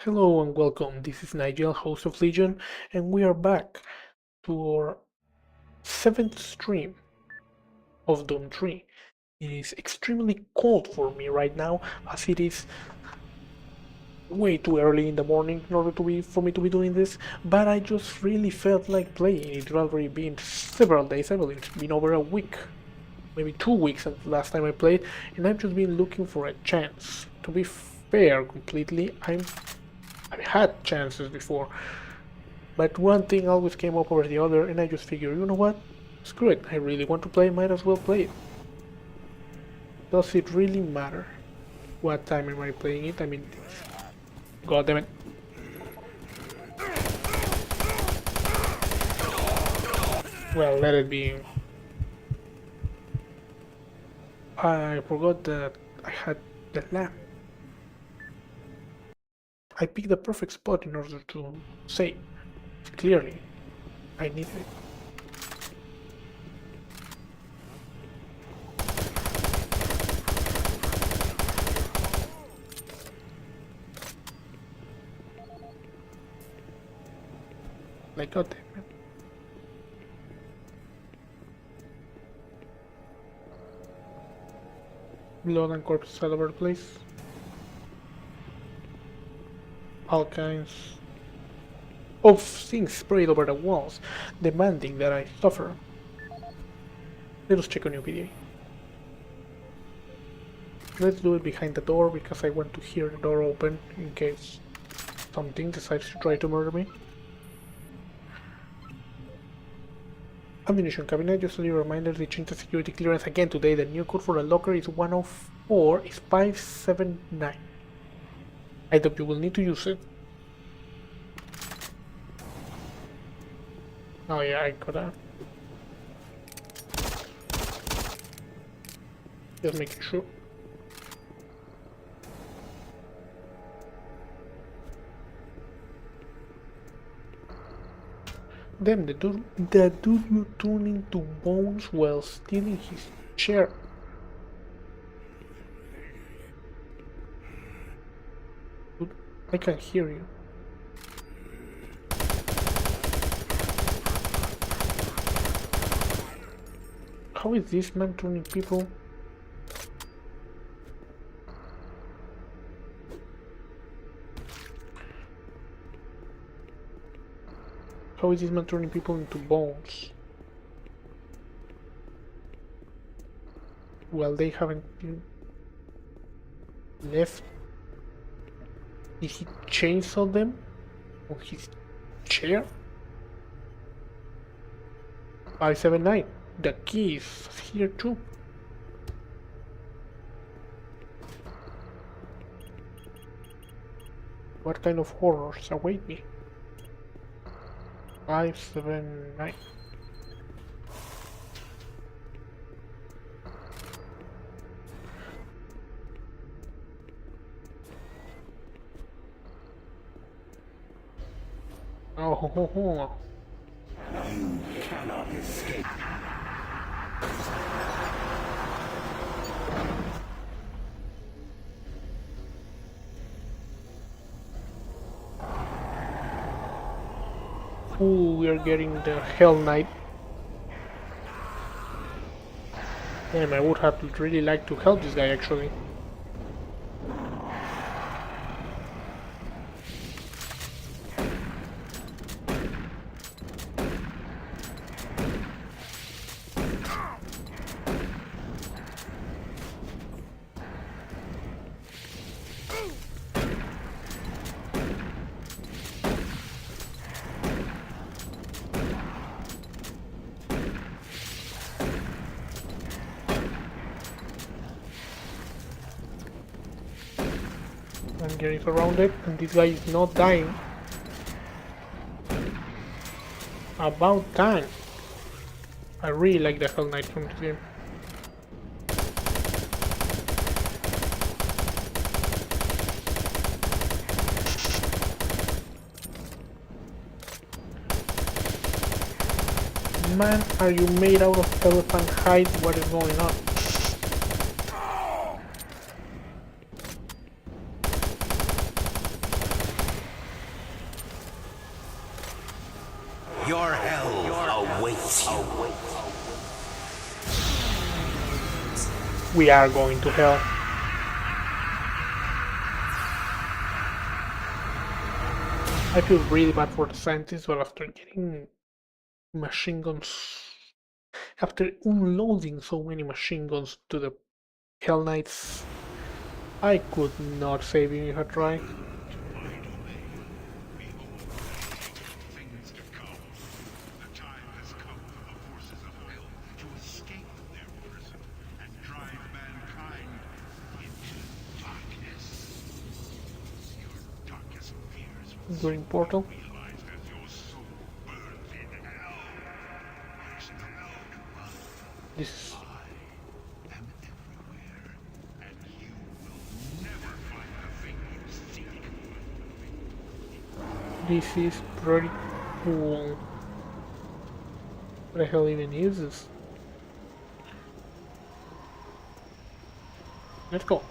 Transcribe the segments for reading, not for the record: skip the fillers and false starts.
Hello and welcome. This is Nigel, host of Legion, and we are back to our 7th stream of Doom 3. It is extremely cold for me right now, as it is way too early in the morning in order for me to be doing this, but I just really felt like playing. It's already been several days, I believe it's been over a week, maybe 2 weeks since the last time I played, and I've just been looking for a chance. To be fair completely, I've had chances before, but one thing always came up over the other, and I just figured, you know what? Screw it, I really want to play, might as well play it. Does it really matter what time am I playing it? I mean, god damn it. Well, let it be. I forgot that I had the lamp. I picked the perfect spot in order to save. Clearly, I needed it. Like, god damn it. Blood and corpses all over the place. All kinds of things sprayed over the walls, demanding that I suffer. Let us check a new video. Let's do it behind the door because I want to hear the door open in case something decides to try to murder me. Ammunition cabinet, just a little reminder, they changed the security clearance again today. The new code for the locker is 104, is 579. I doubt you will need to use it. Oh yeah, I gotta... Just making sure. Damn, the dude you turned into bones while stealing his chair. Dude, I can hear you. How is this man turning people? How is this man turning people into bones? Well, they haven't left. Did he chainsaw them on his chair? 579. The key is here too. What kind of horrors await me? 579. Oh ho ho ho. You cannot escape. Ooh, we are getting the Hell Knight. Damn, I would have really liked to help this guy actually. I'm getting surrounded and this guy is not dying. About time. I really like the Hell Knight from this game. Man, are you made out of elephant hide? What is going on? Your hell awaits you. We are going to hell. I feel really bad for the scientists, but after getting machine guns, after unloading so many machine guns to the Hell Knights, I could not save him if I tried. During Portal. This is pretty cool. What the hell even is this? Let's go.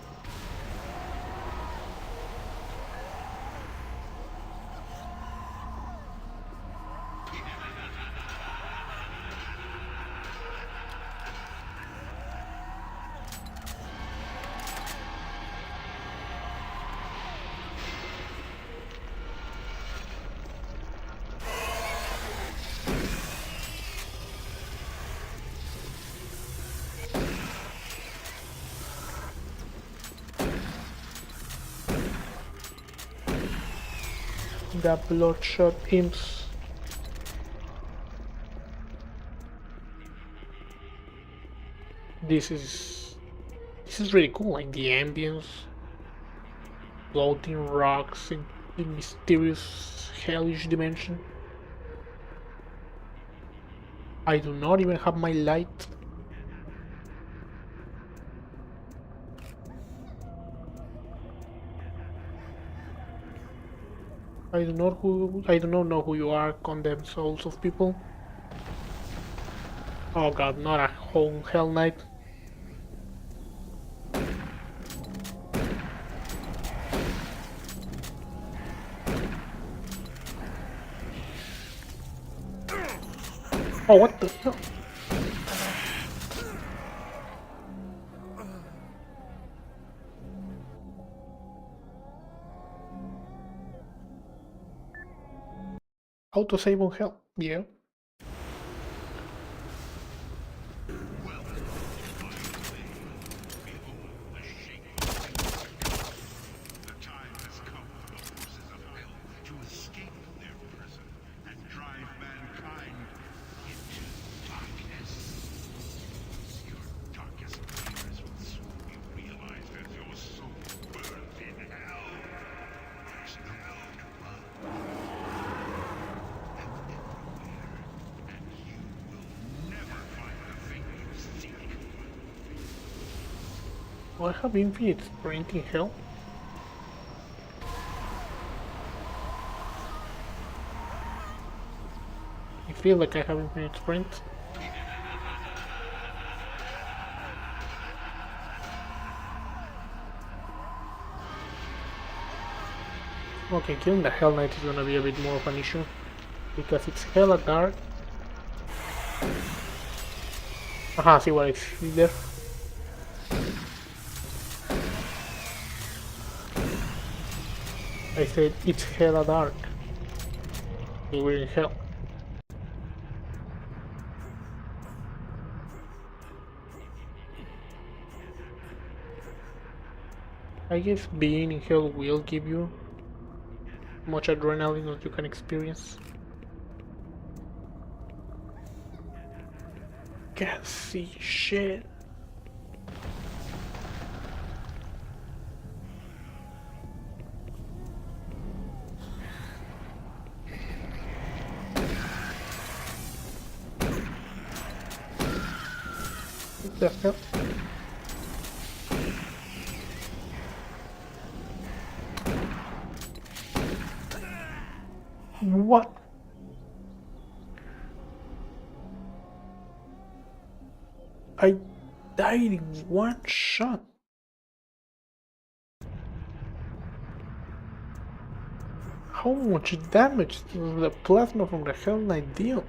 The bloodshot imps. This is really cool, like the ambience, floating rocks in the mysterious hellish dimension. I do not even have my light. I do not know who you are, condemned souls of people. Oh god, not a whole Hell Knight. Oh, what the hell? Autosave on hell, yeah. Do I have infinite sprint in hell? I feel like I have infinite sprint. Okay, killing the Hell Knight is gonna be a bit more of an issue, because it's hella dark. Aha, see what I see there? I said it's hella dark. We're in hell. I guess being in hell will give you much adrenaline that you can experience. Can't see shit. What the hell? What? I died in one shot. how much damage does the plasma from the Hell Knight deal?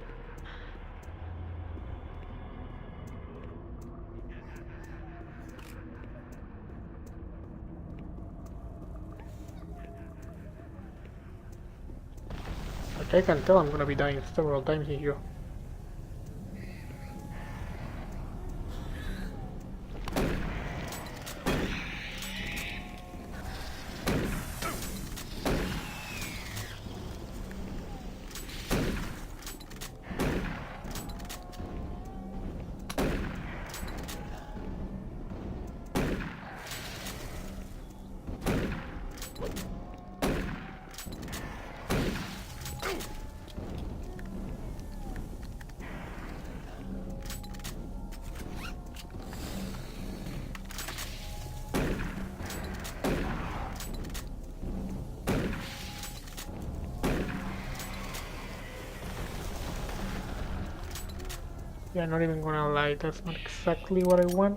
Like, I can tell I'm gonna be dying several times in here. Yeah, not even gonna lie, that's not exactly what I want.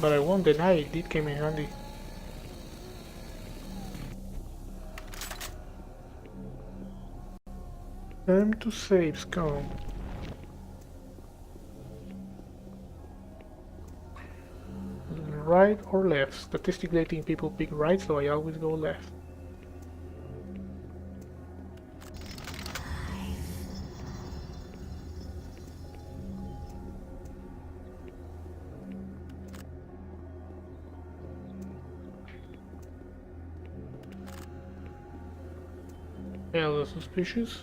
But I won't deny it did come in handy. Time to save, scum. Right or left? Statistically I think people pick right, so I always go left. Hella suspicious.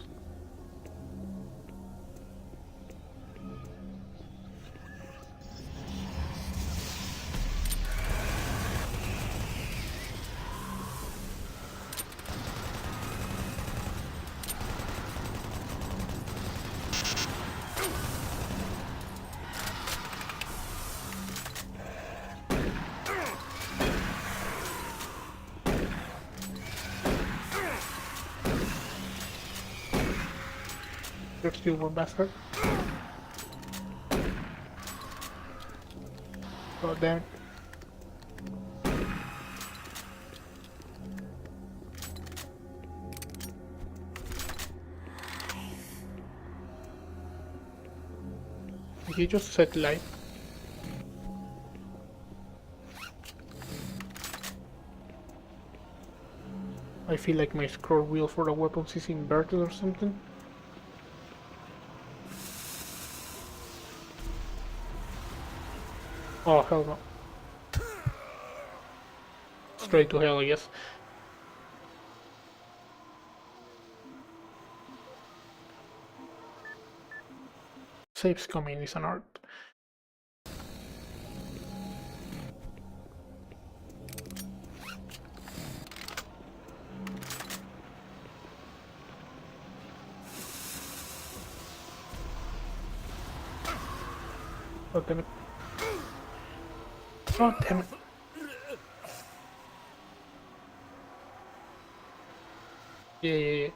You're still one bastard. God damn it. He just said light. I feel like my scroll wheel for the weapons is inverted or something. Oh hell no. Straight to hell, I guess. Saves coming is an art. Oh damn it. Oh damn it. Yeah.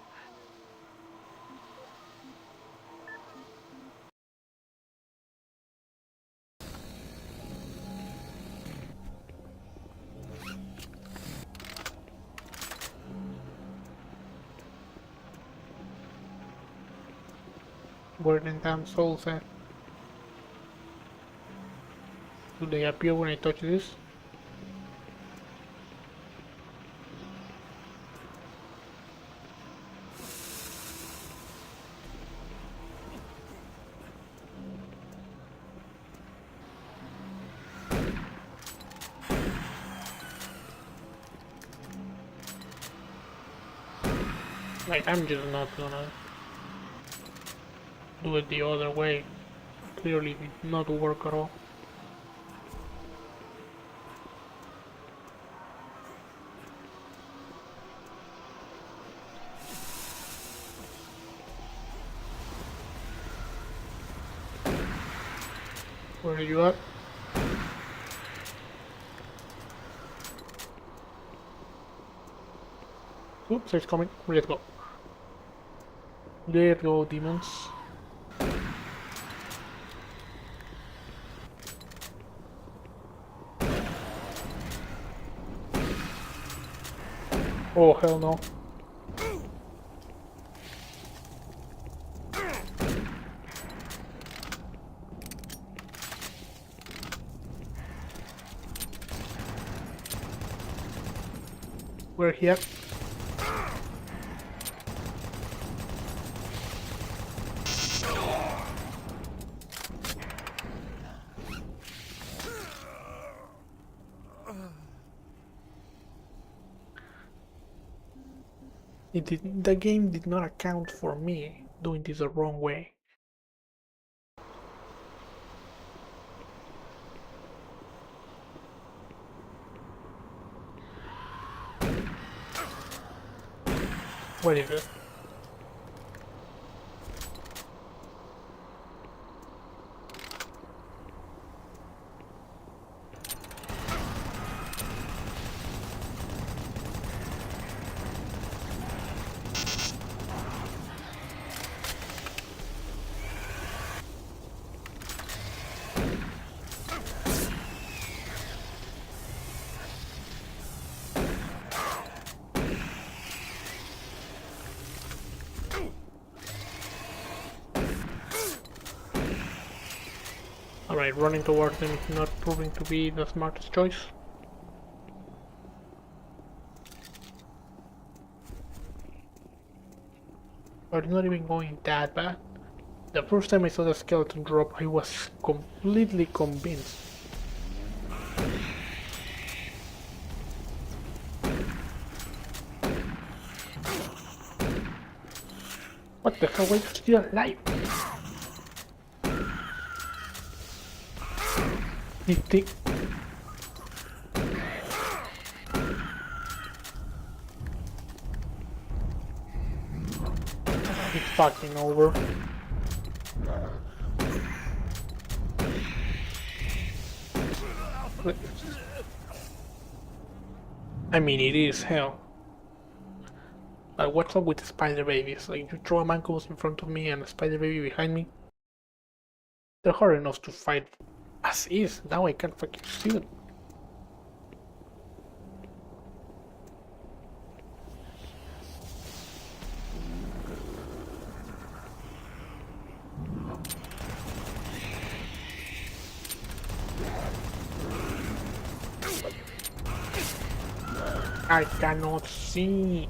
Where the damn souls at? Do they appear when I touch this? Like, I'm just not gonna do it the other way. Clearly did not work at all. Where are you at? Oops, it's coming. Let's go. Let's go, demons. Oh, hell no. We're here. The game did not account for me doing this the wrong way. What is it? Alright, running towards them is not proving to be the smartest choice. But it's not even going that bad. The first time I saw the skeleton drop, I was completely convinced. What the hell, why are you still alive? This thing... It's fucking over. I mean, it is hell. But what's up with the spider babies? Like, you throw a mancos in front of me and a spider baby behind me? They're hard enough to fight as is. Now I can't fucking see them. I cannot see.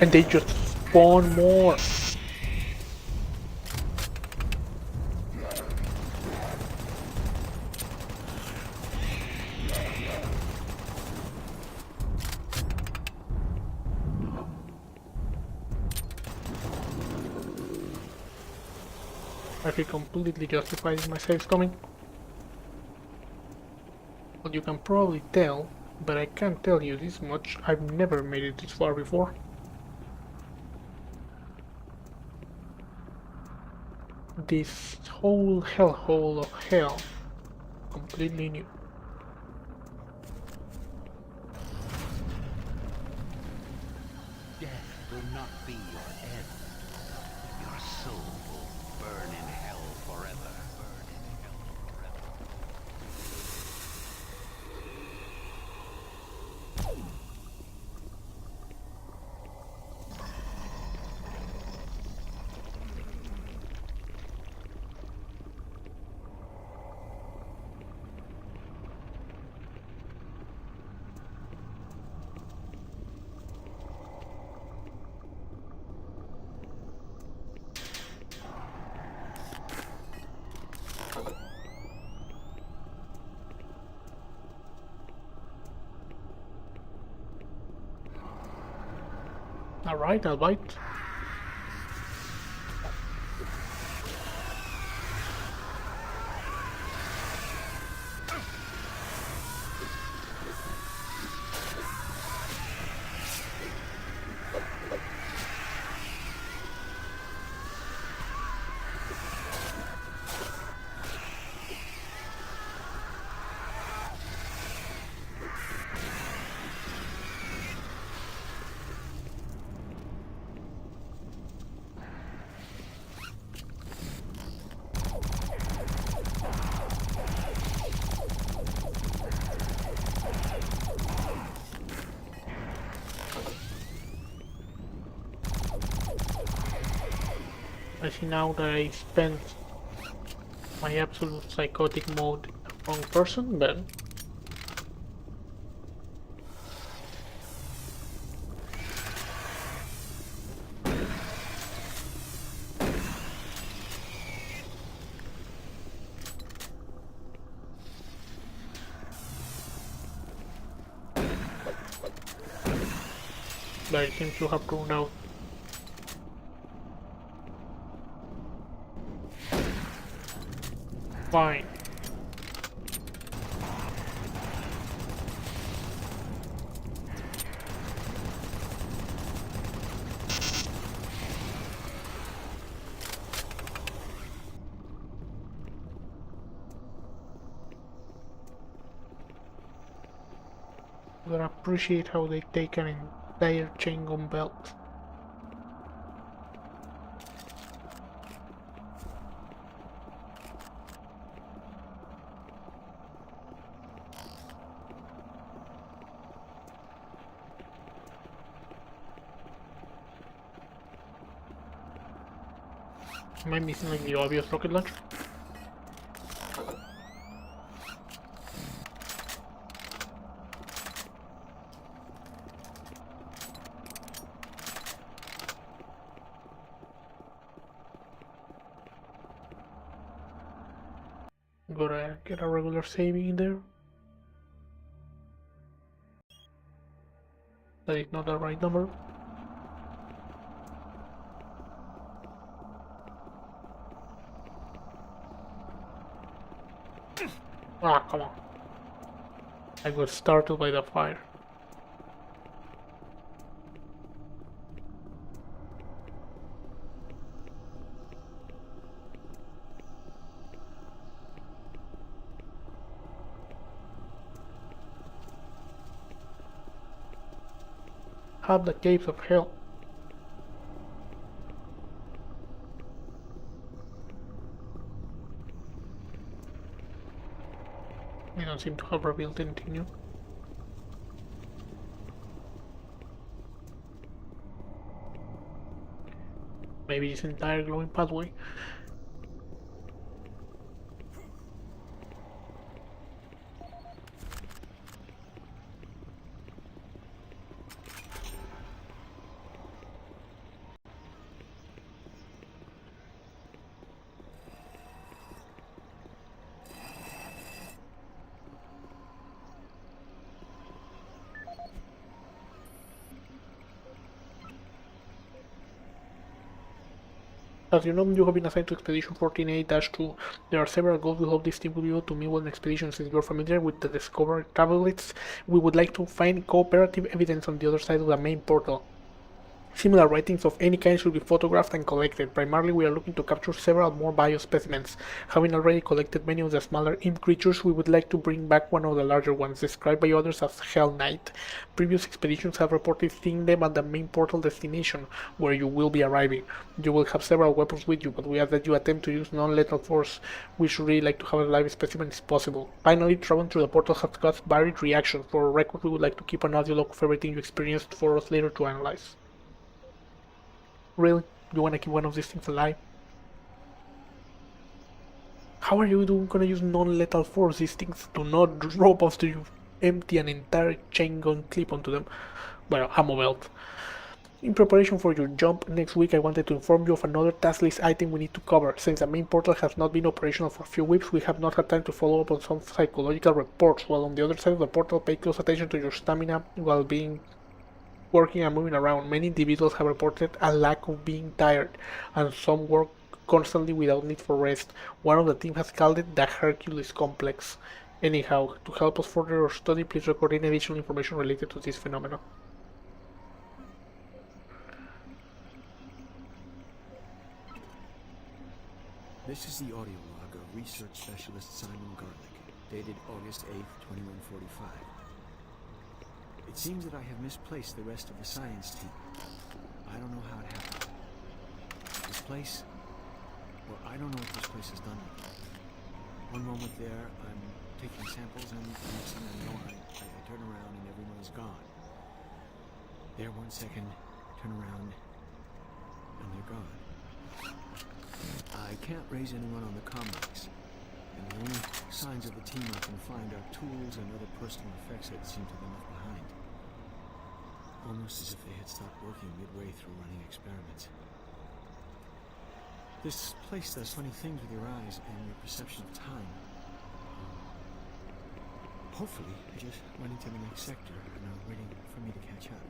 And they just spawn more. I feel completely justified in my saves coming. But you can probably tell, but I can't tell you this much, I've never made it this far before. This whole hellhole of hell, completely new. Death will not be your end. Your soul will burn in hell forever. Alright, I'll bite. I see now that I spent my absolute psychotic mode in the wrong person, but it seems to have turned out. Fine. I gotta appreciate how they take an entire chain gun belt. Am I missing like the obvious rocket launcher? Gotta get a regular saving in there. That is not the right number. Ah, come on. I got startled by the fire. Have the caves of hell. They don't seem to have revealed anything new. Maybe this entire glowing pathway. As you know, you have been assigned to Expedition 14A-2. There are several goals we hope this team will be able to meet on expedition. Since you're familiar with the Discover tablets, we would like to find cooperative evidence on the other side of the main portal. Similar writings of any kind should be photographed and collected. Primarily, we are looking to capture several more biospecimens. Having already collected many of the smaller imp creatures, we would like to bring back one of the larger ones, described by others as Hell Knight. Previous expeditions have reported seeing them at the main portal destination, where you will be arriving. You will have several weapons with you, but we ask that you attempt to use non-lethal force. We should really like to have a live specimen if possible. Finally, traveling through the portal has caused varied reactions. For a record, we would like to keep an audio log of everything you experienced for us later to analyze. Really? You wanna keep one of these things alive? How are you gonna use non-lethal force? These things do not drop after you empty an entire chain gun clip onto them. Well, ammo belt. In preparation for your jump next week, I wanted to inform you of another task list item we need to cover. Since the main portal has not been operational for a few weeks, we have not had time to follow up on some psychological reports, while on the other side of the portal, pay close attention to your stamina while being working and moving around. Many individuals have reported a lack of being tired, and some work constantly without need for rest. One of the team has called it the Hercules Complex. Anyhow, to help us further our study, please record any additional information related to this phenomenon. This is the audio log of Research Specialist Simon Garlick, dated August 8th, 2145. It seems that I have misplaced the rest of the science team. I don't know how it happened. This place? Well, I don't know what this place has done with me. One moment there, I'm taking samples, and the next thing I know, I turn around and everyone is gone. There 1 second, turn around, and they're gone. I can't raise anyone on the comrades, and the only signs of the team I can find are tools and other personal effects that seem to have been left behind. Almost as if they had stopped working midway through running experiments. This place does funny things with your eyes and your perception of time. Hopefully, they just went into the next sector and are waiting for me to catch up.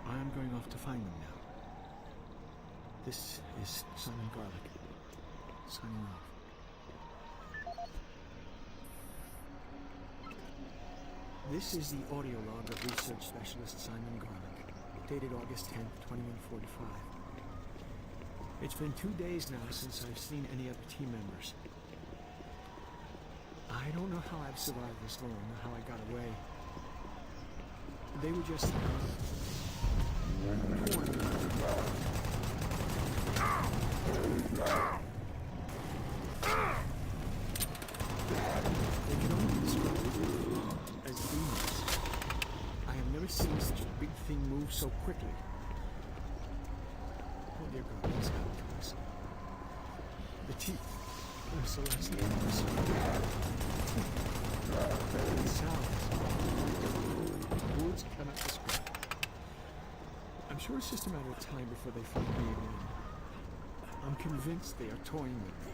I'm going off to find them now. This is Simon Garlic, signing off. This is the audio log of research specialist Simon Garlic, dated August 10th, 2145. It's been 2 days now since I've seen any other team members. I don't know how I've survived this long, how I got away. They were just... They can only be described as demons. I have never seen such a big thing move so quickly. Oh dear God, what's happened to us? The teeth are celestial. The sounds. Words cannot describe. I'm sure it's just a matter of time before they find me again. I'm convinced they are toying with me,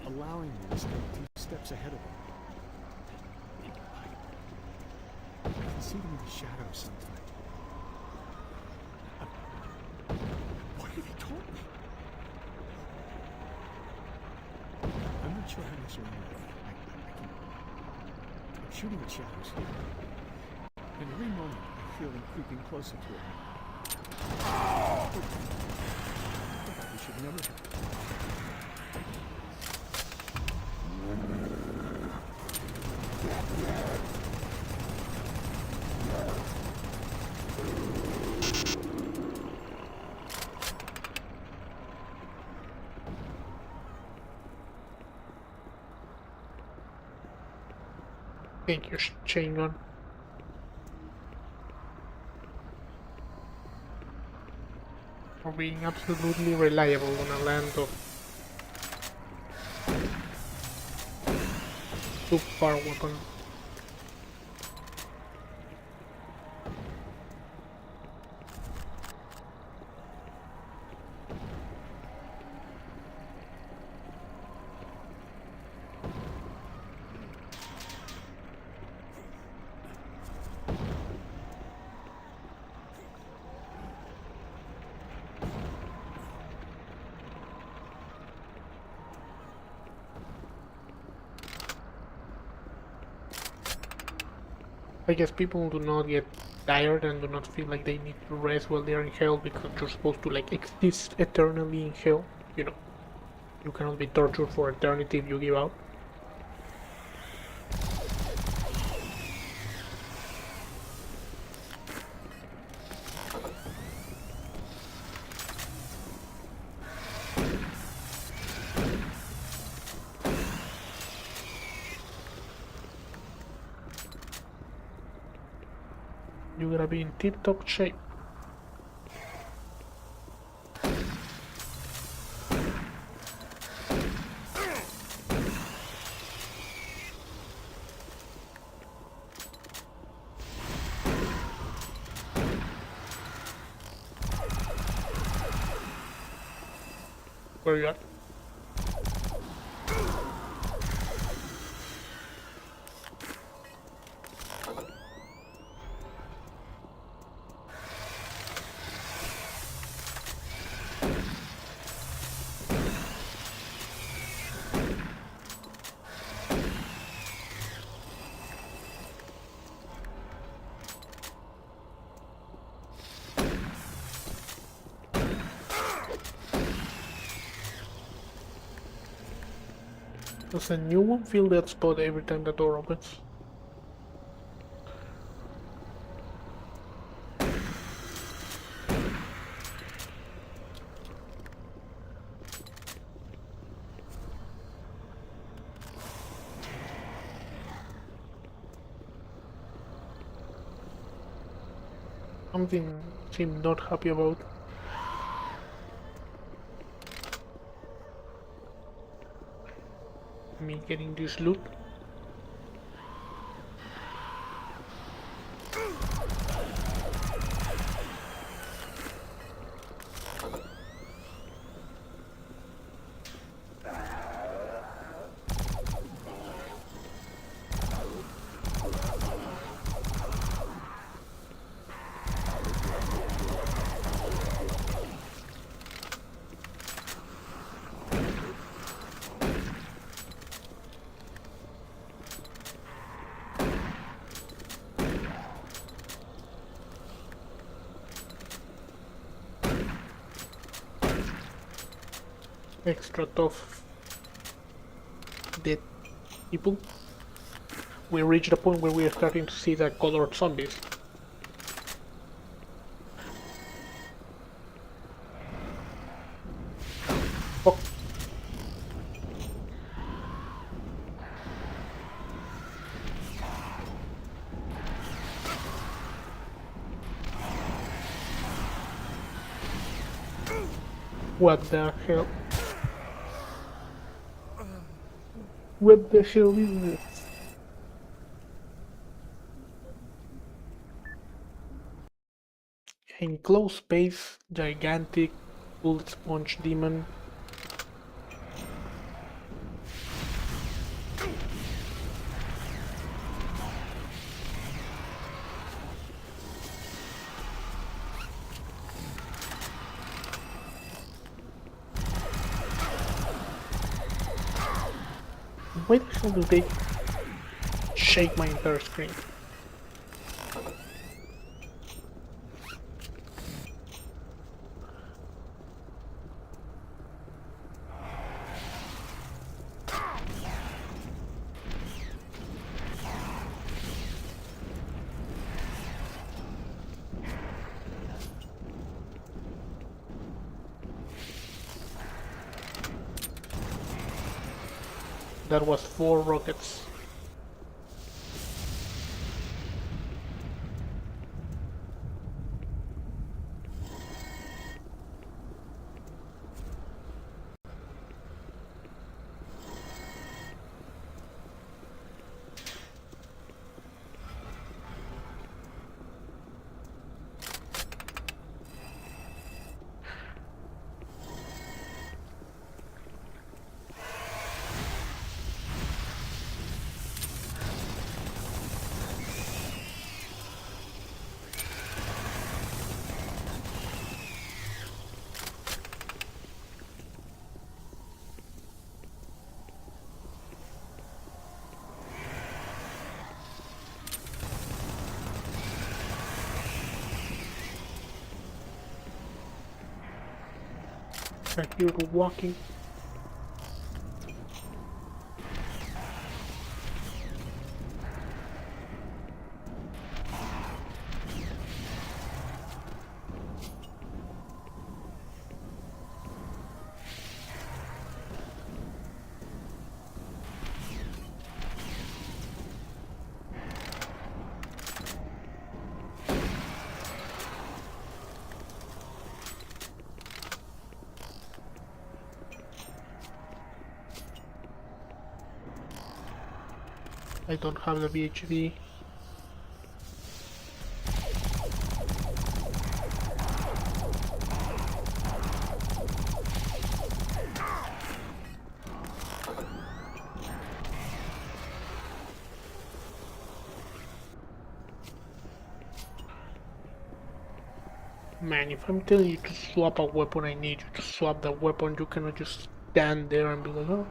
allowing me to stay 2 steps ahead of them. I can see them in the shadows sometimes. What have they told me? I'm not sure how to surround them. I'm shooting at shadows here. And every moment I feel them creeping closer to it. We should never have. Thank you, chain gun. For being absolutely reliable on a land of super weapon. I guess people do not get tired and do not feel like they need to rest while they're in hell because you're supposed to like exist eternally in hell. You know, you cannot be tortured for eternity if you give out. You gotta be in tip-top shape. Where you at? Does a new one feel that spot every time the door opens? Something seem not happy about. me getting this loot. Extra tough dead people. We reached a point where we are starting to see the colored zombies. Fuck. What the hell? What the hell is this? Enclosed space, gigantic bullet sponge demon. Why the hell do they shake my entire screen? That was 4 rockets. I hear the walking. I don't have the VHD. Man, if I'm telling you to swap a weapon, I need you to swap the weapon. You cannot just stand there and be like, oh,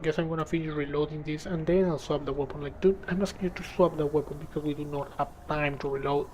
guess I'm gonna finish reloading this and then I'll swap the weapon. Like, dude, I'm asking you to swap the weapon because we do not have time to reload.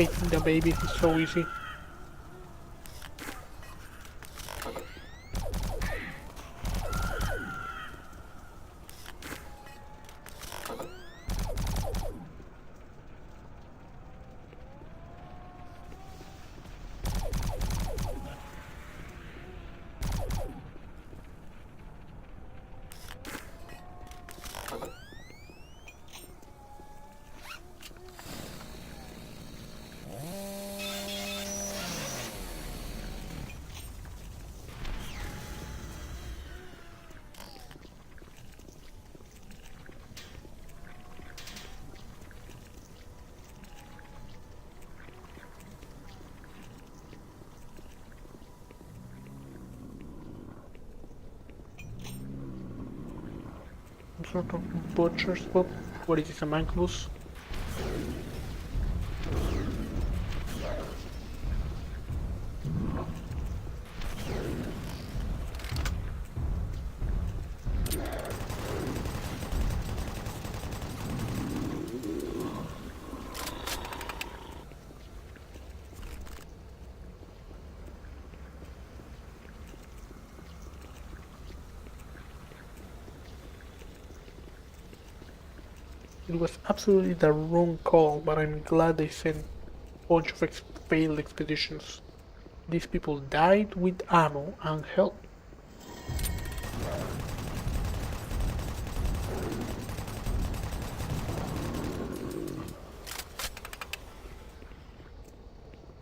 Hating the babies is so easy. Some sort of butcher spot. What is this, a manclus? It was absolutely the wrong call, but I'm glad they sent a bunch of failed expeditions. These people died with ammo and help.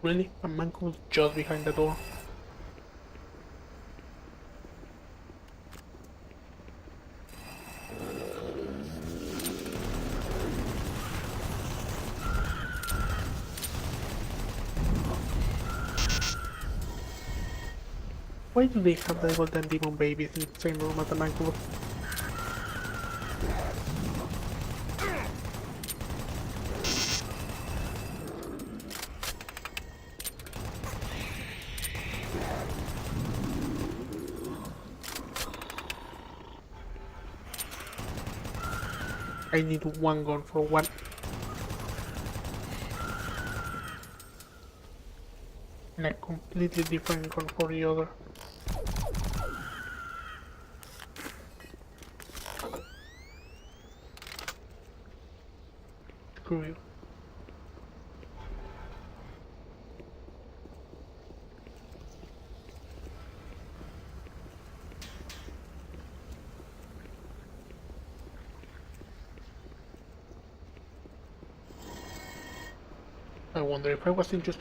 Really? A man was just behind the door. Why do they have the golden demon babies in the same room as the manclus? I need one gun for one. And a completely different gun for the other. Screw you. I wonder if I wasn't just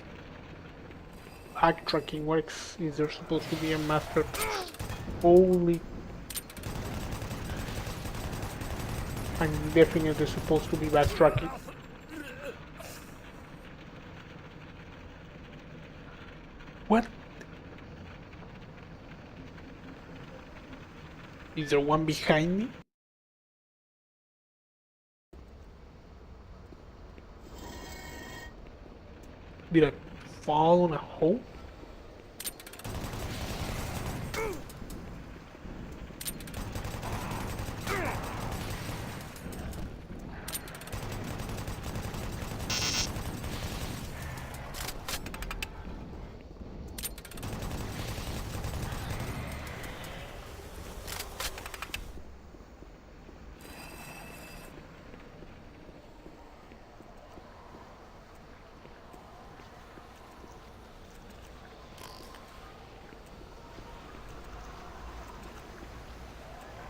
backtracking, what is there supposed to be a master? Holy... I'm definitely supposed to be backtracking. What? Is there one behind me? Did I fall on a hole?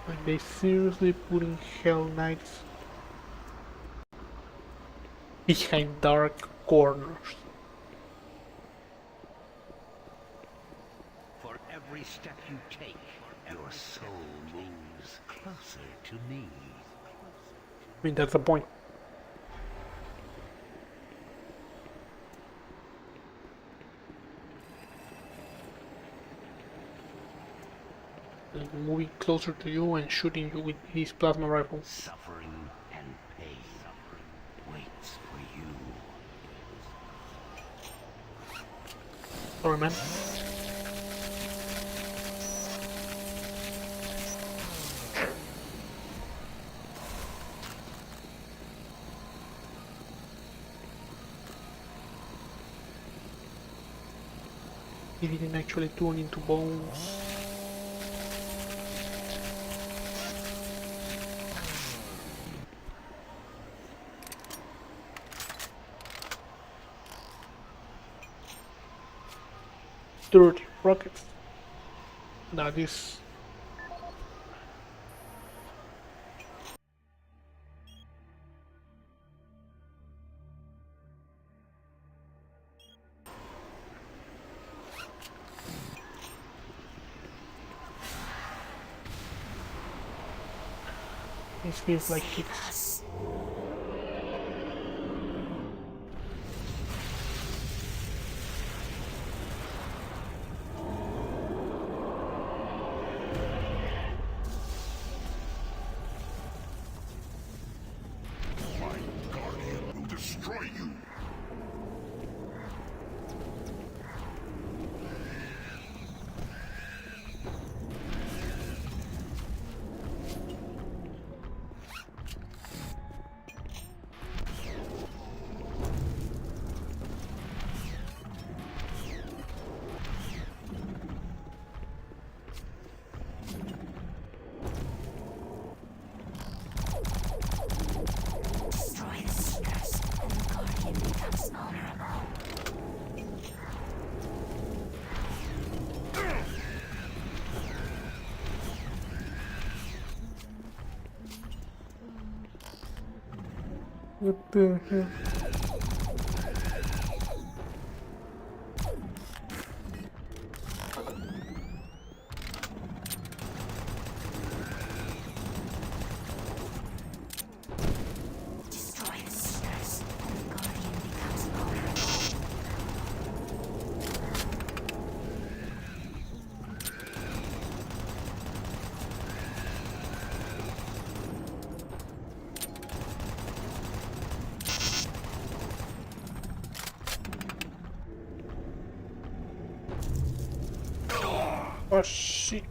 Like they seriously putting Hell Knights behind dark corners. For every step you take, your soul moves closer to me. I mean, that's the point. Like moving closer to you and shooting you with his plasma rifle. Suffering and pain waits for you. Sorry, man. He didn't actually turn into bones. Dirty rockets. Now this. This feels like it's My guardian will destroy you. Destroy the Seekers, and the Guardian becomes vulnerable. what the hell? Destroy the Seekers, and the Guardian becomes vulnerable. Oh shit.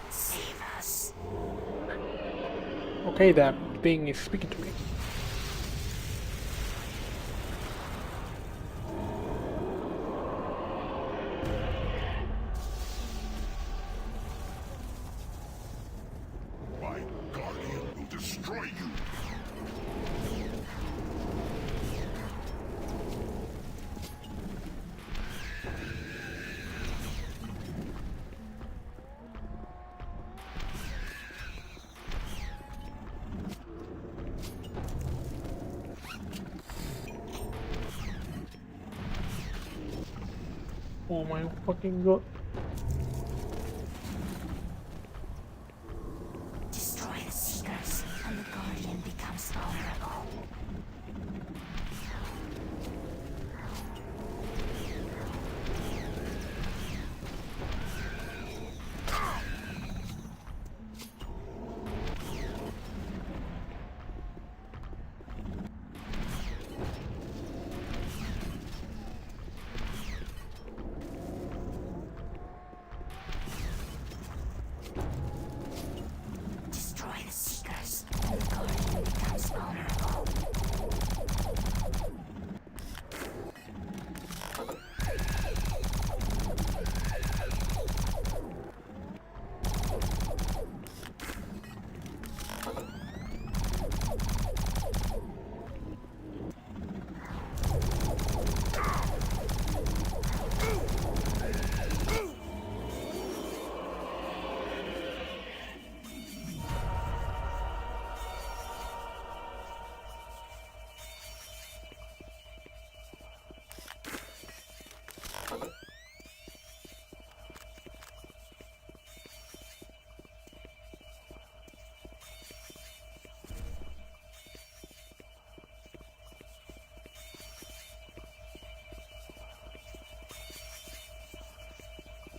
Save us. Okay, that thing is speaking to me. My guardian will destroy you. Oh my fucking god. Destroy the Seekers, and the Guardian becomes vulnerable. Destroy the Seekers, and the Guardian becomes vulnerable.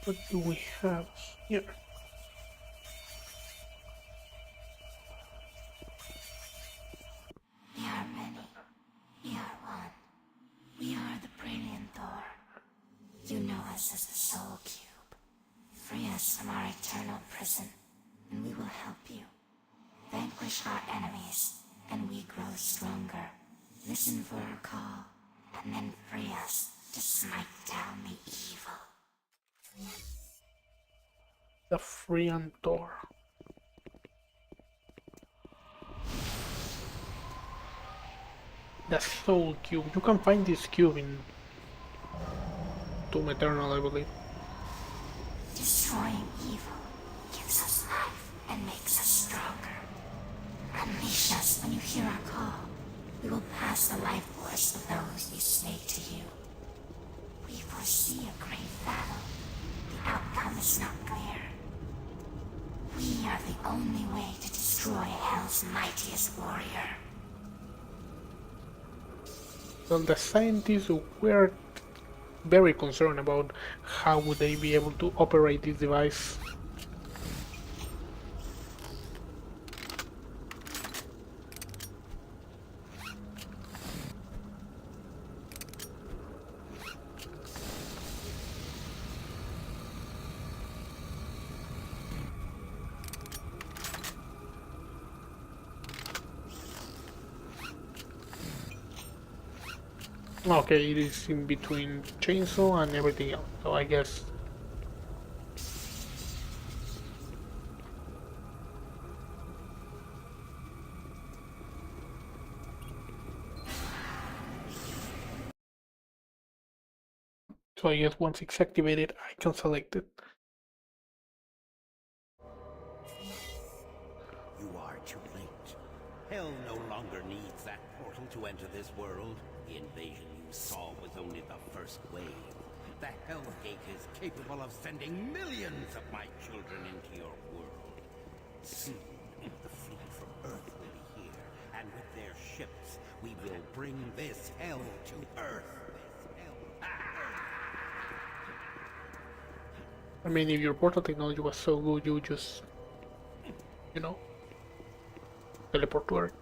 What do we have here? chosen, and we will help you. Vanquish our enemies, and we grow stronger. Listen for our call, and then free us to smite down the evil. The Freon door. The Soul Cube. You can find this cube in Doom Eternal, I believe. Destroying evil gives us life and makes us stronger. Unleash us when you hear our call. We will pass the life force of those you stake to you. We foresee a great battle. The outcome is not clear. We are the only way to destroy Hell's mightiest warrior. Well, the scientists were very concerned about how would they be able to operate this device. Okay, it is in between chainsaw and everything else, so I guess. So I guess once it's activated, I can select it. You are too late. Hell no longer needs that portal to enter this world. The invasion you saw was only the first wave. The Hellgate is capable of sending millions of my children into your world. Soon, the fleet from Earth will be here, and with their ships, we will bring this hell to Earth. I mean, if your portal technology was so good, you just, you know, teleport to Earth.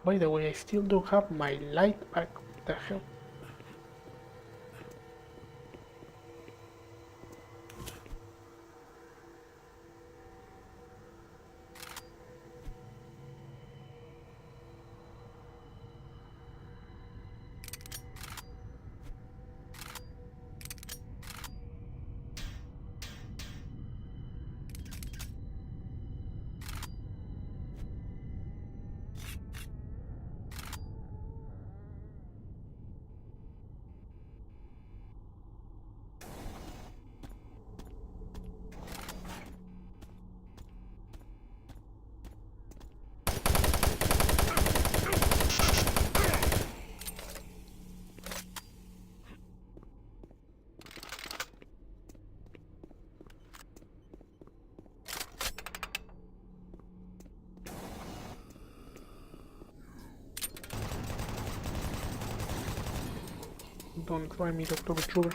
By the way, I still don't have my light back. What the hell? Don't try me, Dr. Intruder.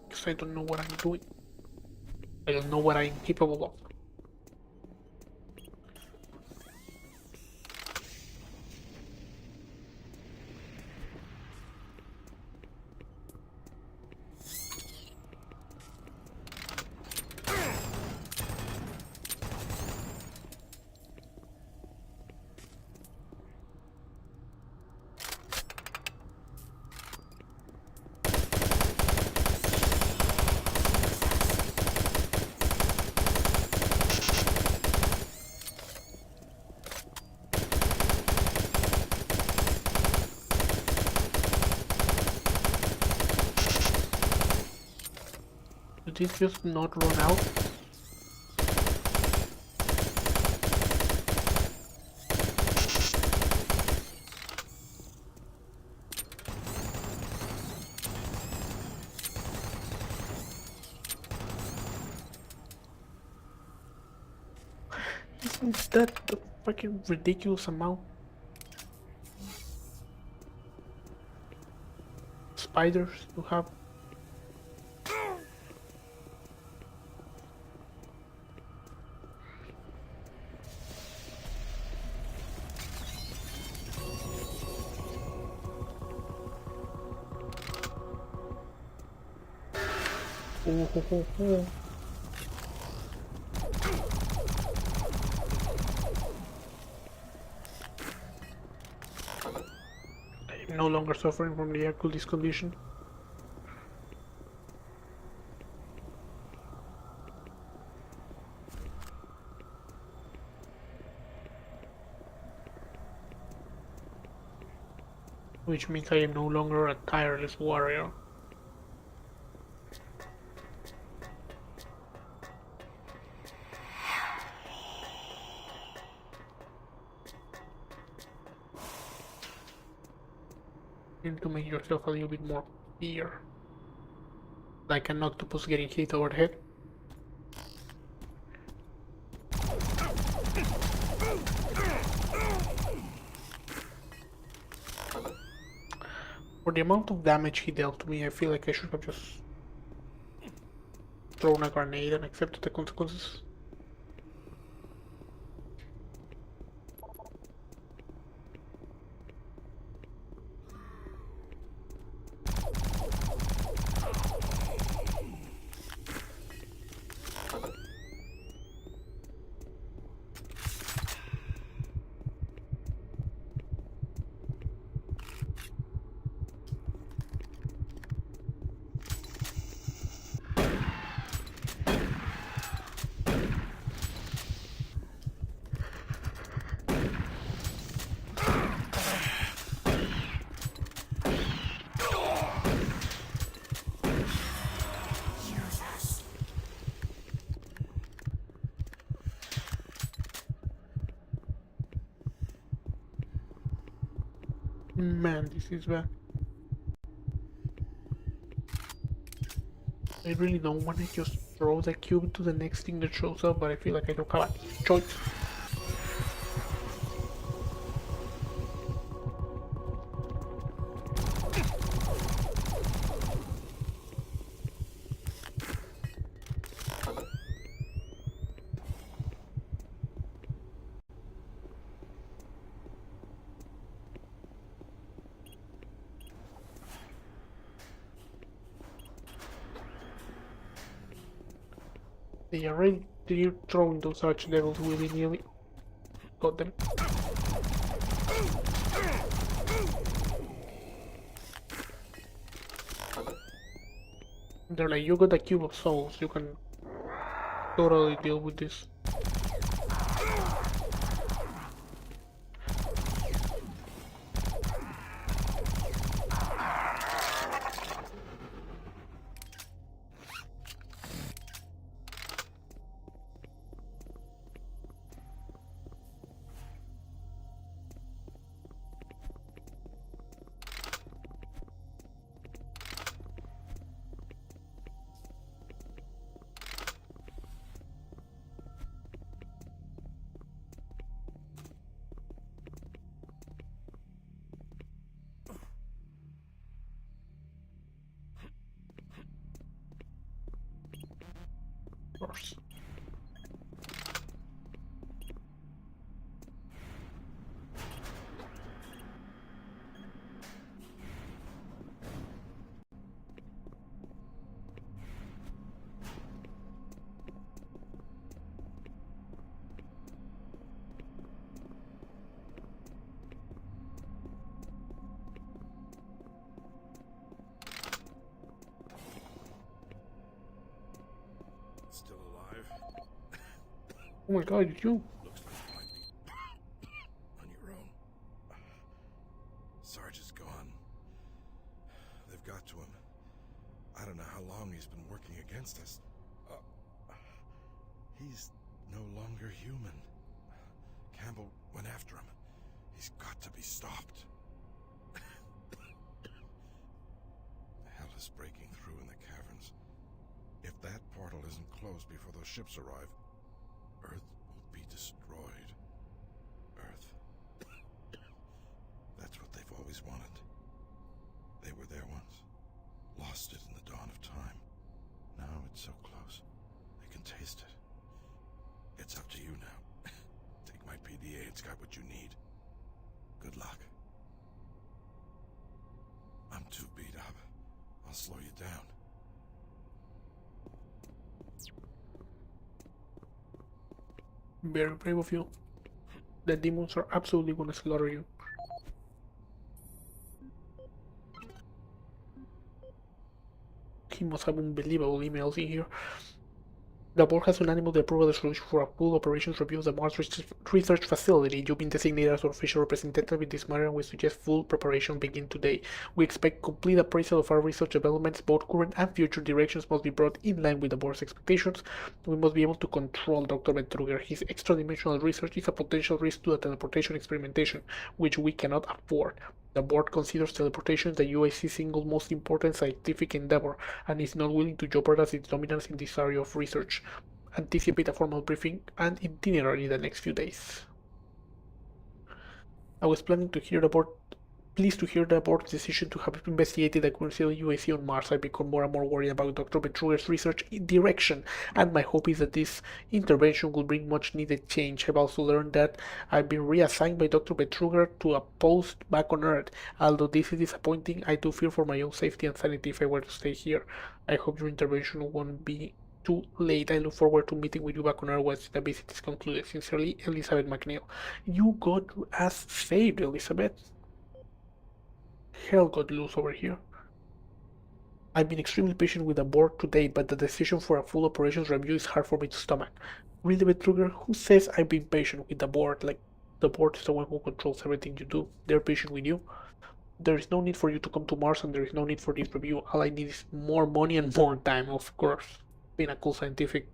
Because I don't know what I'm doing. I don't know what I'm capable of. Did it just not run out? Is that the fucking ridiculous amount? Spiders to have. Oh, ho, ho, ho. I'm no longer suffering from the air coolness condition. Which means I am no longer a tireless warrior. You need to make yourself a little bit more fear. Like an octopus getting hit over the head. For the amount of damage he dealt to me, I feel like I should have just thrown a grenade and accepted the consequences. Man, this is bad. I really don't want to just throw the cube to the next thing that shows up, but I feel like I don't have a choice. They are ready to throwing those archdevils willy-nilly. Got them. They're like, you got a cube of souls, you can totally deal with this. Of course. Still alive? Oh my god, it's you. Looks like you might be on your own. Sarge is gone. They've got to him. I don't know how long he's been working against us. He's no longer human. Campbell went after him. He's got to be stopped. Hell is breaking through in the caverns. If that portal isn't closed before those ships arrive, Earth will be destroyed. Earth. That's what they've always wanted. They were there once. Lost it in the dawn of time. Now it's so close. They can taste it. It's up to you now. Take my PDA, it's got what you need. Good luck. I'm too beat up. I'll slow you down. Very brave of you. The demons are absolutely gonna slaughter you. He must have unbelievable emails in here. The board has unanimously approved the solution for a full operations review of the Mars Research Facility. You've been designated as our official representative in this matter, and we suggest full preparation begin today. We expect complete appraisal of our research developments. Both current and future directions must be brought in line with the board's expectations. We must be able to control Dr. Betruger. His extra-dimensional research is a potential risk to the teleportation experimentation, which we cannot afford. The board considers teleportation the UAC's single most important scientific endeavor and is not willing to jeopardize its dominance in this area of research. Anticipate a formal briefing and itinerary in the next few days. I was planning to hear the board. Pleased to hear the board's decision to have investigated the coincidental UAC on Mars. I become more and more worried about Dr. Betruger's research direction, and my hope is that this intervention will bring much needed change. I've also learned that I've been reassigned by Dr. Betruger to a post back on Earth. Although this is disappointing, I do fear for my own safety and sanity if I were to stay here. I hope your intervention won't be too late. I look forward to meeting with you back on Earth once the visit is concluded. Sincerely, Elizabeth McNeil. You got your ass saved, Elizabeth. Hell got loose over here. I've been extremely patient with the board to date, but the decision for a full operations review is hard for me to stomach. Really, Betruger, who says I've been patient with the board? Like, the board is the one who controls everything you do. They're patient with you. There is no need for you to come to Mars, and there is no need for this review. All I need is more money and more time, of course. Being a cool scientific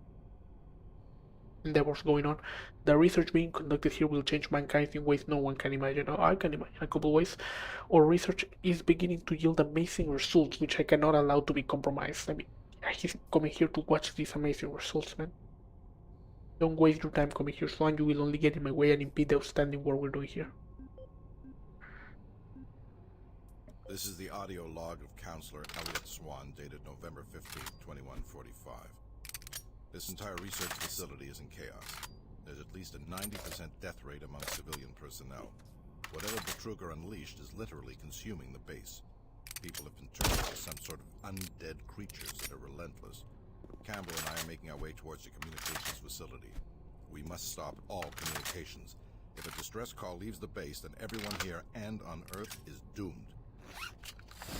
endeavors going on. The research being conducted here will change mankind in ways no one can imagine. I can imagine a couple ways. Our research is beginning to yield amazing results, which I cannot allow to be compromised. I mean, he's coming here to watch these amazing results, man. Don't waste your time coming here, Swan. You will only get in my way and impede the outstanding work we're doing here. This is the audio log of Counselor Elliot Swan, dated November 15, 2145. This entire research facility is in chaos. There's at least a 90% death rate among civilian personnel. Whatever Betruger unleashed is literally consuming the base. People have been turned into some sort of undead creatures that are relentless. Campbell and I are making our way towards the communications facility. We must stop all communications. If a distress call leaves the base, then everyone here and on Earth is doomed.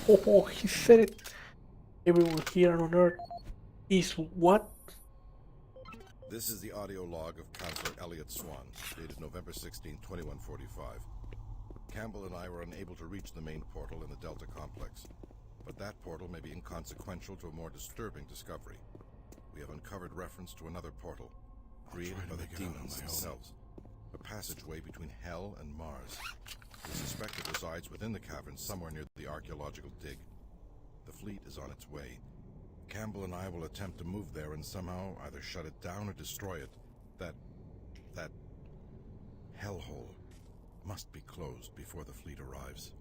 Oh, he said it. Everyone here and on Earth is what? This is the audio log of Counselor Elliot Swan, dated November 16, 2145. Campbell and I were unable to reach the main portal in the Delta Complex, but that portal may be inconsequential to a more disturbing discovery. We have uncovered reference to another portal, created by the demons themselves, a passageway between Hell and Mars. We suspect it resides within the cavern somewhere near the archaeological dig. The fleet is on its way. Campbell and I will attempt to move there and somehow either shut it down or destroy it. That hellhole must be closed before the fleet arrives.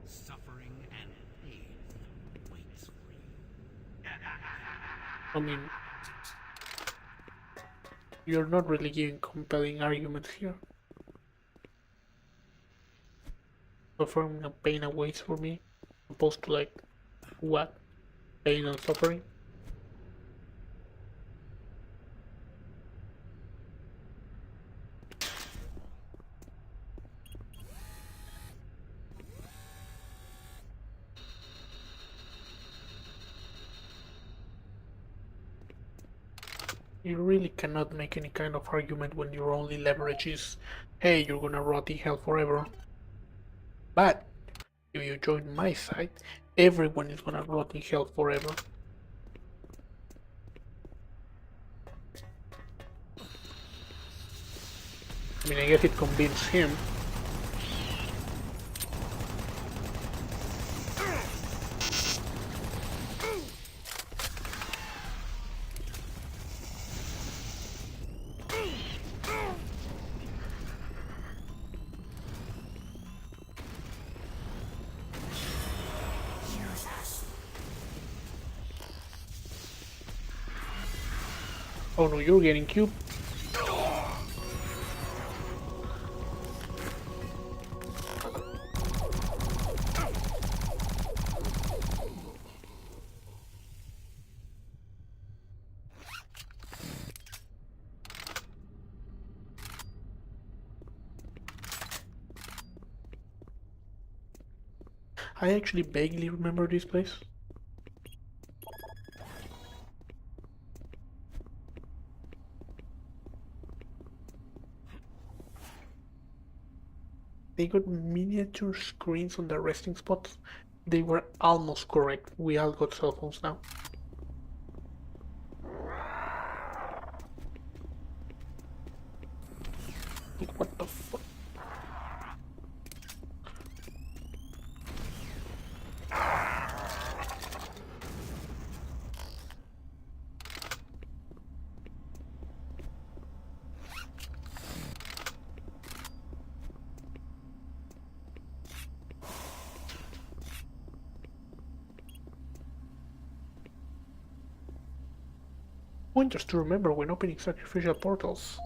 Suffering and pain waits for you. I mean, you're not really giving compelling arguments here. Suffering and pain awaits for me, opposed to like, what? Pain and suffering? You really cannot make any kind of argument when your only leverage is, hey, you're gonna rot in hell forever. But if you join my side, everyone is gonna rot in hell forever. I mean, I guess it convinced him. Oh no, you're getting cubed. I actually vaguely remember this place. They got miniature screens on the resting spots. They were almost correct. We all got cell phones now. Like, what the fuck? Pointers to remember when opening sacrificial portals.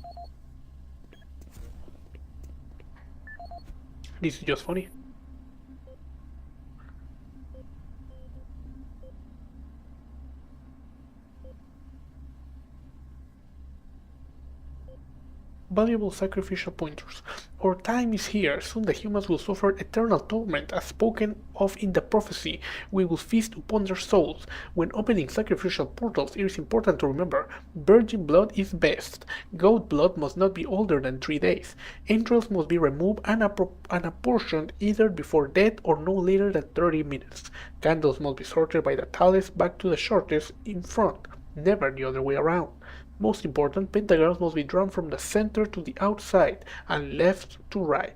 This is just funny. Valuable sacrificial pointers. Our time is here. Soon the humans will suffer eternal torment, as spoken of in the prophecy. We will feast upon their souls. When opening sacrificial portals, it is important to remember, virgin blood is best. Goat blood must not be older than 3 days. Entrails must be removed and apportioned either before death or no later than 30 minutes. Candles must be sorted by the tallest back to the shortest in front, never the other way around. Most important, pentagrams must be drawn from the center to the outside and left to right.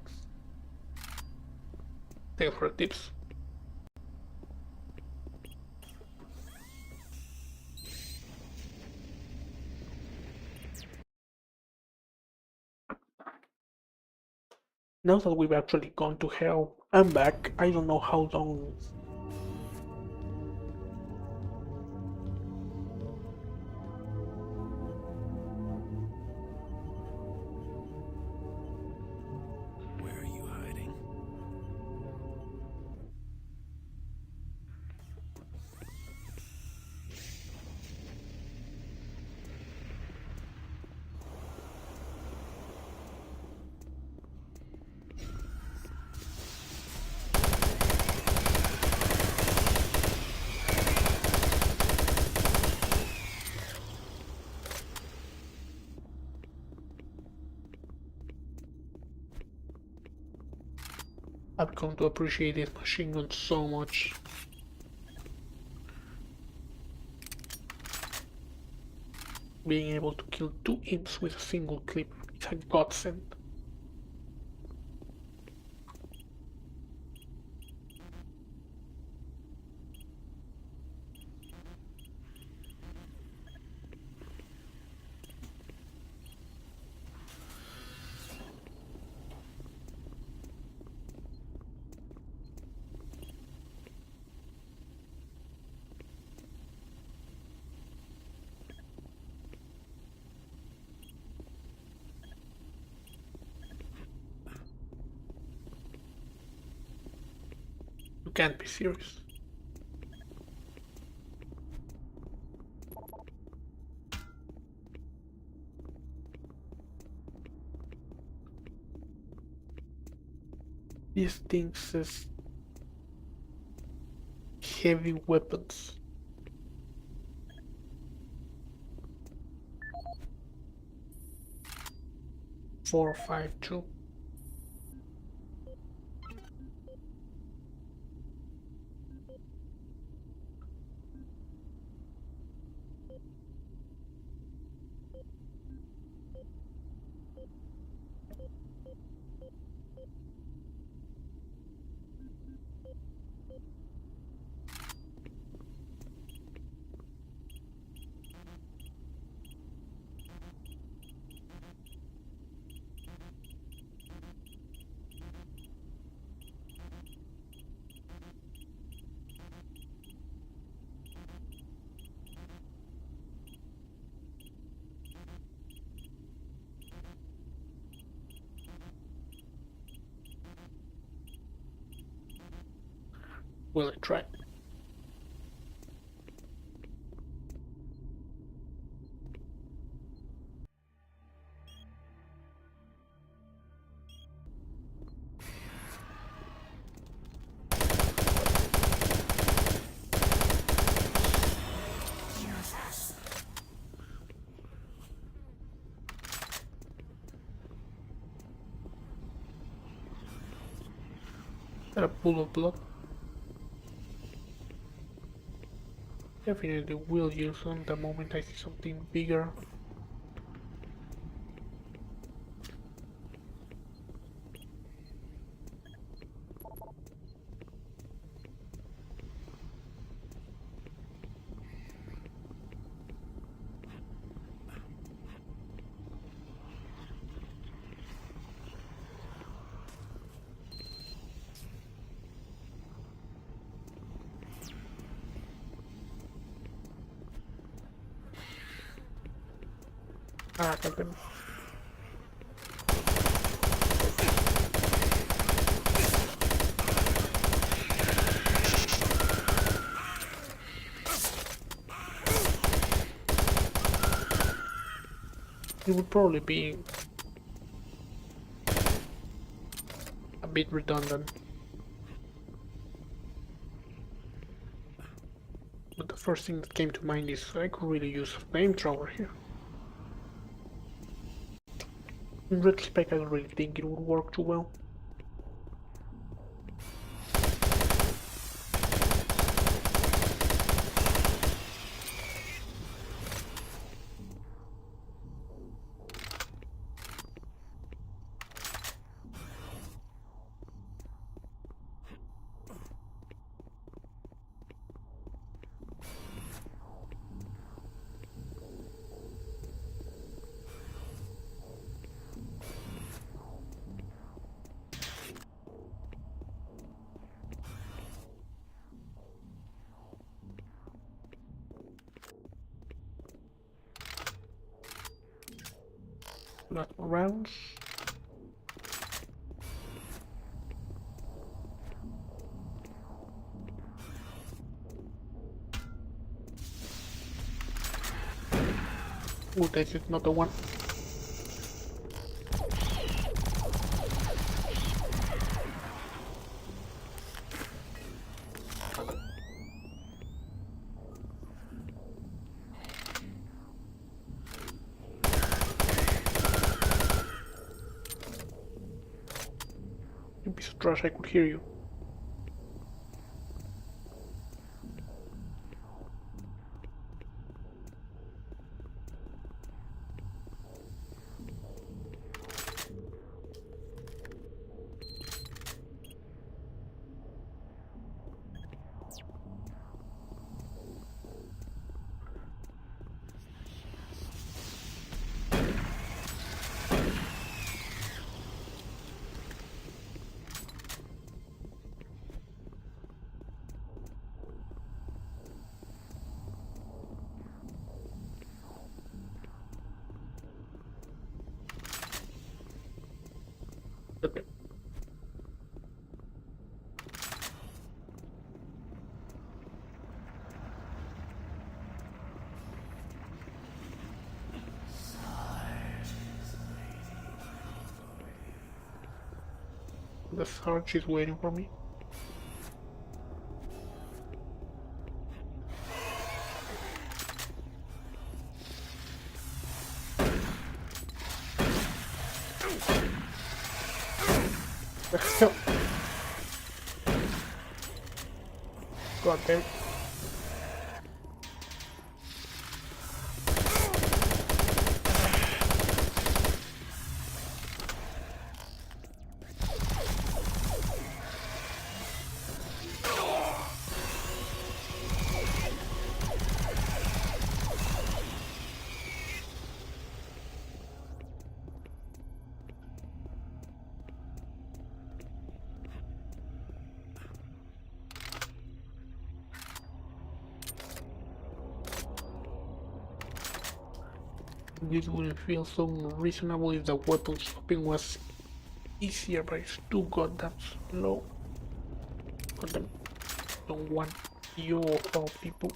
Thanks for the tips. Now that we've actually gone to hell and back, I don't know how long. Where are you hiding? I've come to appreciate this machine gun so much. Being able to kill 2 imps with a single clip is a godsend. You can't be serious. This thing says heavy weapons. 452. Well, I tried. Is that a pool of blood? Definitely will use them the moment I see something bigger. Ah, got them. It would probably be a bit redundant. But the first thing that came to mind is I could really use a flamethrower here. In retrospect, I don't really think it would work too well. Not more rounds. Oh, this is not the one. You piece of trash, I could hear you. Okay. The search is waiting for me. The hell? God damn. This wouldn't feel so reasonable if the weapon swapping was easier, but it's too goddamn slow. Goddamn. don't want your help, people.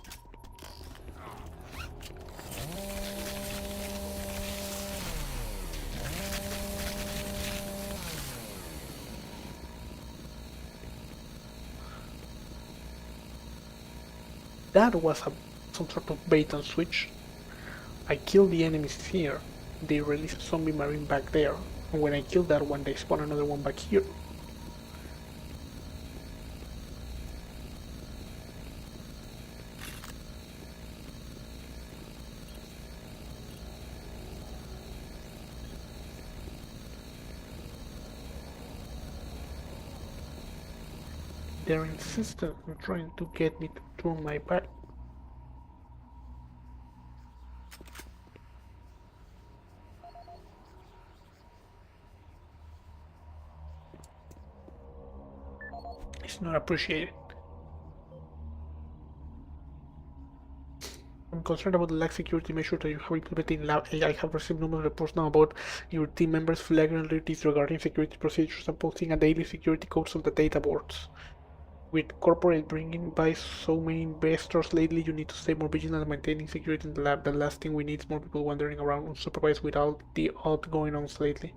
That was some sort of bait and switch. I killed the enemies here. They released a zombie marine back there, and when I killed that one, they spawned another one back here. They're insistent on trying to get me to turn my back. It's not appreciated. I'm concerned about the lax security measures that you have implemented in lab. I have received numerous reports now about your team members flagrantly disregarding security procedures and posting a daily security codes on the data boards. With corporate bringing by so many investors lately, you need to stay more vigilant and maintaining security in the lab. The last thing we need is more people wandering around unsupervised with all the odd going on lately.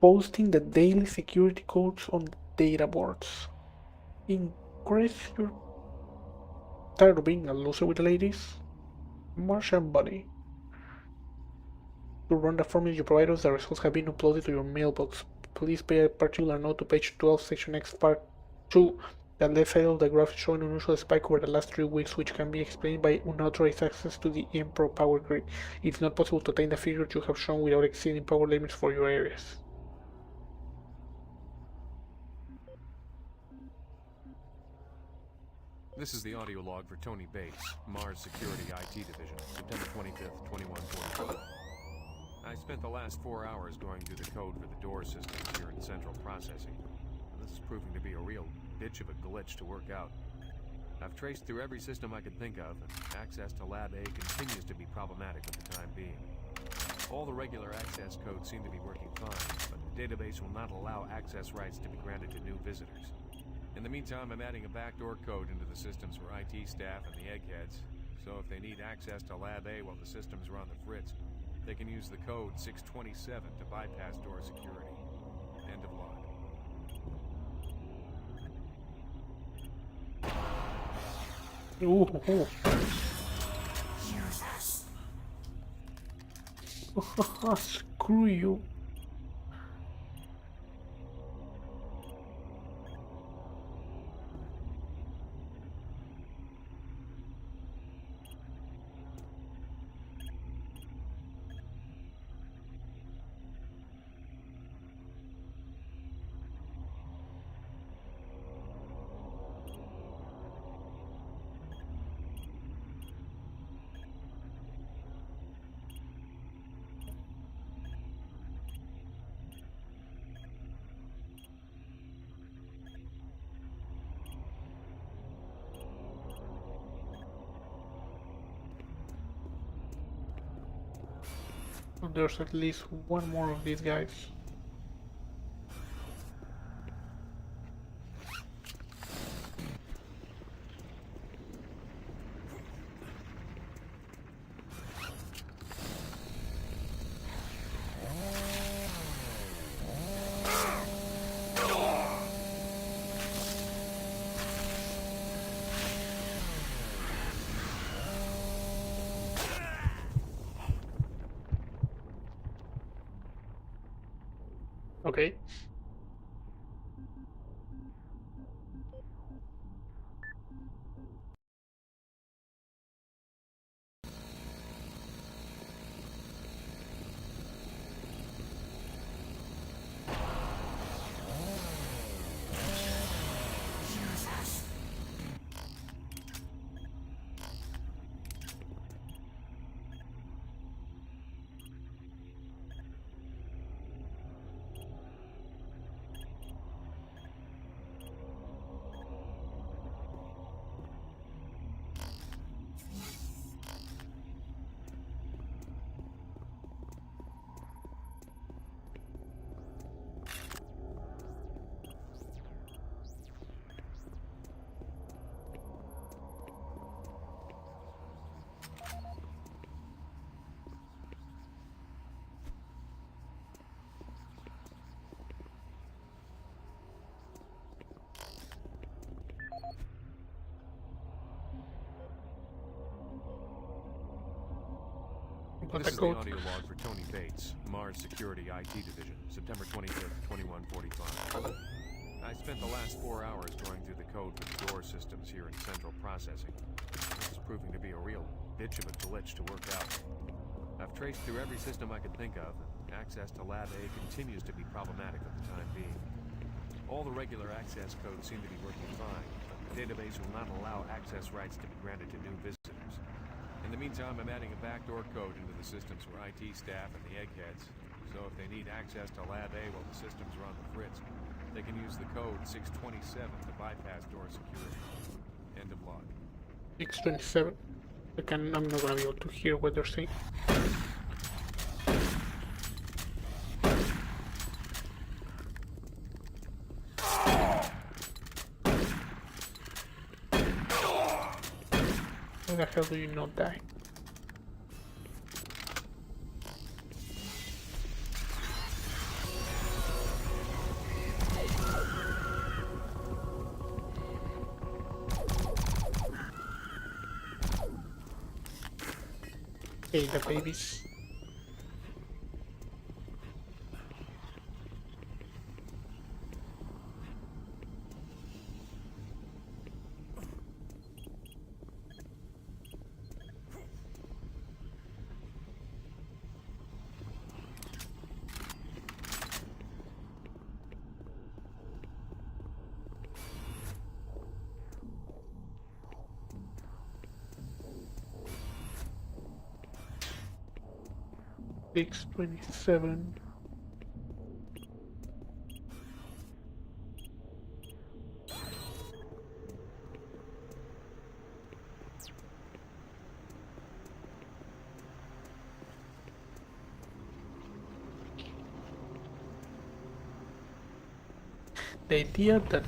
Posting the daily security codes on data boards. Increase your tired of being a loser with the ladies? Martian Buddy. To run the formula you provide us, the results have been uploaded to your mailbox. Please pay a particular note to page 12, section X, part 2. The left side of the graph is showing an unusual spike over the last 3 weeks, which can be explained by unauthorized access to the IMHO power grid. It's not possible to obtain the figures you have shown without exceeding power limits for your areas. This is the audio log for Tony Bates, Mars Security IT Division, September 25th, 2145. I spent the last 4 hours going through the code for the door systems here in Central Processing. This is proving to be a real bitch of a glitch to work out. I've traced through every system I could think of, and access to Lab A continues to be problematic at the time being. All the regular access codes seem to be working fine, but the database will not allow access rights to be granted to new visitors. In the meantime, I'm adding a backdoor code into the systems for IT staff and the eggheads, so if they need access to Lab A while the systems are on the fritz, they can use the code 627 to bypass door security. End of log. Ooh. Use us. Screw you. There's at least one more of these guys. Okay. Use us. on This the is code. the audio log for Tony Bates, Mars Security IT Division, September 25th, 2145. I spent the last 4 hours going through the code for the door systems here in Central Processing. This is proving to be a real bitch of a glitch to work out. I've traced through every system I could think of, and access to Lab A continues to be problematic at the time being. All the regular access codes seem to be working fine, but the database will not allow access rights to be granted to new visitors. In the meantime, I'm adding a backdoor code into the systems for IT staff and the eggheads, so if they need access to Lab A while the systems are on the fritz, they can use the code 627 to bypass door security. End of log. 627. I'm not gonna be able to hear what they're saying. Why the hell do you not die? Hey, the babies. Six 27. The idea that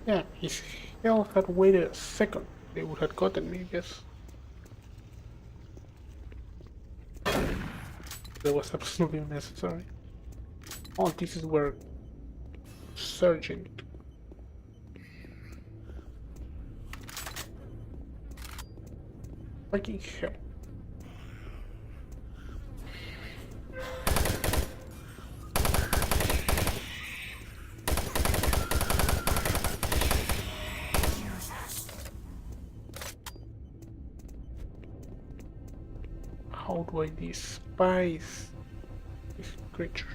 yeah, if hell had waited a second, they would have gotten me, I guess. That was absolutely unnecessary. Oh, this is where Sergeant. Fucking hell. How do I despise these creatures?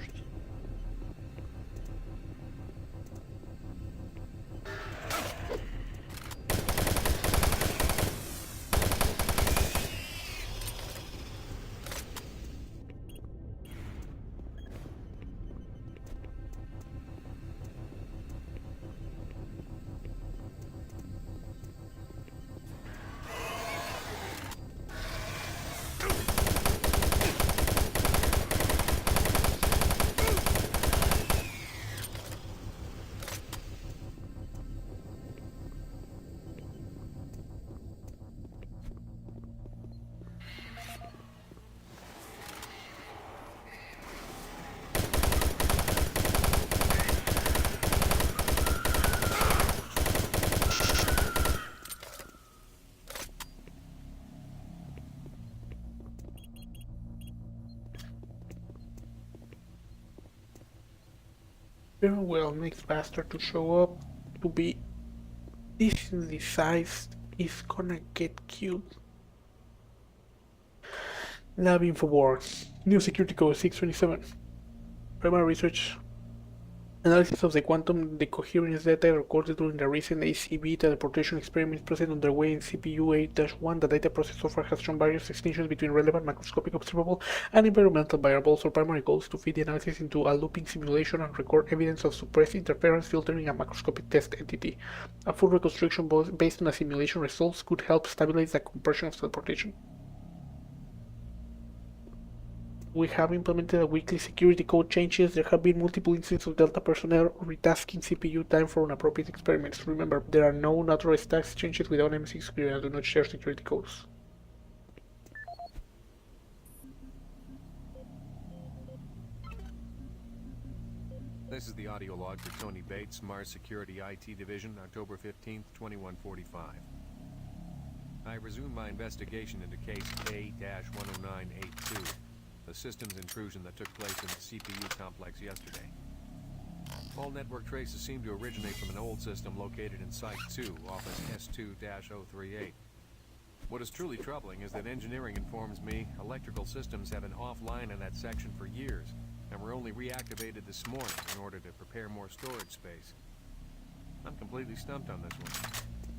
Very well, next bastard to show up to be decently sized is gonna get killed. Lab info board. New security code 627. Primary research. Analysis of the quantum decoherence data recorded during the recent ACB teleportation experiments present underway in CPU 8-1. The data process so far has shown various distinctions between relevant macroscopic observable and environmental variables. Our primary goal is to feed the analysis into a looping simulation and record evidence of suppressed interference filtering a macroscopic test entity. A full reconstruction based on a simulation results could help stabilize the compression of teleportation. We have implemented a weekly security code changes. There have been multiple instances of Delta personnel retasking CPU time for inappropriate experiments. Remember, there are no unauthorized task changes without M6 clearance and do not share security codes. This is the audio log for Tony Bates, Mars Security IT Division, October 15th, 2145. I resumed my investigation into case A-10982, the systems intrusion that took place in the CPU complex yesterday. All network traces seem to originate from an old system located in Site 2, Office S2-038. What is truly troubling is that engineering informs me electrical systems have been offline in that section for years, and were only reactivated this morning in order to prepare more storage space. I'm completely stumped on this one.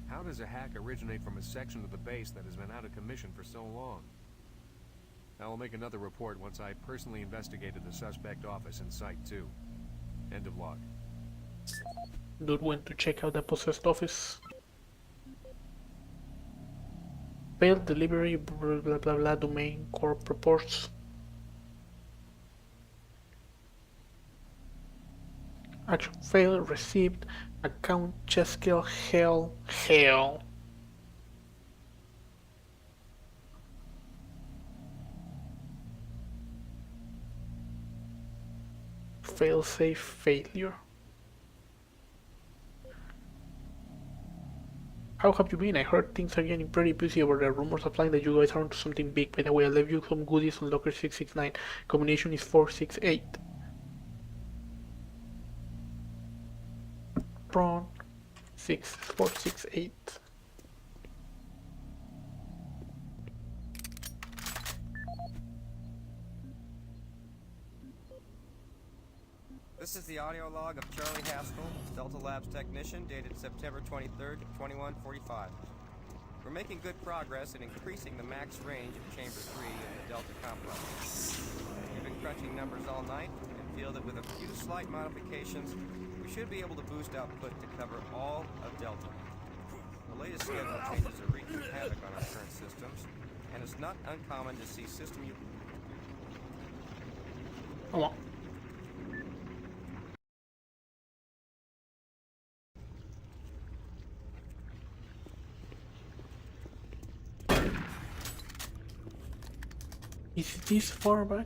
How does a hack originate from a section of the base that has been out of commission for so long? I will make another report once I personally investigated the suspect office in Site 2. End of log. Dude went to check out the possessed office. Failed delivery, blah blah blah, blah domain corp reports. Action failed, received, account Cheskel, hell. Failsafe failure. How have you been? I heard things are getting pretty busy over there. Rumors applying that you guys are onto something big. By the way, I left you some goodies on locker 669. Combination is 468. Prawn 6468. This is the audio log of Charlie Haskell, Delta Labs technician, dated September 23rd, 2145. We're making good progress in increasing the max range of Chamber 3 in the Delta complex. We've been crunching numbers all night and feel that with a few slight modifications, we should be able to boost output to cover all of Delta. The latest schedule changes are wreaking havoc on our current systems, and it's not uncommon to see system... Come on. Is it this far back?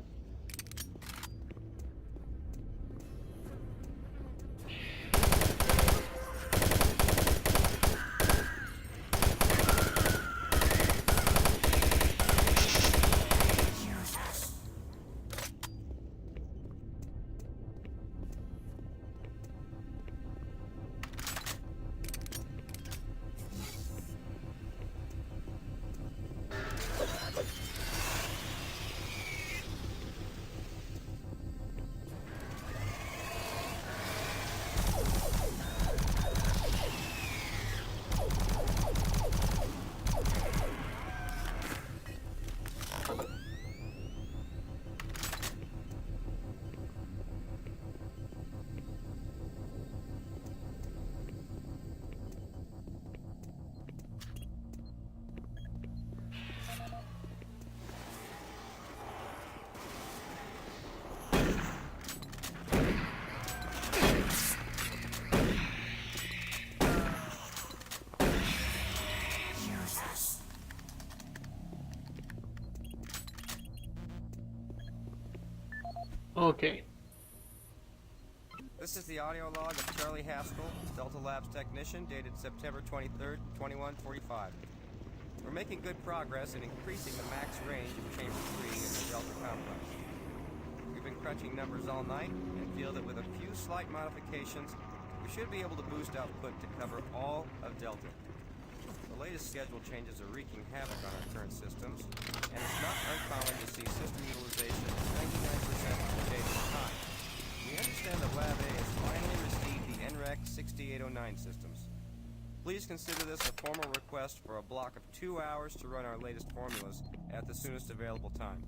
Okay. This is the audio log of Charlie Haskell, Delta Labs technician, dated September 23rd, 2145. We're making good progress in increasing the max range of Chamber 3 in the Delta complex. We've been crunching numbers all night and feel that with a few slight modifications, we should be able to boost output to cover all of Delta. The latest schedule changes are wreaking havoc on our current systems, and it's not uncommon to see system utilization at 99% of the day's time. We understand that Lab A has finally received the NREC 6809 systems. Please consider this a formal request for a block of 2 hours to run our latest formulas at the soonest available time.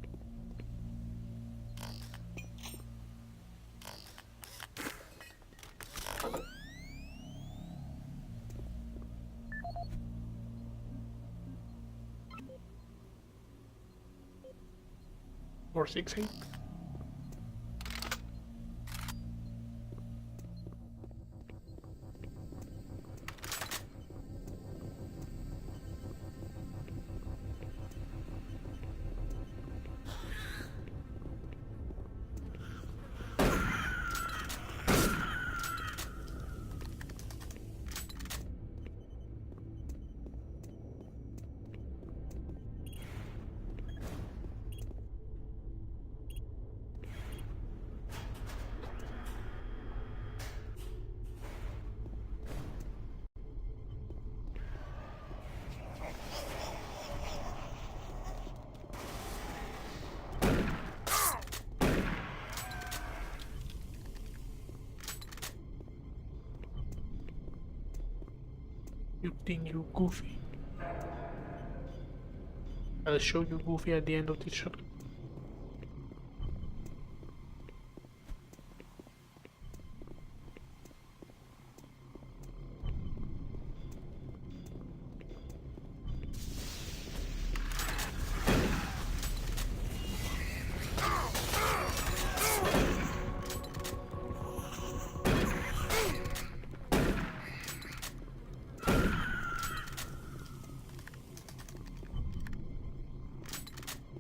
Or 6-8. You think you're goofy? I'll show you goofy at the end of this shot.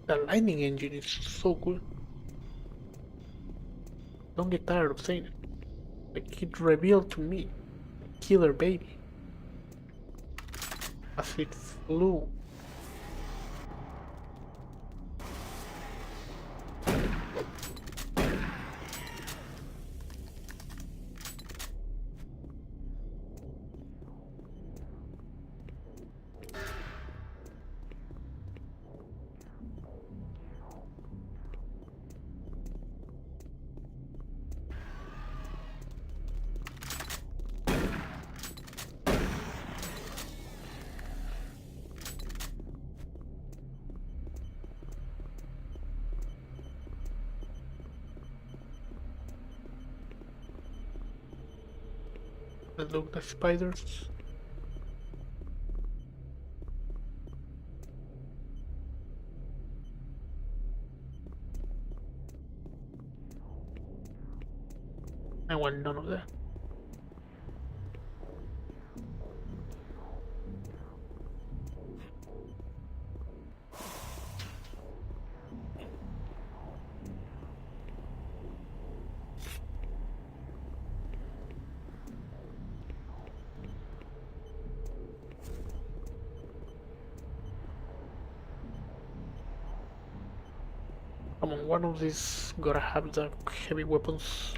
The lightning engine is so cool. Don't get tired of saying it. Like it revealed to me, killer baby, as it flew. Look, the spiders. I want none of that. Come on, one of these gotta have the heavy weapons.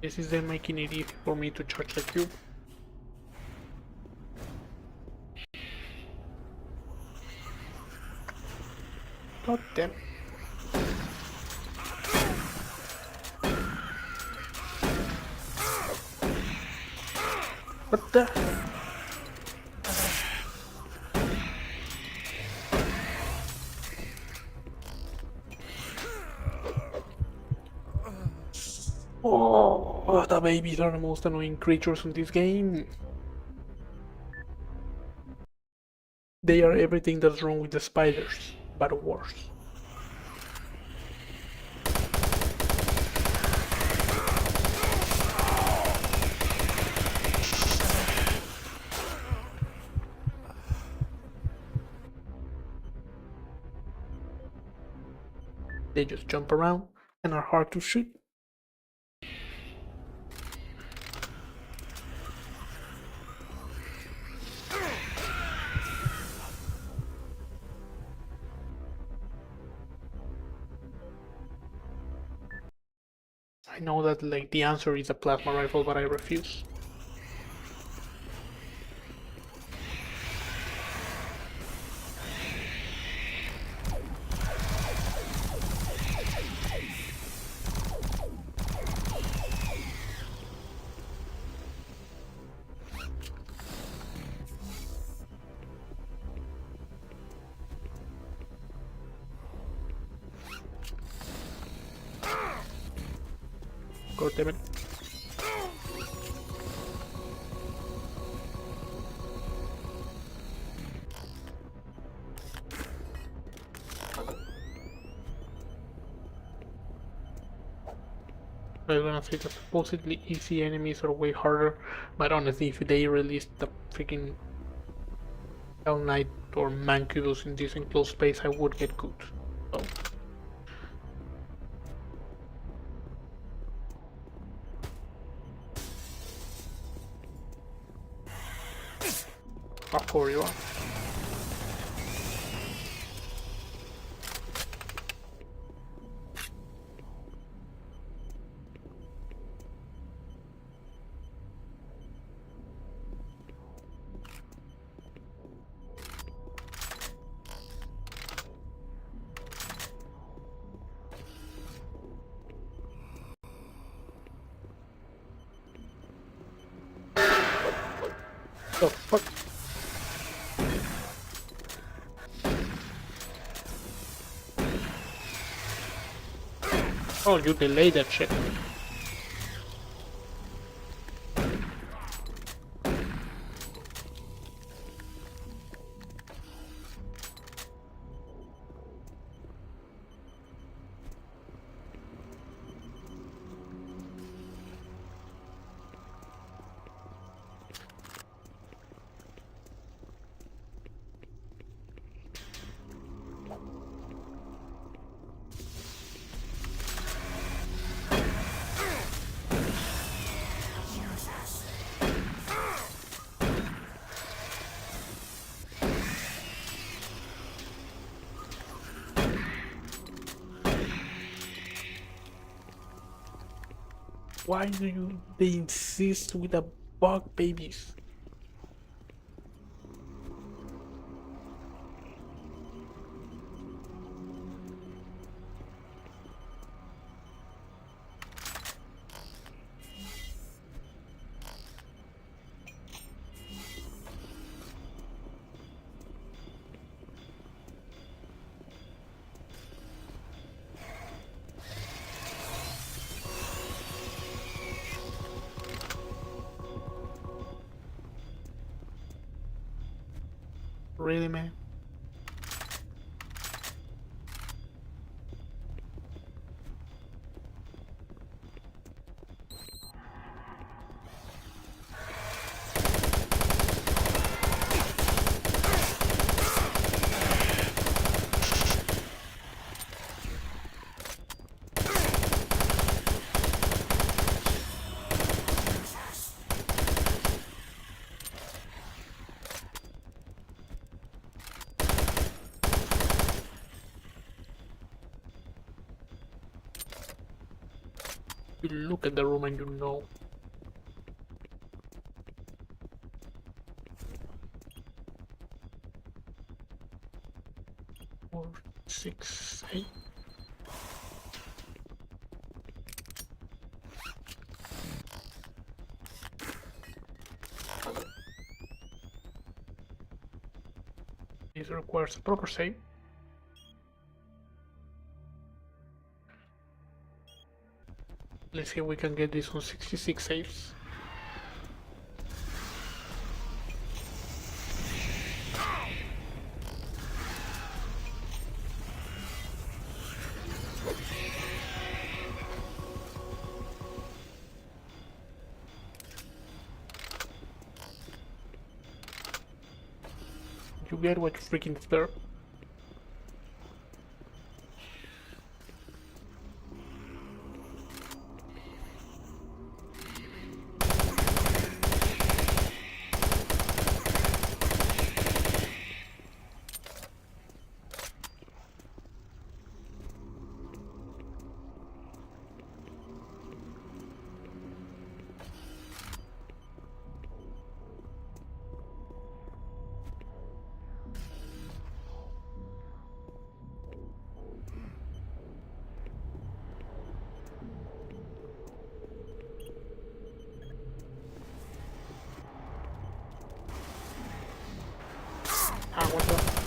This is them making it easy for me to charge the cube. God damn. What the? Oh, the babies are the most annoying creatures in this game. They are everything that's wrong with the spiders, but worse. They just jump around and are hard to shoot. I know that like the answer is a plasma rifle, but I refuse. God damn it. I was gonna say the supposedly easy enemies are way harder, but honestly, if they released the freaking Hell Knight or Mancubus in this enclosed space, I would get good. So. Parkour you are. The fuck? Oh, you delayed that shit. Why do they insist with the bug babies? Really, man? You look at the room and you know. Four, 6, 8. This requires a proper save. Let's see if we can get this on 66 saves. You get what you freaking deserve. Ah, what the?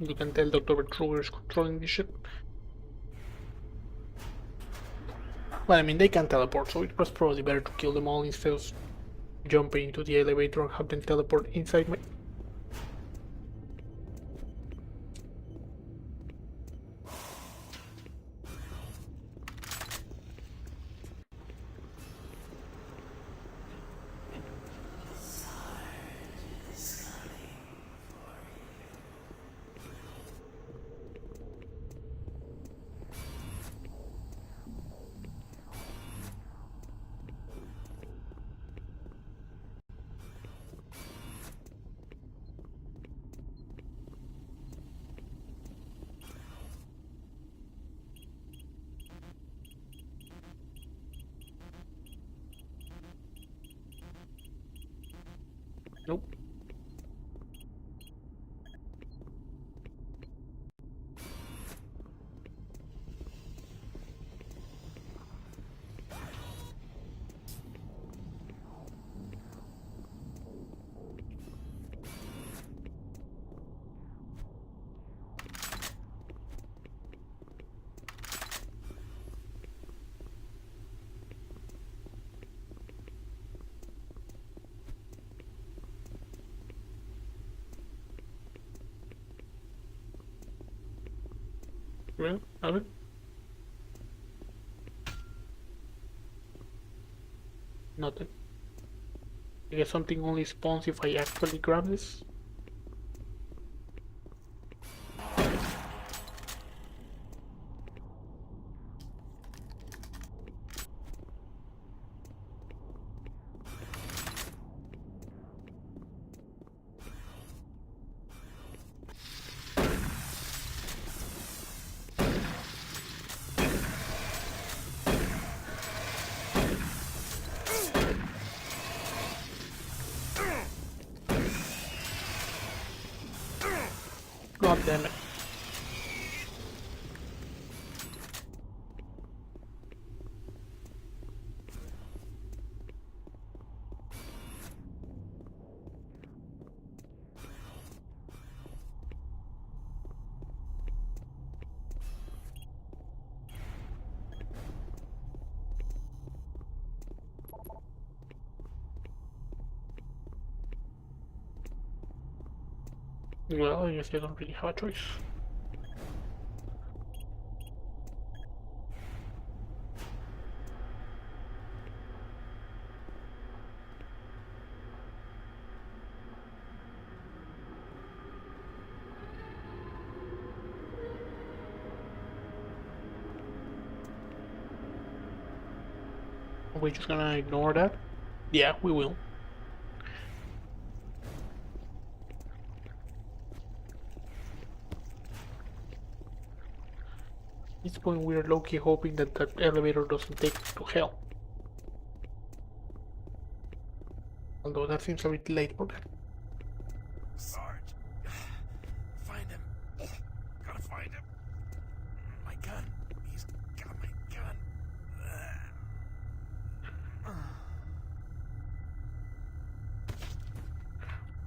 You can tell Dr. Bertruger is controlling this ship. Well, I mean, they can teleport, so it was probably better to kill them all instead of jumping into the elevator and have them teleport inside my... Nope. Well, have it? Nothing. I guess something only spawns if I actually grab this. God damn it. Well, I guess I don't really have a choice. Are we just gonna ignore that? Yeah, we will. At this point, we're low-key hoping that that elevator doesn't take us to hell. Although that seems a bit late for that. Sarge. Find him. Gotta find him. My gun. He's got my gun.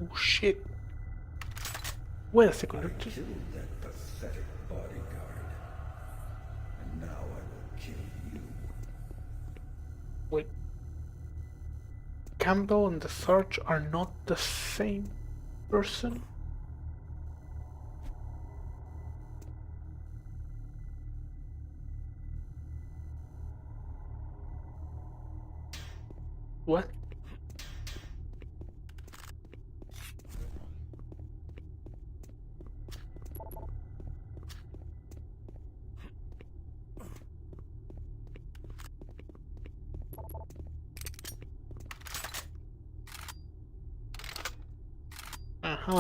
Oh shit. Wait a second. Killed that pathetic bodyguard. And now I will kill you. Wait. Campbell and the Sarge are not the same person? What?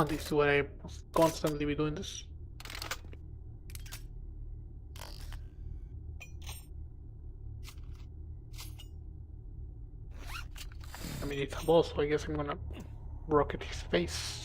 This is where I must constantly be doing this. I mean, it's a boss, so I guess I'm gonna rocket his face.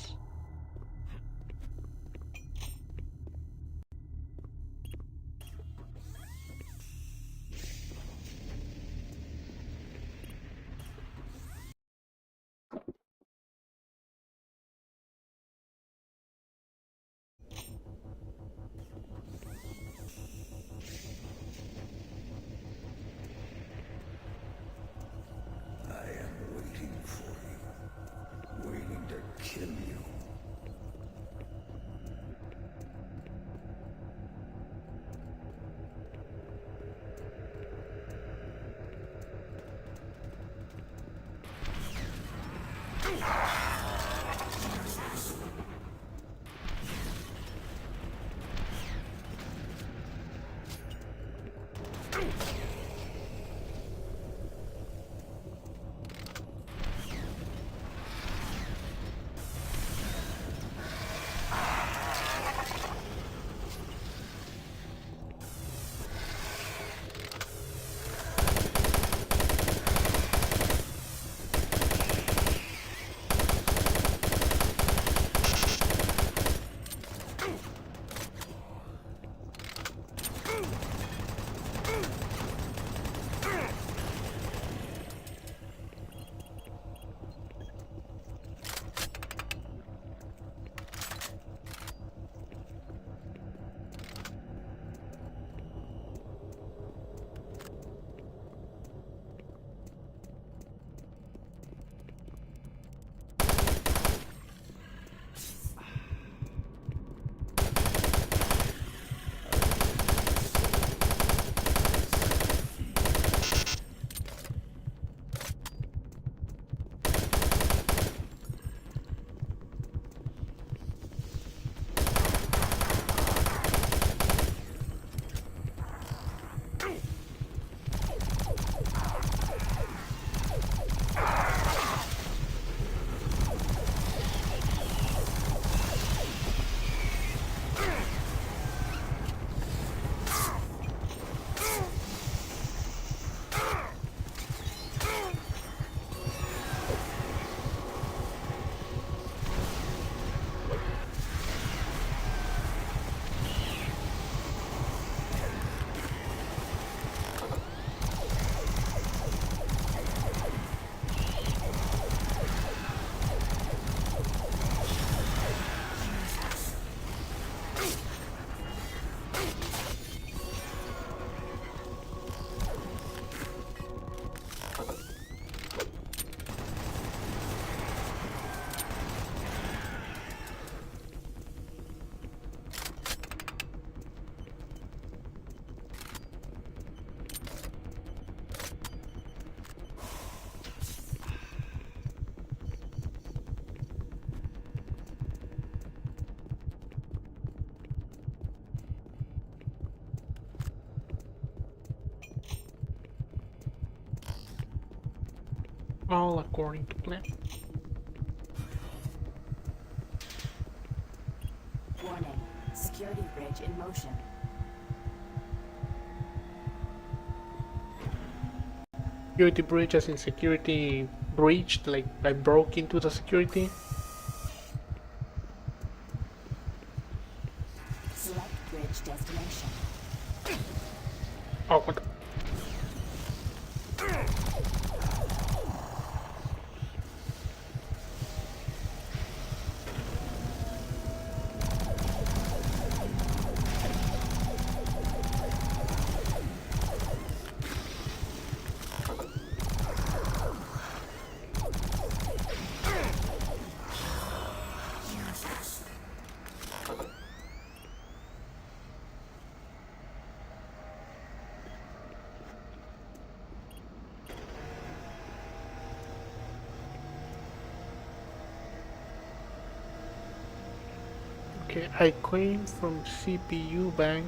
All according to plan. Warning. Security bridge in motion. Security breach as in security breached, like I broke into the security. Select bridge destination. Oh, what? Okay, I claim from CPU bank.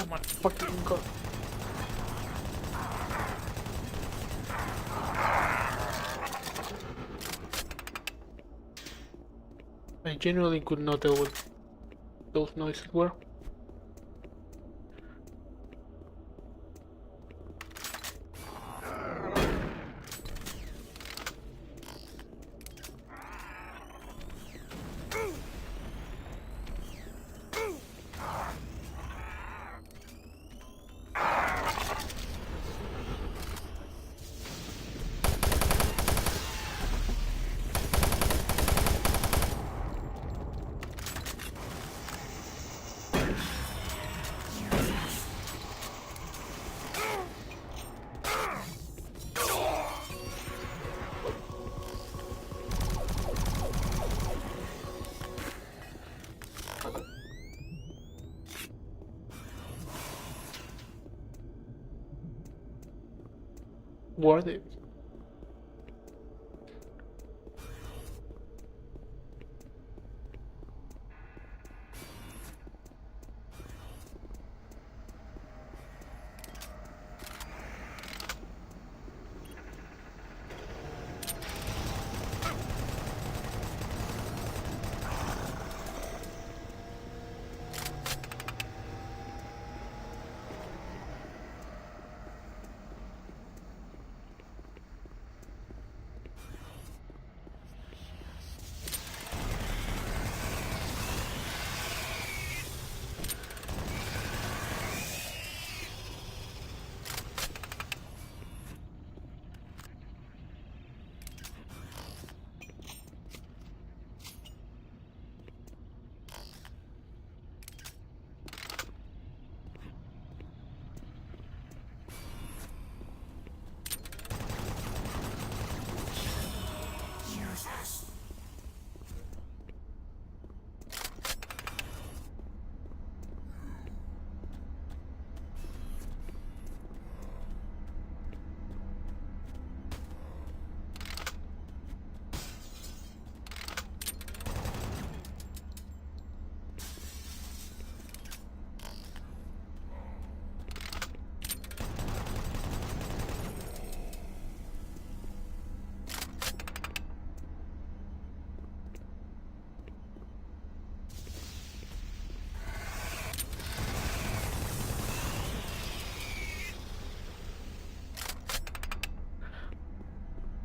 Oh my fucking god. genuinely could not tell what those noises were. Worth it.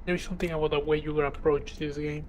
There is something about the way you approach this game.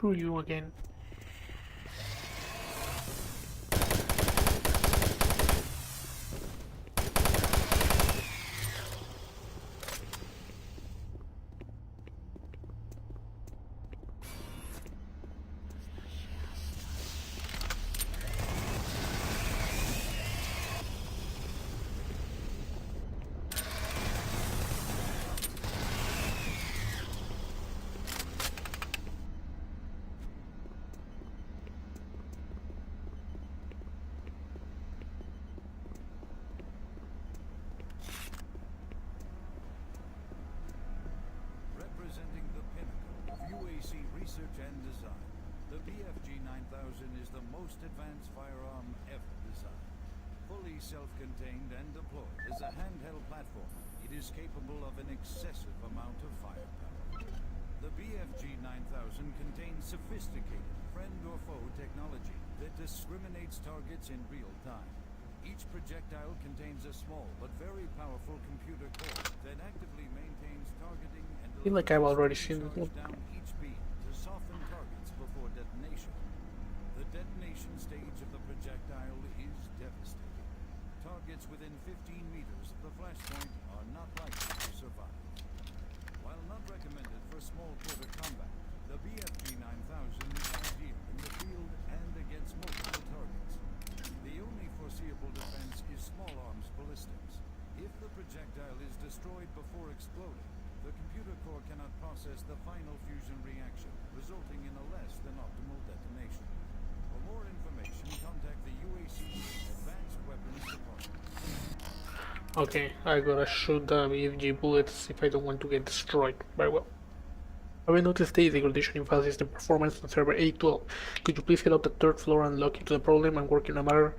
Screw you again. research and design. The BFG 9000 is the most advanced firearm ever designed. Fully self-contained and deployed as a handheld platform, it is capable of an excessive amount of firepower. The BFG 9000 contains sophisticated friend or foe technology that discriminates targets in real time. Each projectile contains a small but very powerful computer core that actively maintains targeting and I feel like I've already seen delivers it. down each beam to soften targets before detonation. The detonation stage of the projectile is devastating. Targets within 15 meters of the flashpoint are not likely to survive. While not recommended for small quarter combat, the BFG 9000 is ideal in the field and against multiple targets. The only foreseeable defense is small arms ballistics. If the projectile is destroyed before exploding, the computer core cannot process the final fusion reaction, resulting in a less than optimal detonation. For more information, contact the UAC Advanced Weapons Department. Okay, I gotta shoot the BFG bullets if I don't want to get destroyed. Very well. Have I noticed the degradation in file system performance on server 812? Could you please head up the third floor and look into the problem? I'm working on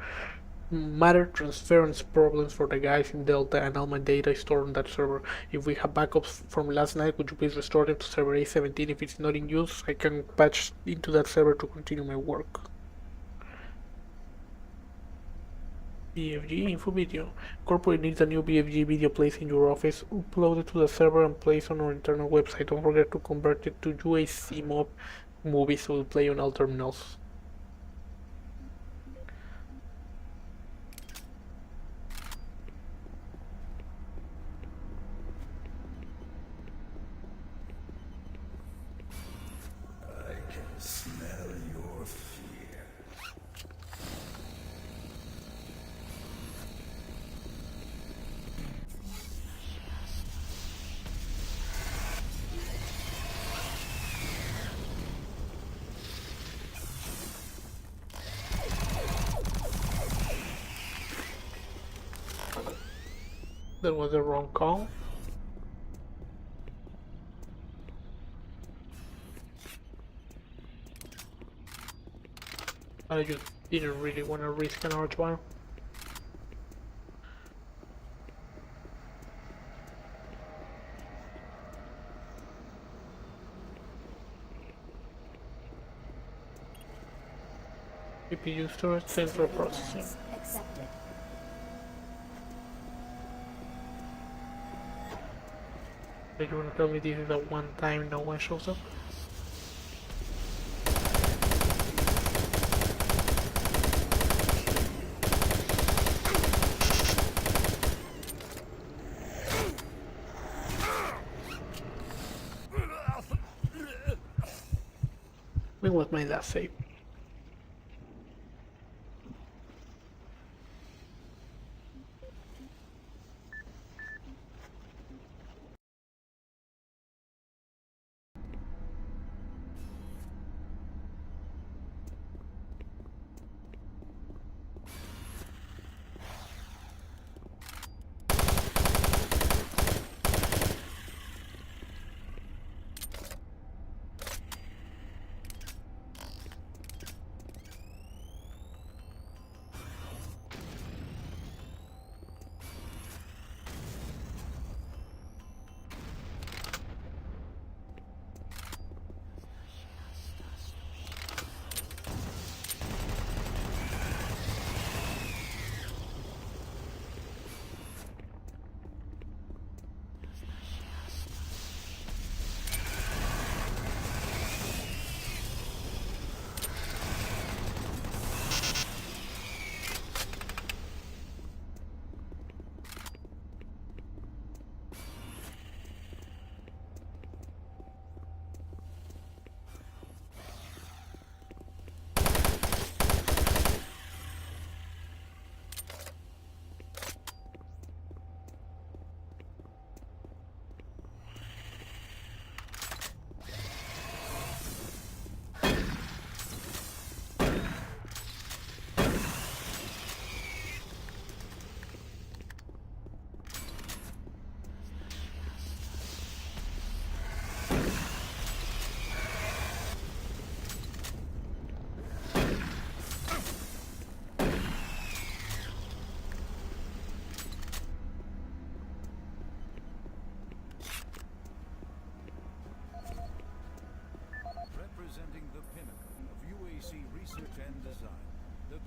matter transference problems for the guys in Delta, and all my data is stored on that server. If we have backups from last night, would you please restore them to server A17? If it's not in use, I can patch into that server to continue my work. BFG info video. Corporate needs a new BFG video placed in your office. Upload it to the server and place on our internal website. Don't forget to convert it to UAC mob movies so it will play on all terminals. I can smell your fear. That was the wrong call. I just didn't really want to risk an arch wire. CPU storage, central processing. Accepted. Do you want to tell me this is the one time no one shows up? When was my last save?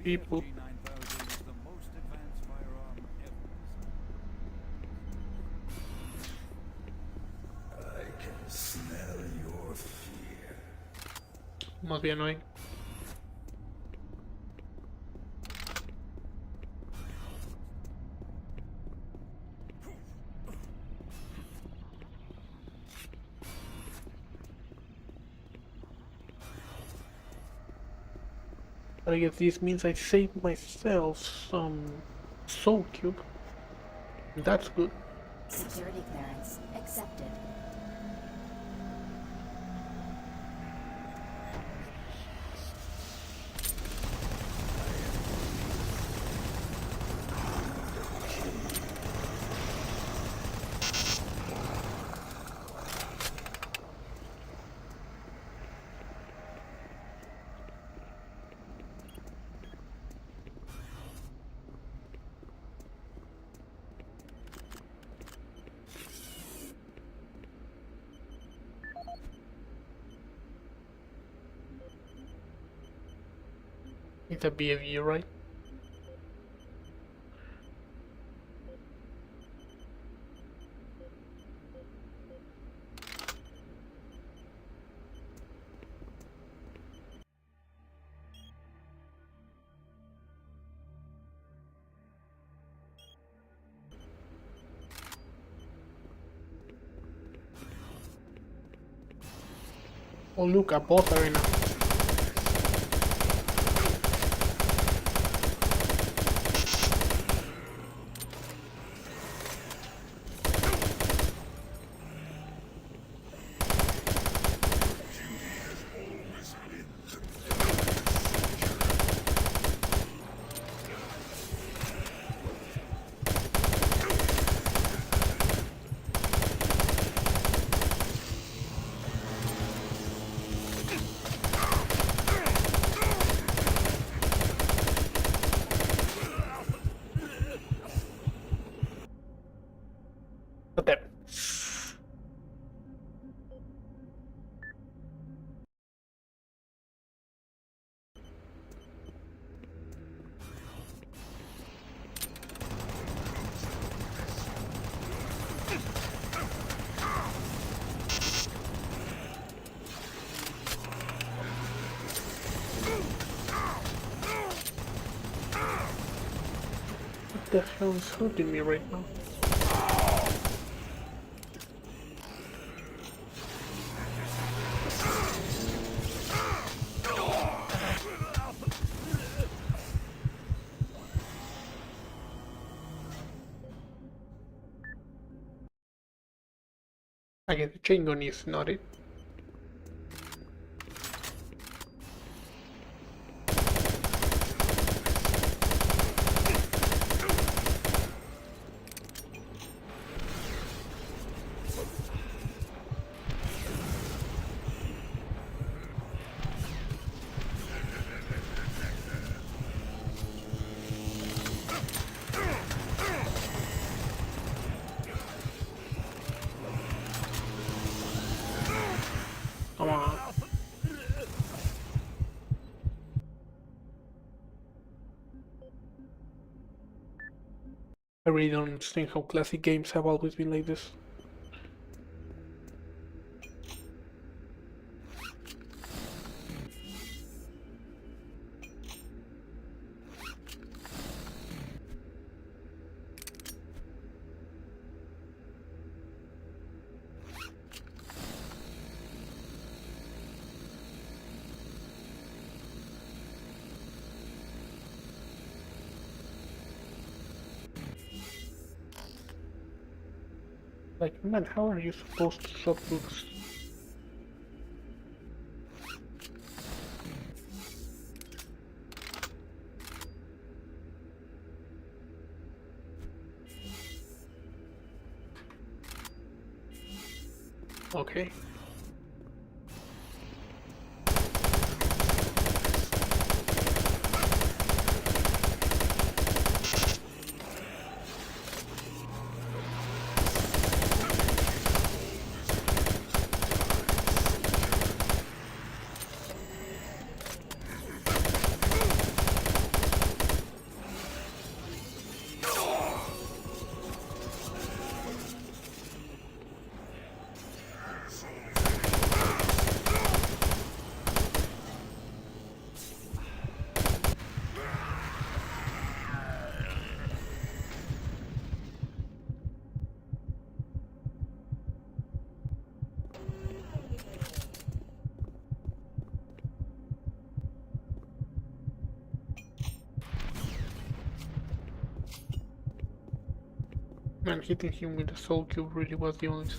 people. BFG 9000 is the most advanced firearm ever designed. I can smell your fear. Must be annoying. But I guess this means I saved myself some soul cube. That's good. Security clearance accepted. It's a BFU, right? Oh look, a bot arena. But then, what the hell is hurting me right now? I guess the chain gun is not it. Come on. I really don't understand how classic games have always been like this. Like, man, how are you supposed to swap books? Okay. Man, hitting him with the soul cube really was the only.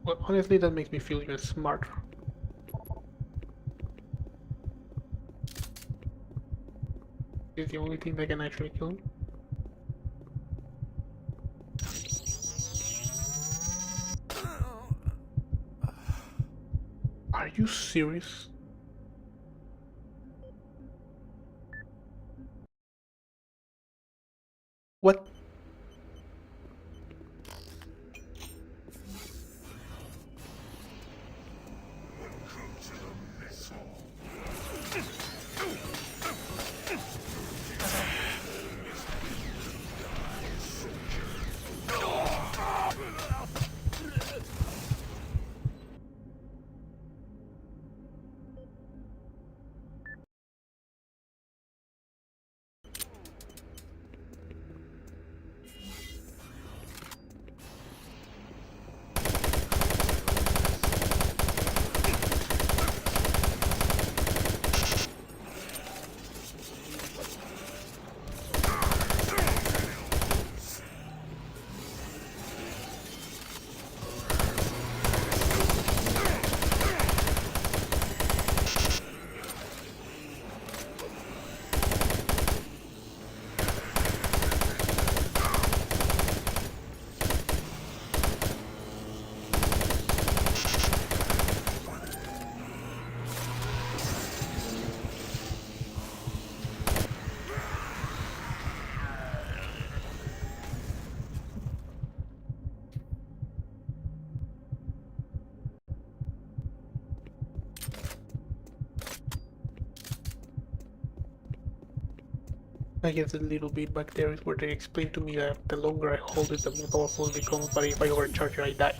Well, honestly, that makes me feel even smarter. Is the only thing that can actually kill me. Are you serious? What? I guess the little bit back there is where they explain to me that the longer I hold it, the more powerful it becomes, but if I overcharge it, I die.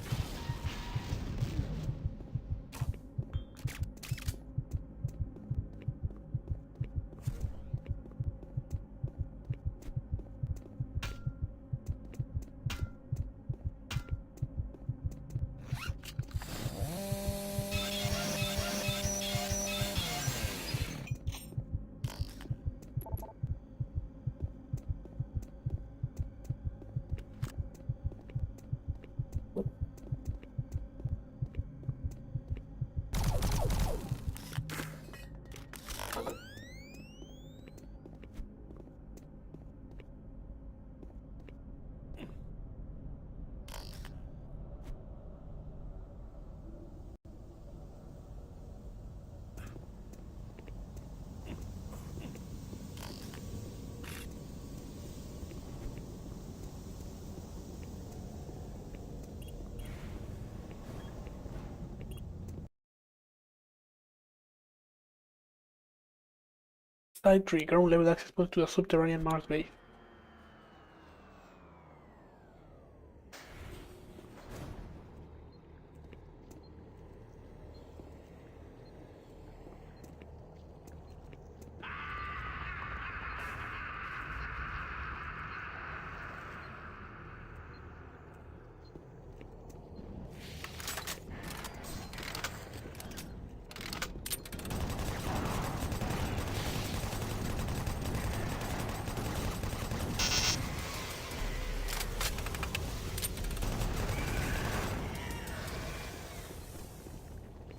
Side 3, ground level access point to the subterranean Mars base.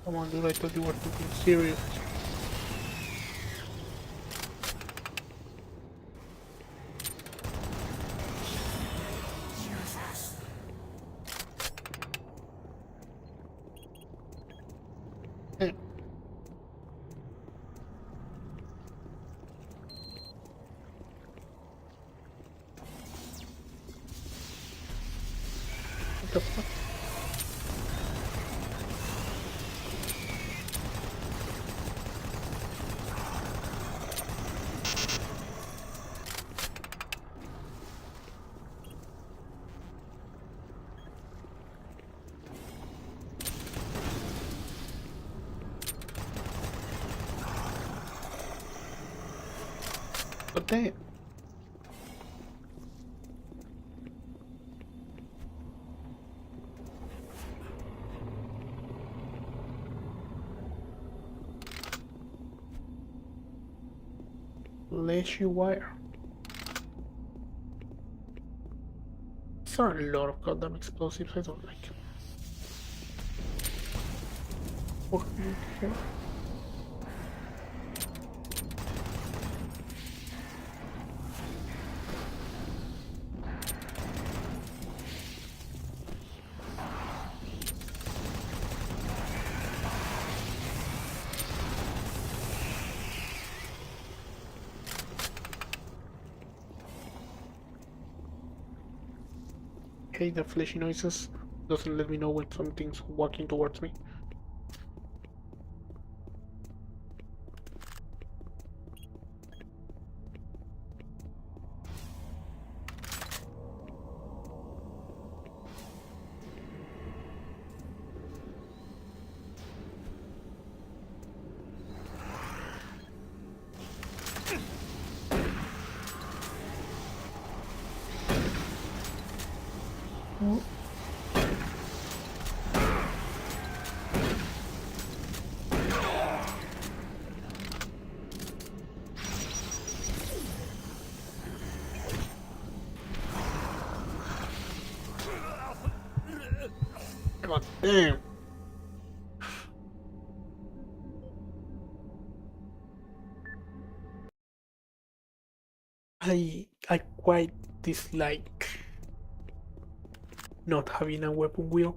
Come on, dude, I thought you were thinking serious. Hey. What the fuck? But damn. fleshy wire. These are a lot of goddamn explosives, I don't like. Okay. Okay, the fleshy noises doesn't let me know when something's walking towards me. God damn! I quite dislike not having a weapon wheel.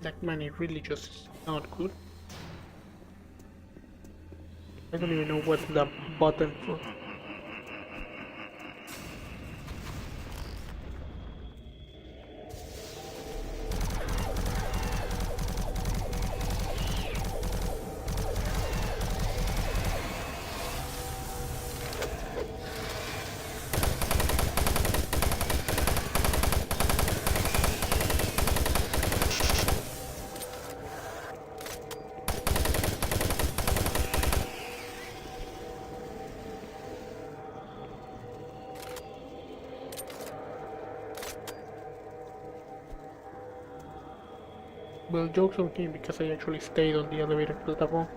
That money really just is not good. I don't even know what's the button for. Well, joke's on him because I actually stayed on the elevator platform.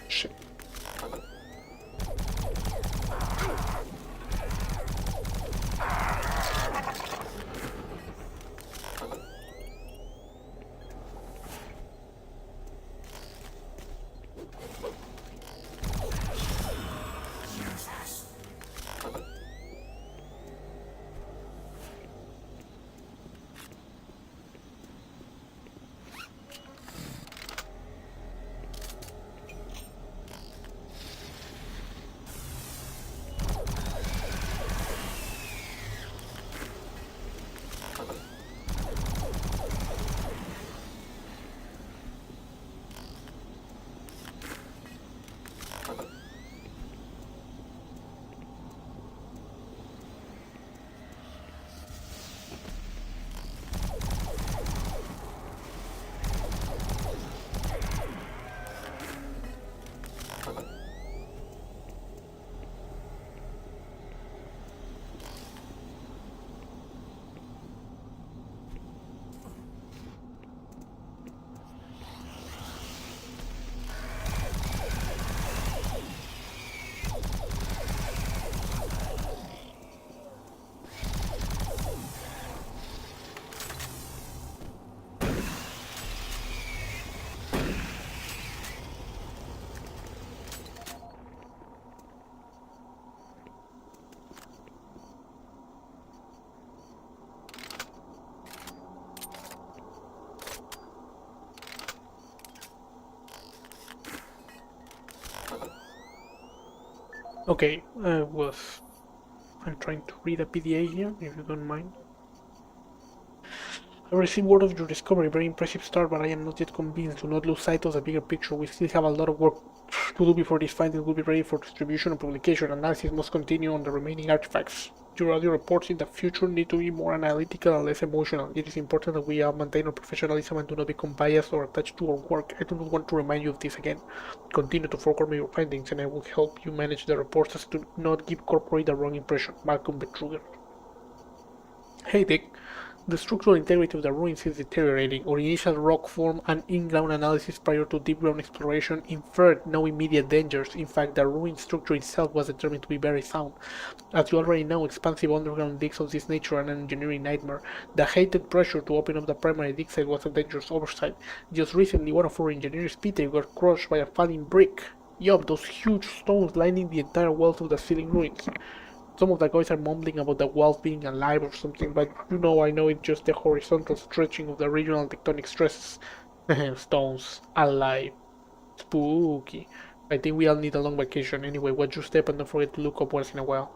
Shit. Okay, I'm trying to read a PDA here, if you don't mind. I received word of your discovery, very impressive start, but I am not yet convinced. Do not lose sight of the bigger picture. We still have a lot of work to do before these findings will be ready for distribution and publication. Analysis must continue on the remaining artifacts. Your audio reports in the future need to be more analytical and less emotional. It is important that we all maintain our professionalism and do not become biased or attached to our work. I do not want to remind you of this again. Continue to forward me your findings, and I will help you manage the reports as to not give corporate the wrong impression. Malcolm Betruger. Hey Dick, the structural integrity of the ruins is deteriorating. Our initial rock form and in-ground analysis prior to deep-ground exploration inferred no immediate dangers. In fact, the ruin structure itself was determined to be very sound. As you already know, expansive underground digs of this nature are an engineering nightmare. The hated pressure to open up the primary dig site was a dangerous oversight. Just recently, one of our engineers, Peter, got crushed by a falling brick. Yup, those huge stones lining the entire walls of the ceiling ruins. Some of the guys are mumbling about the walls being alive or something, but I know it's just the horizontal stretching of the regional tectonic stresses. Stones. Alive. Spooky. I think we all need a long vacation. Anyway, watch your step and don't forget to look up once in a while.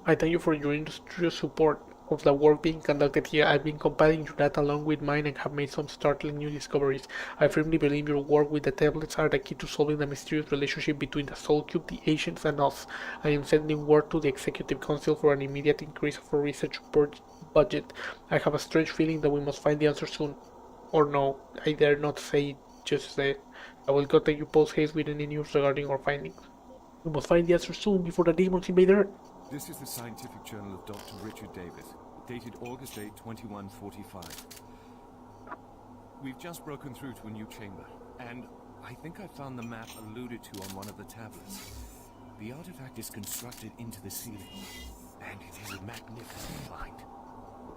I thank you for your industrious support of the work being conducted here. I've been compiling your data along with mine and have made some startling new discoveries. I firmly believe your work with the tablets are the key to solving the mysterious relationship between the Soul Cube, the Ancients, and us. I am sending word to the Executive Council for an immediate increase of our research budget. I have a strange feeling that we must find the answer soon. Or no, I dare not say it, just say it. I will contact you post-haste with any news regarding our findings. We must find the answer soon before the demons invade Earth. This is the Scientific Journal of Dr. Richard Davis, dated August 8, 2145. We've just broken through to a new chamber, and I think I found the map alluded to on one of the tablets. The artifact is constructed into the ceiling, and it is a magnificent find.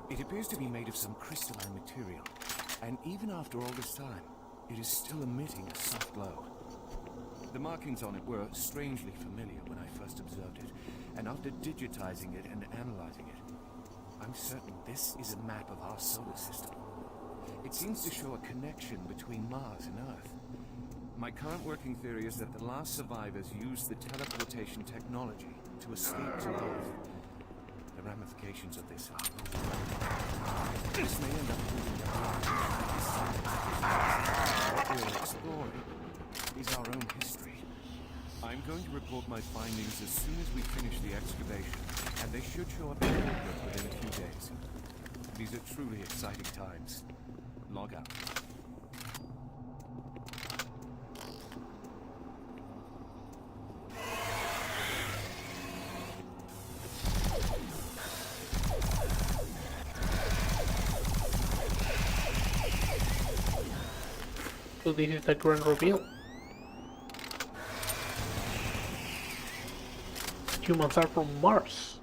It appears to be made of some crystalline material, and even after all this time, it is still emitting a soft glow. The markings on it were strangely familiar when I first observed it, and after digitizing it and analyzing it, I'm certain this is a map of our solar system. It seems to show a connection between Mars and Earth. My current working theory is that the last survivors used the teleportation technology to escape to Earth. The ramifications of this are overwhelming. This may end up proving that what we're exploring is our own history. I'm going to report my findings as soon as we finish the excavation, and they should show up in Orbit within a few days. These are truly exciting times. Log out. So this is the grand reveal. Humans are from Mars.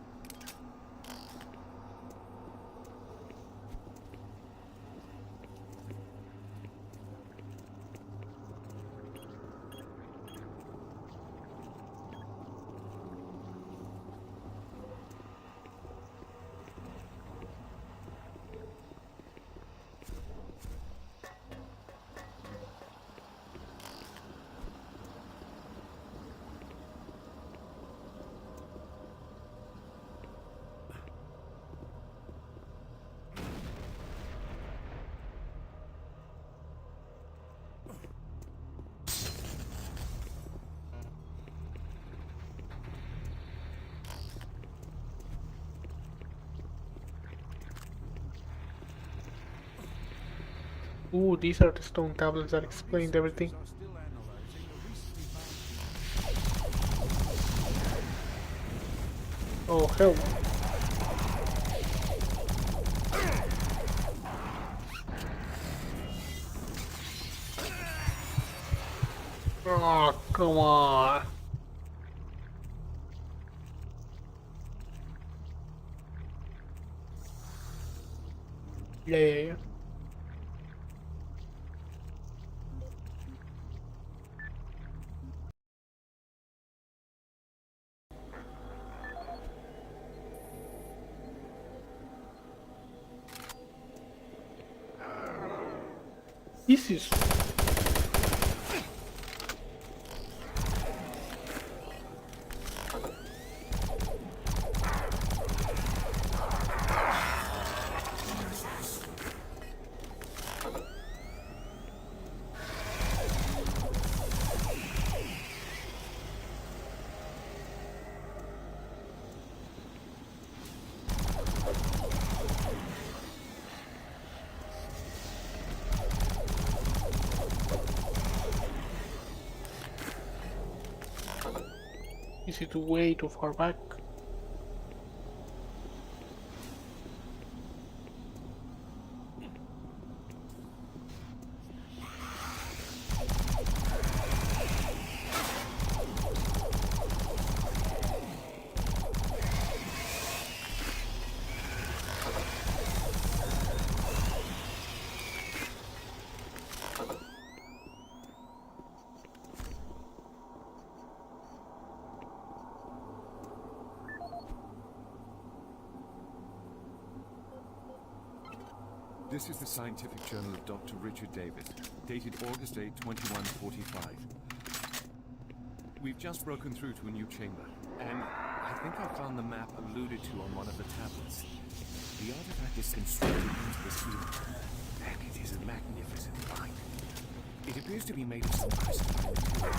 Ooh, these are the stone tablets that explained everything. Oh, hell no. Oh, come on. Yeah. This is... Is it way too far back? This is the Scientific Journal of Dr. Richard Davis, dated August 8, 2145. We've just broken through to a new chamber, and I think I found the map alluded to on one of the tablets. The artifact is constructed into the ceiling, and it is a magnificent find. It appears to be made of some crystalline material,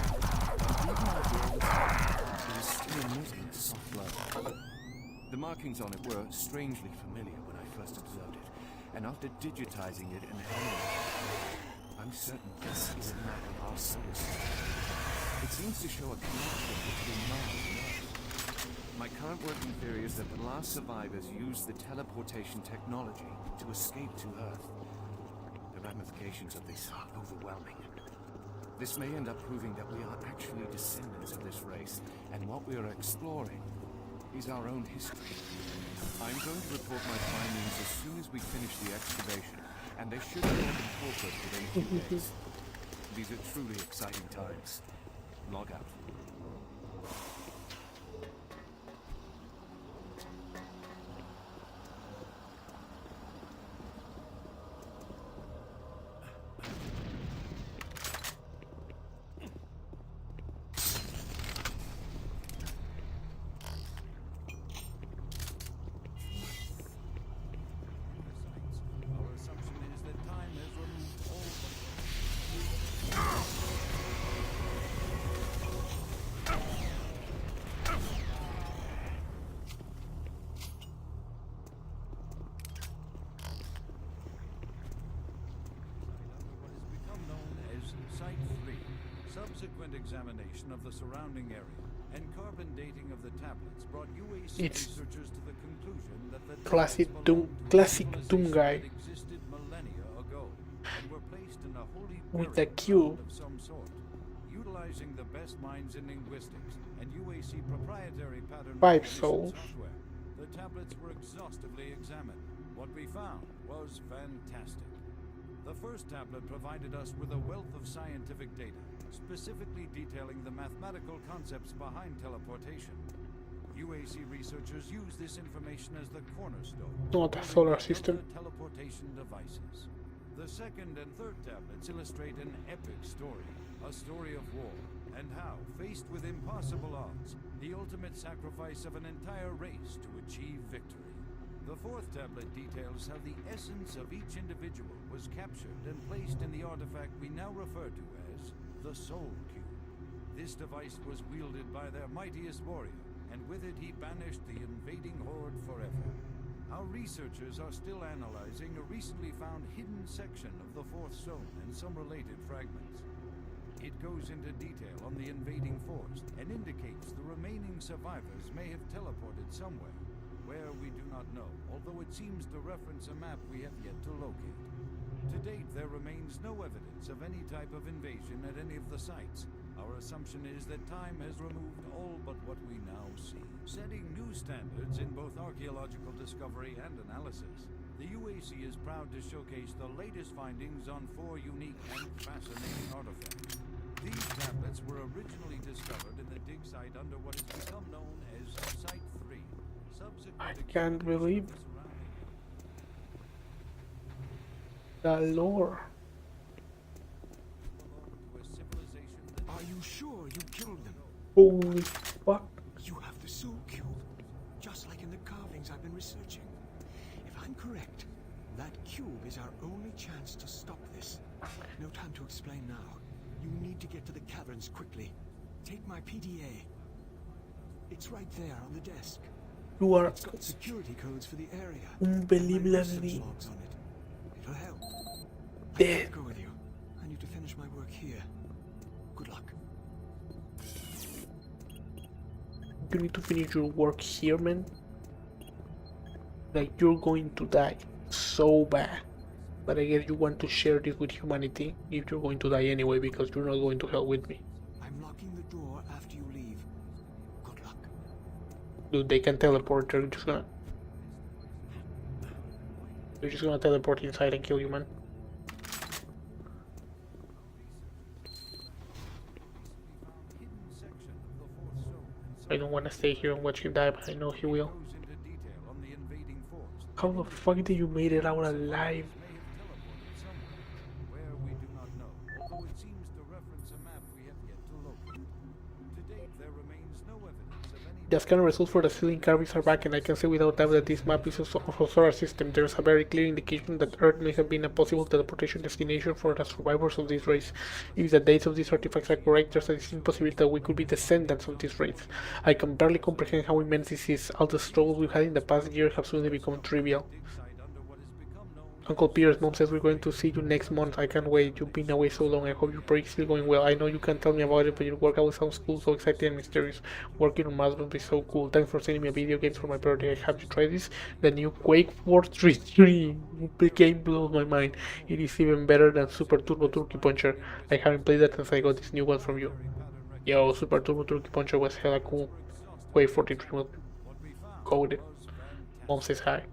and even although the tablet, it is still emitting a soft glow. The markings on it were strangely familiar when I first observed it. And after digitizing it and handling it, I'm certain this is a map of our solar system. It seems to show a connection between Mars and Earth. My current working theory is that the last survivors used the teleportation technology to escape to Earth. The ramifications of this are overwhelming. This may end up proving that we are actually descendants of this race, and what we are exploring is our own history. I'm going to report my findings as soon as we finish the excavation, and they should be all in corporate within a few days. These are truly exciting times. Log out. Subsequent examination of the surrounding area and carbon dating of the tablets brought UAC researchers to the conclusion that the classic Doom guy that existed millennia ago and were placed in a holy with the burial cube. ground of some sort. Utilizing the best minds in linguistics and UAC proprietary pattern Five recognition souls. software, the tablets were exhaustively examined. What we found was fantastic. The first tablet provided us with a wealth of scientific data, specifically detailing the mathematical concepts behind teleportation. UAC researchers use this information as the cornerstone Not a solar system. teleportation devices. The second and third tablets illustrate an epic story, a story of war, and how, faced with impossible odds, the ultimate sacrifice of an entire race to achieve victory. The fourth tablet details how the essence of each individual was captured and placed in the artifact we now refer to as the Soul Cube. This device was wielded by their mightiest warrior, and with it he banished the invading horde forever. Our researchers are still analyzing a recently found hidden section of the fourth stone and some related fragments. It goes into detail on the invading force and indicates the remaining survivors may have teleported somewhere. Where we do not know, although it seems to reference a map we have yet to locate. To date, there remains no evidence of any type of invasion at any of the sites. Our assumption is that time has removed all but what we now see. Setting new standards in both archaeological discovery and analysis, the UAC is proud to showcase the latest findings on 4 unique and fascinating artifacts. These tablets were originally discovered in the dig site under what has become known as Site 3. I can't believe the lore. Are you sure you killed them? Holy fuck. You have the Soul Cube, just like in the carvings I've been researching. If I'm correct, that cube is our only chance to stop this. No time to explain now. You need to get to the caverns quickly. Take my PDA. It's right there on the desk. You are It's got security codes for the area. unbelievably Logs on it. It'll help. I dead. can't go with you. I need to finish my work here. Good luck. you need to finish your work here, man. Like, you're going to die so bad. But I guess you want to share this with humanity if you're going to die anyway, because you're not going to hell with me. I'm locking the door after you leave. Good luck. Dude, they can teleport. They're just gonna teleport inside and kill you, man. I don't want to stay here and watch him die, but I know he will. How the fuck did you made it out alive? The scanner results for the ceiling carvings are back, and I can say without doubt that this map is of a solar system. There is a very clear indication that Earth may have been a possible teleportation destination for the survivors of this race. If the dates of these artifacts are correct, there's a distinct possibility that we could be descendants of this race. I can barely comprehend how immense this is. All the struggles we've had in the past year have suddenly become trivial. Uncle Peter's mom says we're going to see you next month. I can't wait. You've been away so long. I hope your break is still going well. I know you can't tell me about it, but your work always sounds cool, so exciting and mysterious. Working on Mars will be so cool. Thanks for sending me a video games for my birthday. Have you tried this? The new Quake Fortress 3. The game blows my mind. It is even better than Super Turbo Turkey Puncher. I haven't played that since I got this new one from you. Yo, Super Turbo Turkey Puncher was hella cool. Quake 43 will code it. Mom says hi.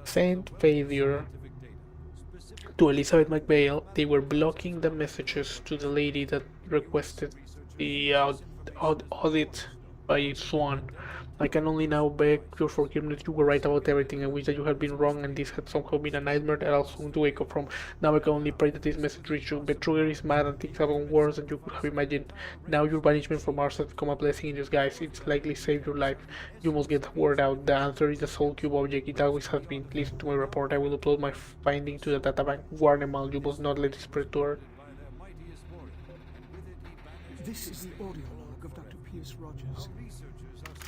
Sent failure to Elizabeth McVale. They were blocking the messages to the lady that requested the audit by Swan. I can only now beg your forgiveness. You were right about everything. I wish that you had been wrong and this had somehow been a nightmare that I'll soon to wake up from. Now I can only pray that this message reaches you. Betruger is mad and things have gone worse than you could have imagined. Now your banishment from Mars has become a blessing in disguise. It's likely saved your life. You must get the word out. The answer is the Soul Cube object. It always has been. Listen to my report. I will upload my finding to the databank. Warn them all. You must not let it spread to Earth. This is the audio log of Dr. Pierce Rogers.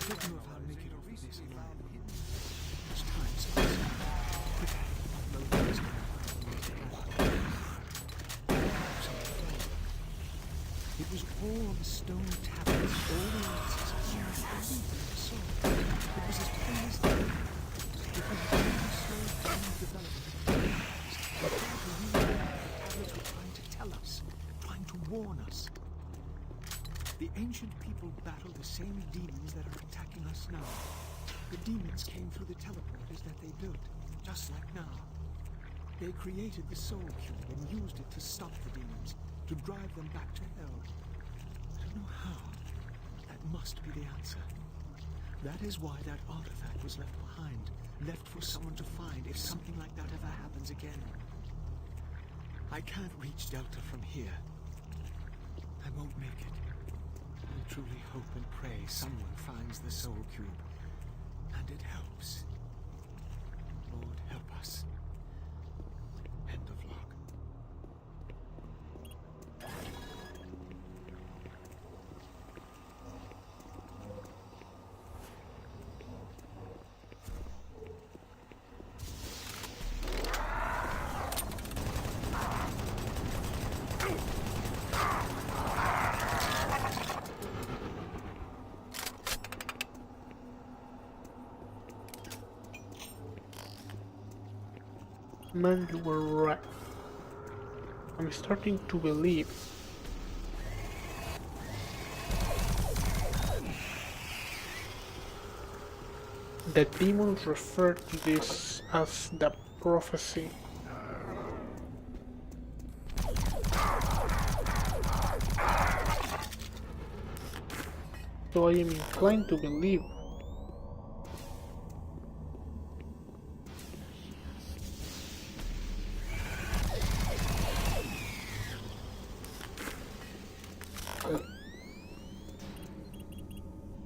I don't know if I'll make it off of this alive. There's times upload this. It was all on the stone tablets, all the answers I never saw. It was as plain as day. It was a very slow development. The tablets were trying to tell us, trying to warn us. The ancient people battled the same demons that are attacking us now. The demons came through the teleporters that they built, just like now. They created the Soul Cube and used it to stop the demons, to drive them back to hell. I don't know how. That must be the answer. That is why that artifact was left behind, left for someone to find if something like that ever happens again. I can't reach Delta from here. I won't make it. I truly hope and pray someone finds the Soul Cube, and it helps. Lord, help us. End of log. Man, you were right. I'm starting to believe that demons refer to this as the prophecy. So I am inclined to believe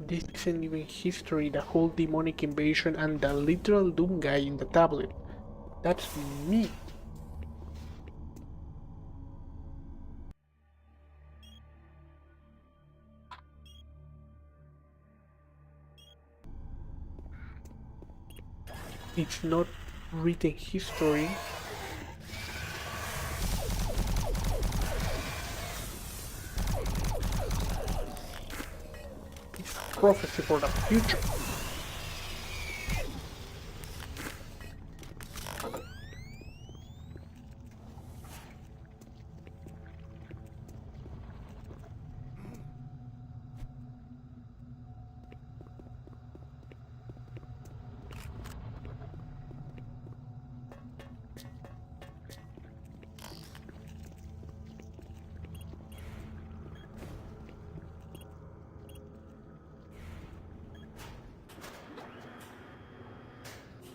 this isn't even history, the whole demonic invasion and the literal doom guy in the tablet. That's me. It's not written history. prophecy for the future.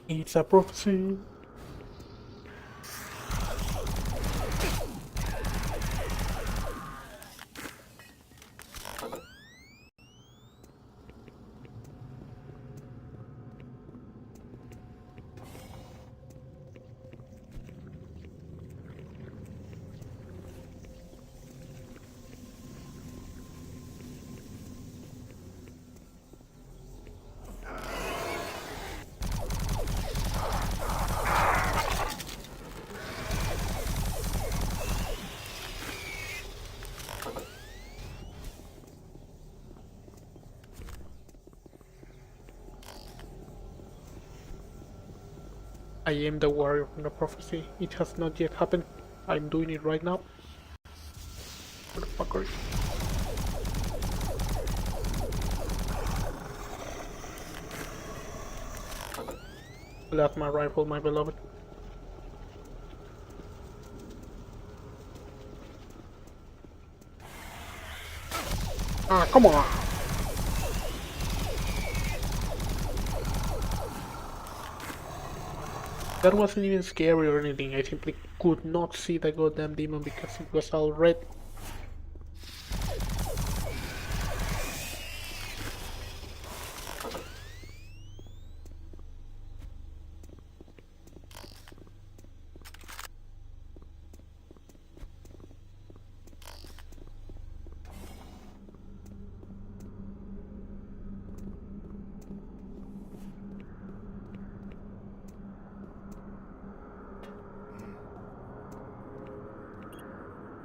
It's a prophecy. I am the warrior from the prophecy. It has not yet happened. I'm doing it right now. Motherfucker. That's my rifle, my beloved. Ah, come on! That wasn't even scary or anything. I simply could not see the goddamn demon because it was all red.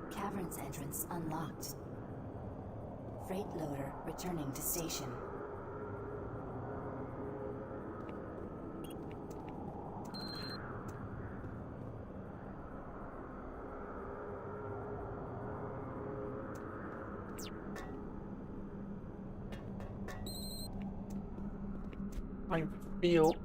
Cavern's entrance unlocked. Freight loader returning to station. I feel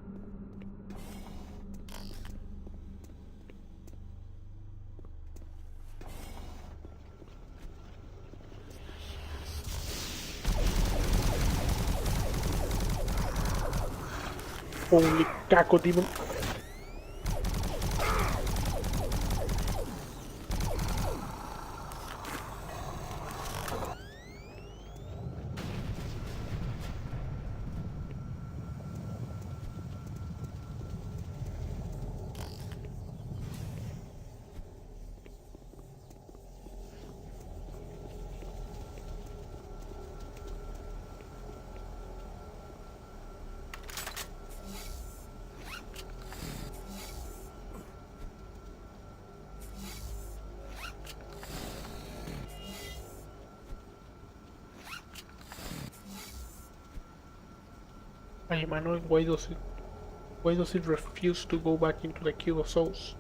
holy caco demon. I am annoyed. Why does it refuse to go back into the cube of souls?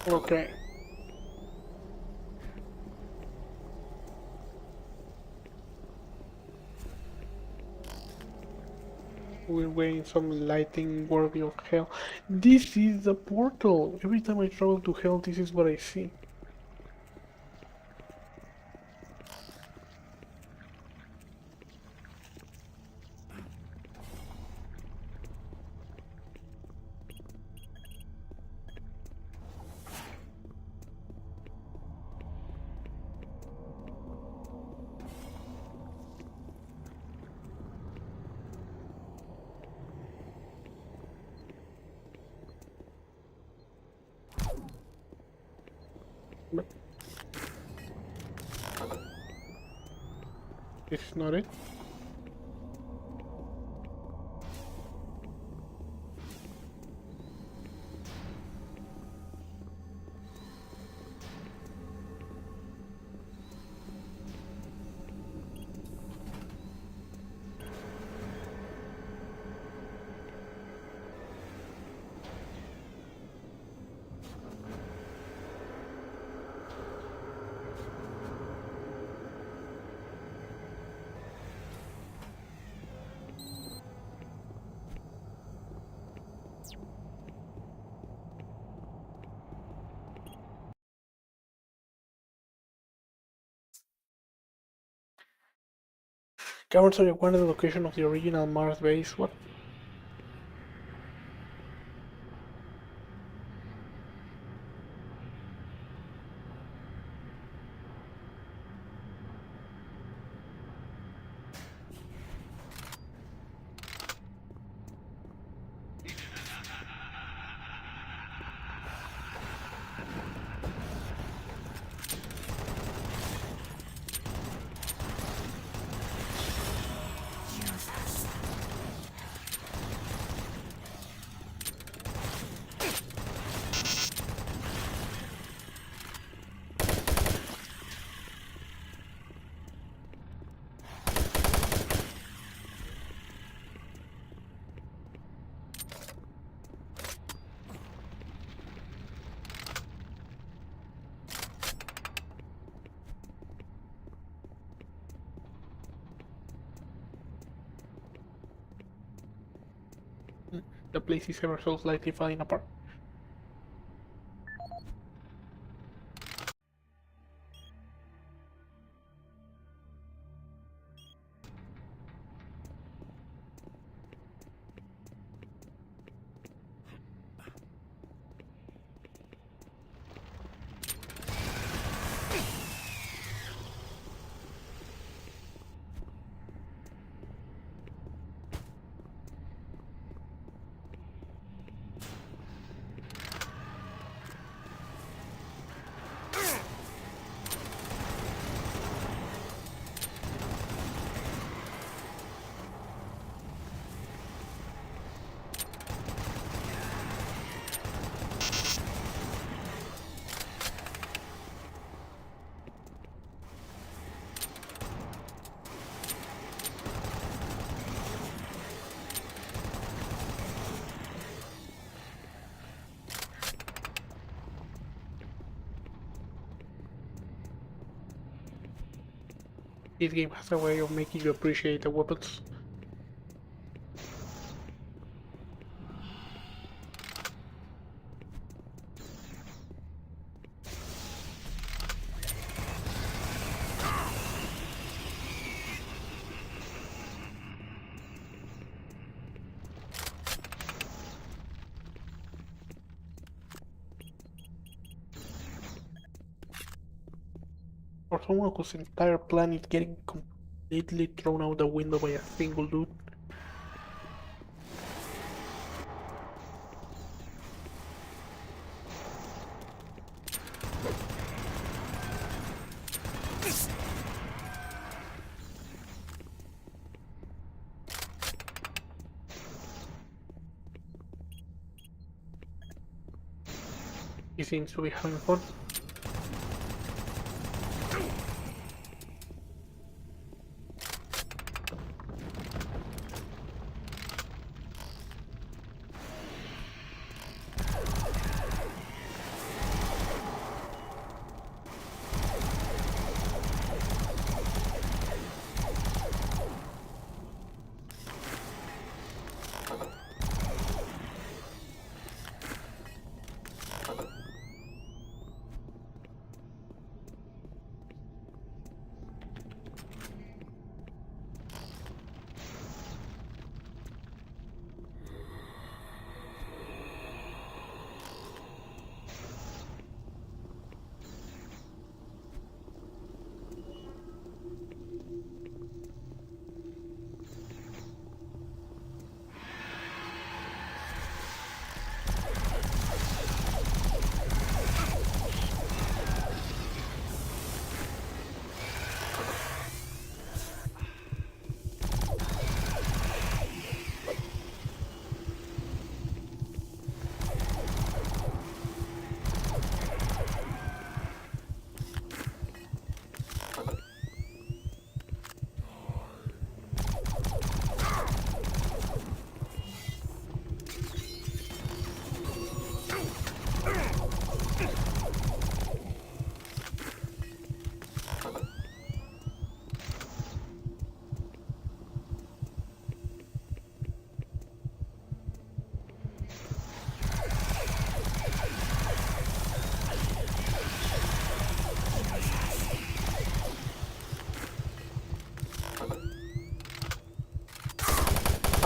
Okay. We're wearing some lighting worthy of hell. This is the portal. Every time I travel to hell, this is what I see. This is not it. Caverns are acquired the location of the original Mars base. What? The place is ever so slightly falling apart. This game has a way of making you appreciate the weapons. For someone whose entire plan is getting completely thrown out the window by a single dude. He seems to be having fun.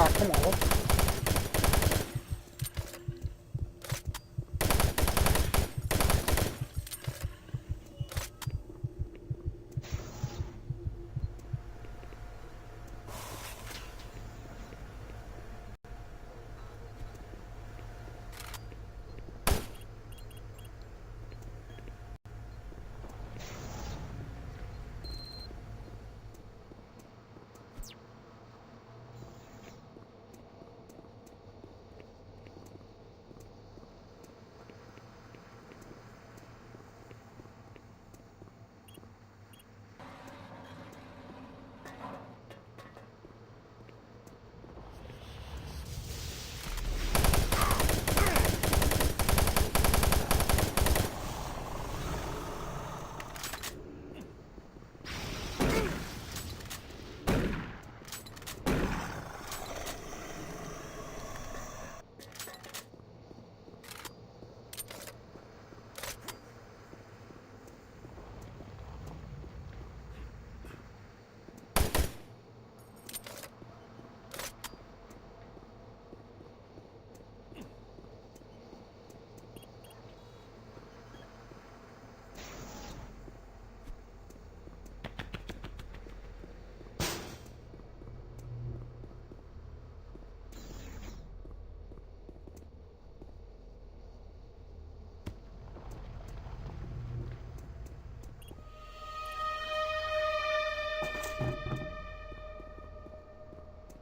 Ah, come on.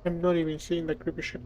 I'm not even seeing the creepy shit.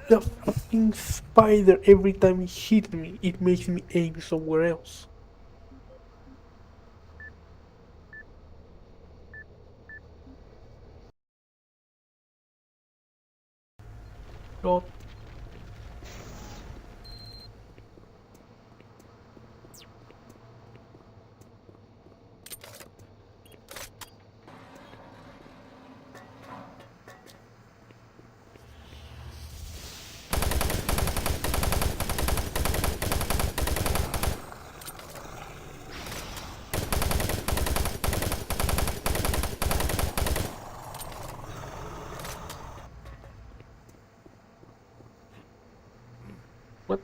The fucking spider, every time it hits me, it makes me aim somewhere else. God. What?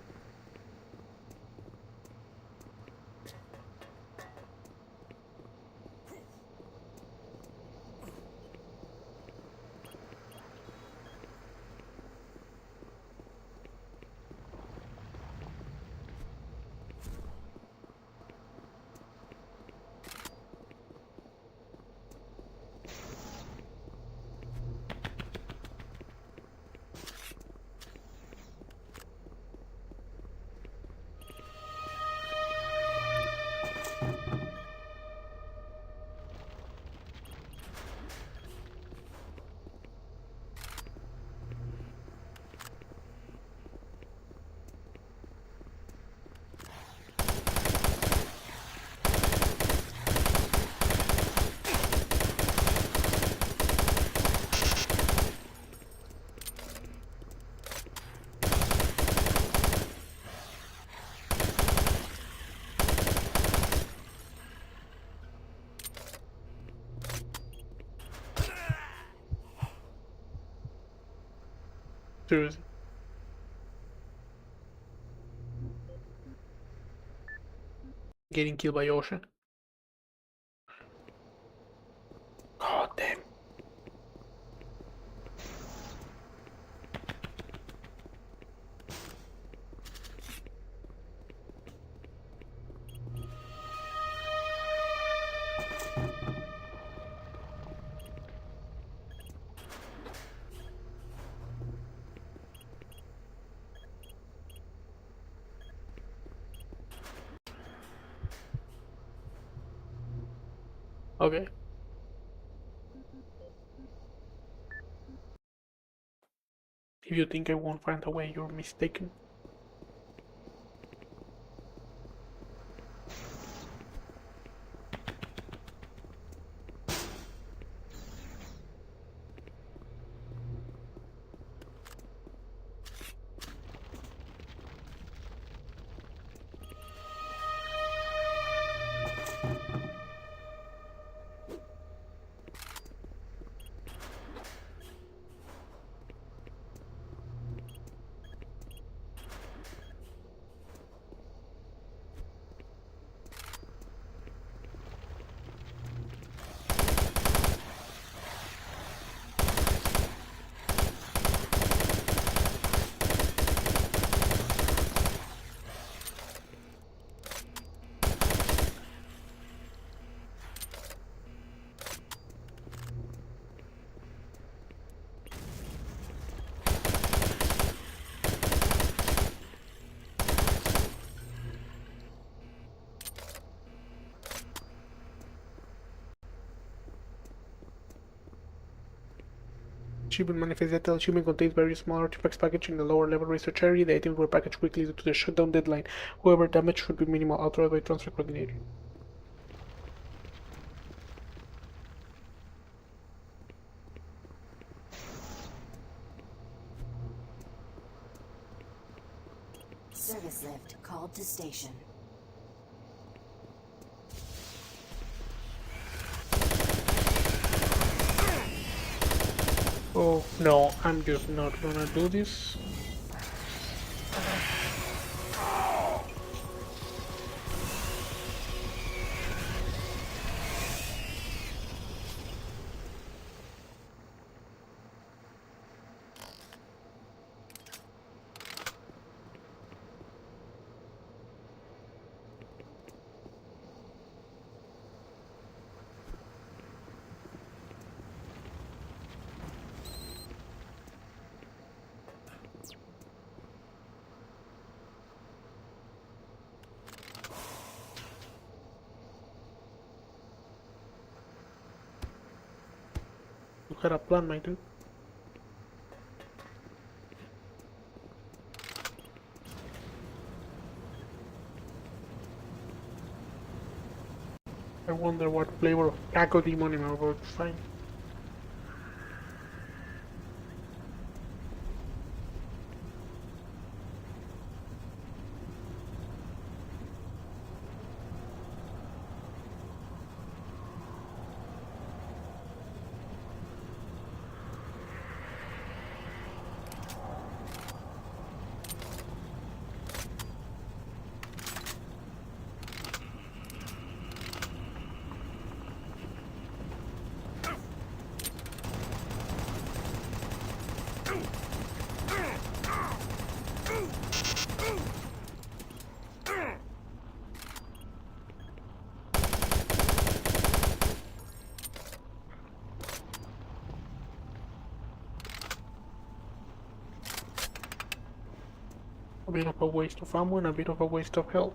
Seriously. Getting killed by ocean. God damn. Okay. If you think I won't find a way, you're mistaken. Achievement manifest detail. Achievement contains various small artifacts packaged in the lower level research area. The items were packaged quickly due to the shutdown deadline. However, damage should be minimal, authorized by transfer coordinator. Service lift called to station. Oh no, I'm just not gonna do this. You had a plan, my dude. I wonder what flavor of Taco Demon I'm about to find. A bit of a waste of ammo and a bit of a waste of health.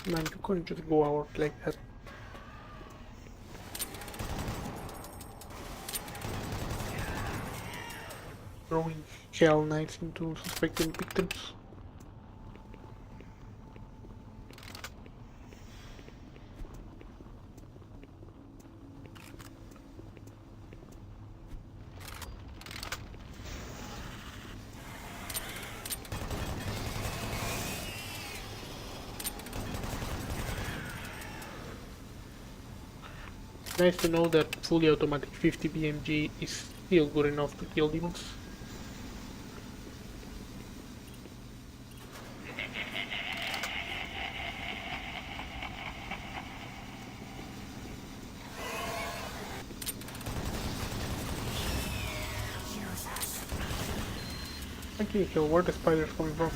Man, you couldn't just go out like that. Throwing Hell Knights into suspected victims. Nice to know that fully automatic 50 BMG is still good enough to kill demons. Okay, so where the spiders coming from?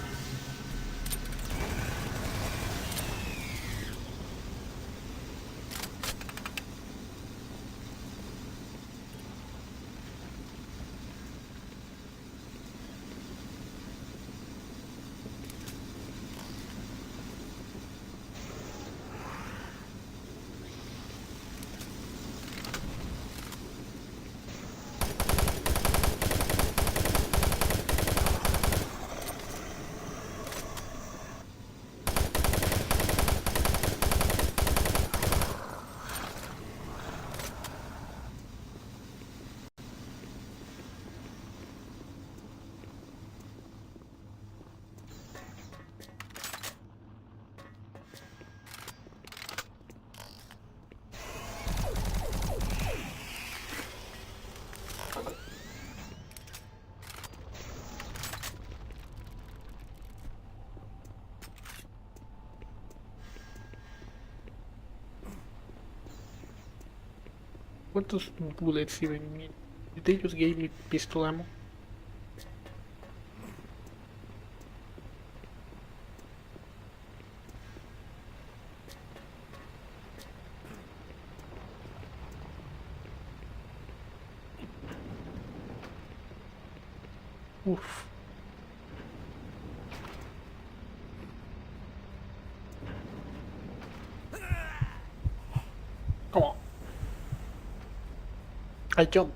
What does bullets even mean? Did they just give me pistol ammo? Oof. Come on. I jumped.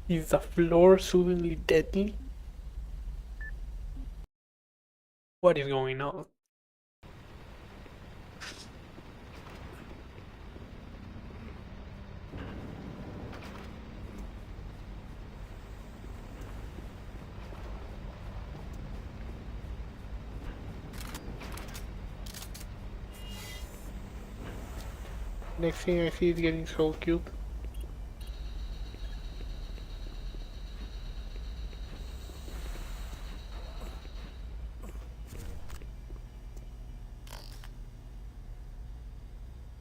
Is the floor suddenly deadly? What is going on? Next thing I see is getting so cute.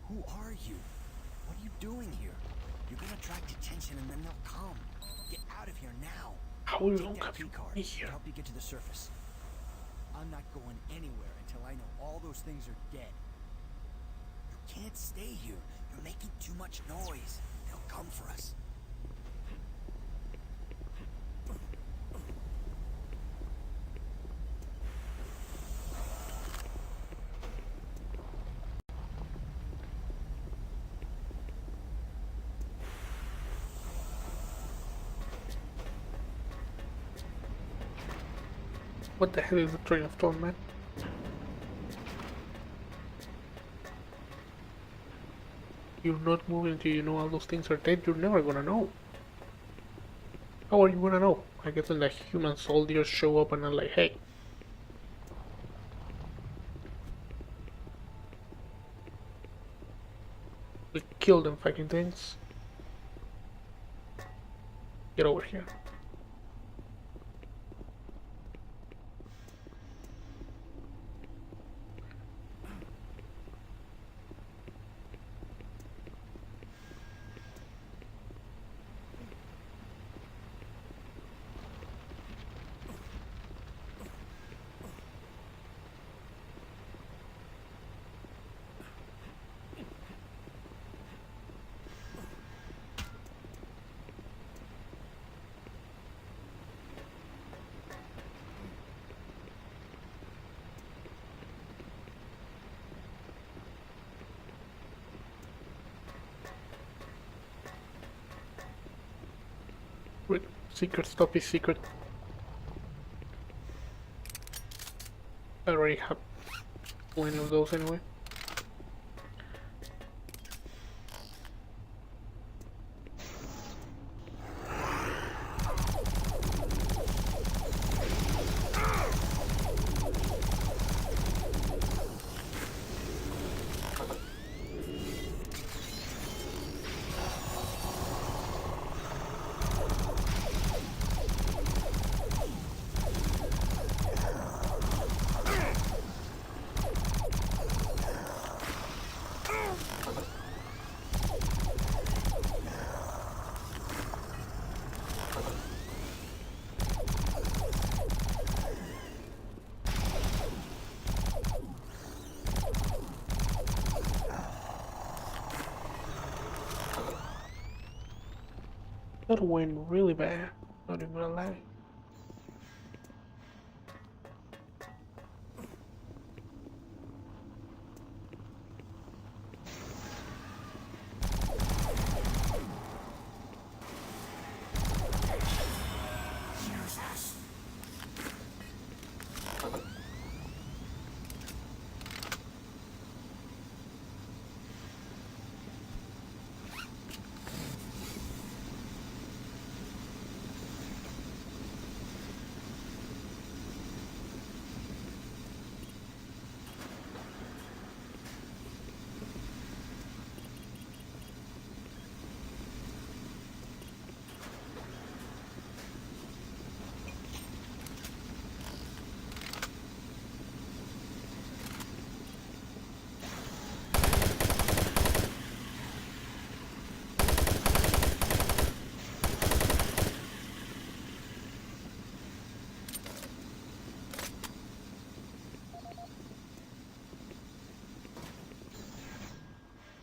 Who are you? What are you doing here? You're gonna attract attention and then they'll come. Get out of here now. How Take long that have you key card been to here? help you get to the surface. I'm not going anywhere until I know all those things are dead. You can't stay here. You're making too much noise. They'll come for us. What the hell is the train of thought, man? You're not moving until you know all those things are dead. You're never gonna know. How are you gonna know? I guess when the human soldiers show up and are like, hey. We kill them fucking things. Get over here. Secret stuff is secret. I already have plenty of those anyway. That went really bad, not even gonna lie.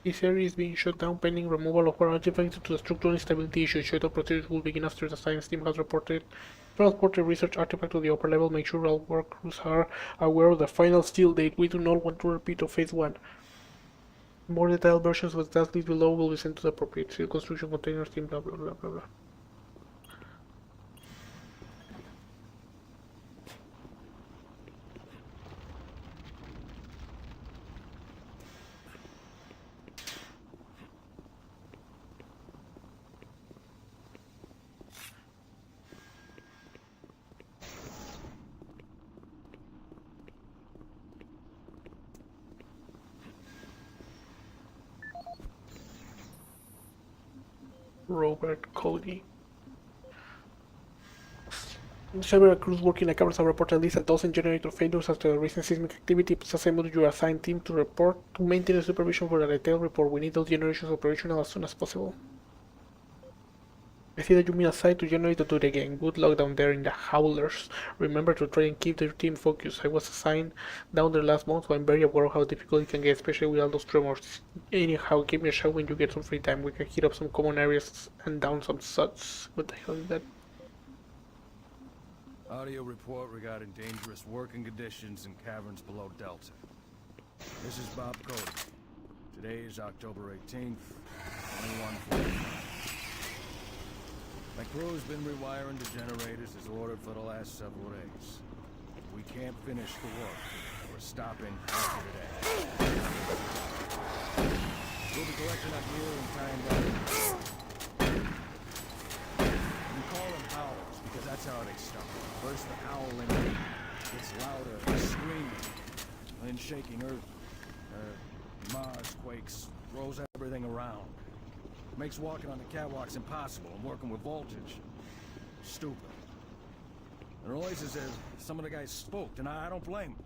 This area is being shut down pending removal of artifacts due to the structural instability issues. Shutdown procedures will begin after the science team has reported transport a research artifact to the upper level. Make sure all workers are aware of the final steel date. We do not want to repeat of phase 1. More detailed versions of the task list below will be sent to the appropriate steel construction containers team, blah blah blah blah blah. Robert Cody. Several crews working like ours have reported at least a dozen generator failures after the recent seismic activity. Please assemble your assigned team to report to maintain supervision for a detailed report. We need those generations operational as soon as possible. I see that you mean a site to generate to do it again. Good luck down there in the howlers. Remember to try and keep your team focused. I was assigned down there last month, so I'm very aware of how difficult it can get, especially with all those tremors. Anyhow, give me a shout when you get some free time. We can hit up some common areas and down some suds. What the hell is that? Audio report regarding dangerous working conditions in caverns below Delta. This is Bob Cody. Today is October 18th, 2145. My crew's been rewiring the generators as ordered for the last several days. We can't finish the work. We're stopping after today. We'll be collecting our gear and tying down. We call them howls because that's how they start. First the howling gets louder, screaming, then shaking earth. Mars quakes, throws everything around. Makes walking on the catwalks impossible and working with voltage stupid. The noise is as some of the guys spooked, and I don't blame them.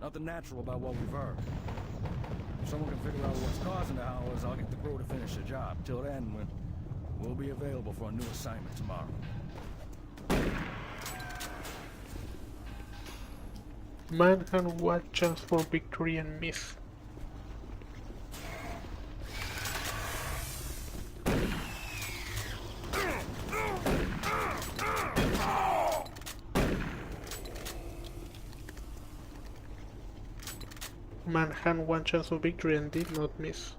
Nothing natural about what we've heard. If someone can figure out what's causing the howlers, I'll get the crew to finish the job. Till then, we'll be available for a new assignment tomorrow. Man had what chance for victory and miss. Man had one chance for victory and did not miss.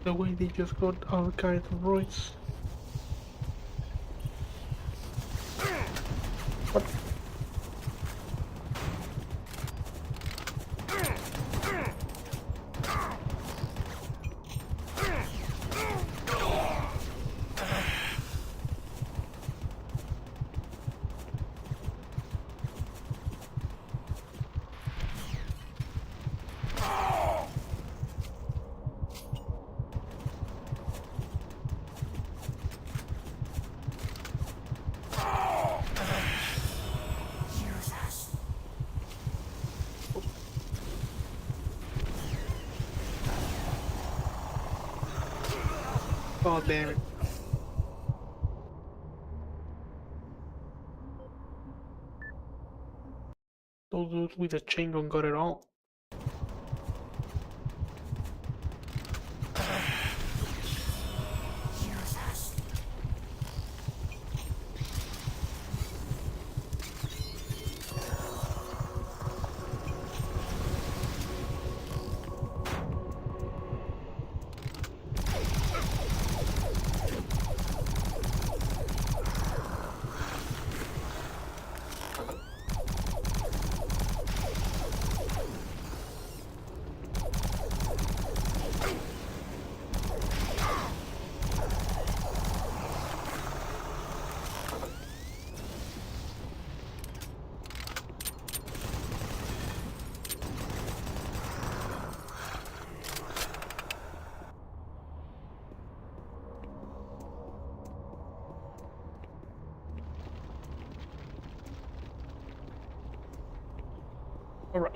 The way they just got all kinds of roids. What? God damn it. Those dudes with the chain gun got it all. Alright.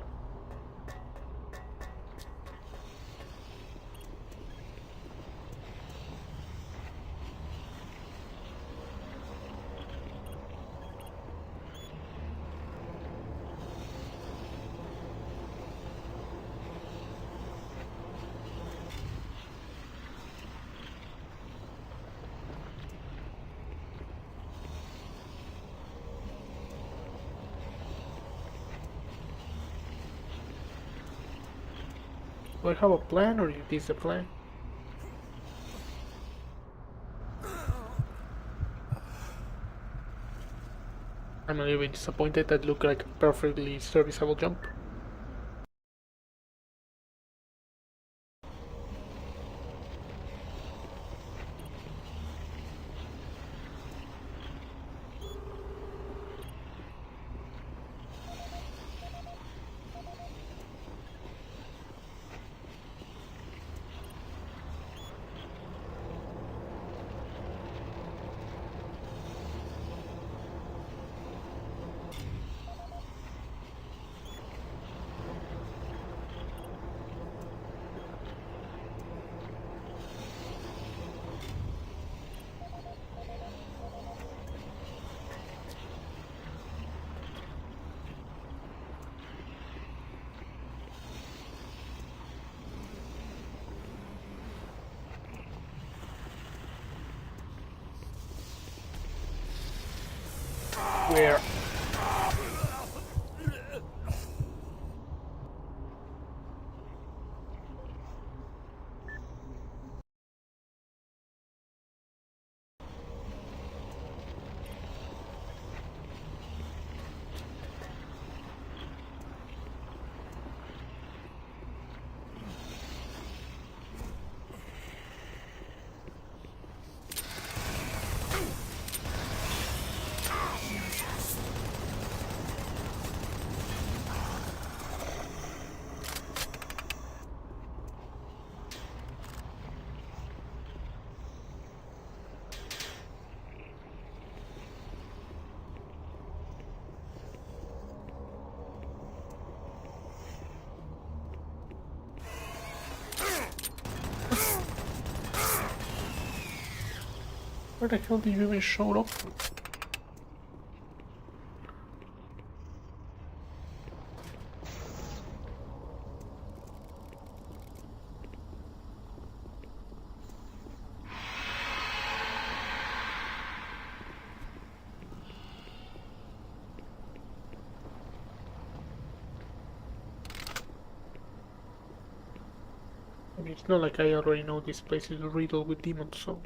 Do I have a plan, or is this the plan? I'm a little bit disappointed. That looked like a perfectly serviceable jump. Where? Where the hell did you even show up? I mean, it's not like I already know this place is riddled with demons, so...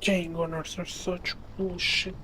Chain gunners are such bullshit.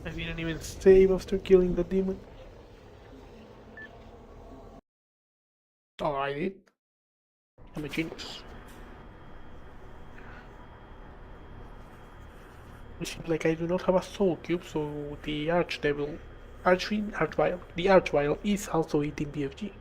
I didn't even save after killing the demon. Oh, I did. I'm a genius. It seems like I do not have a soul cube, so the Archvile is also eating BFG.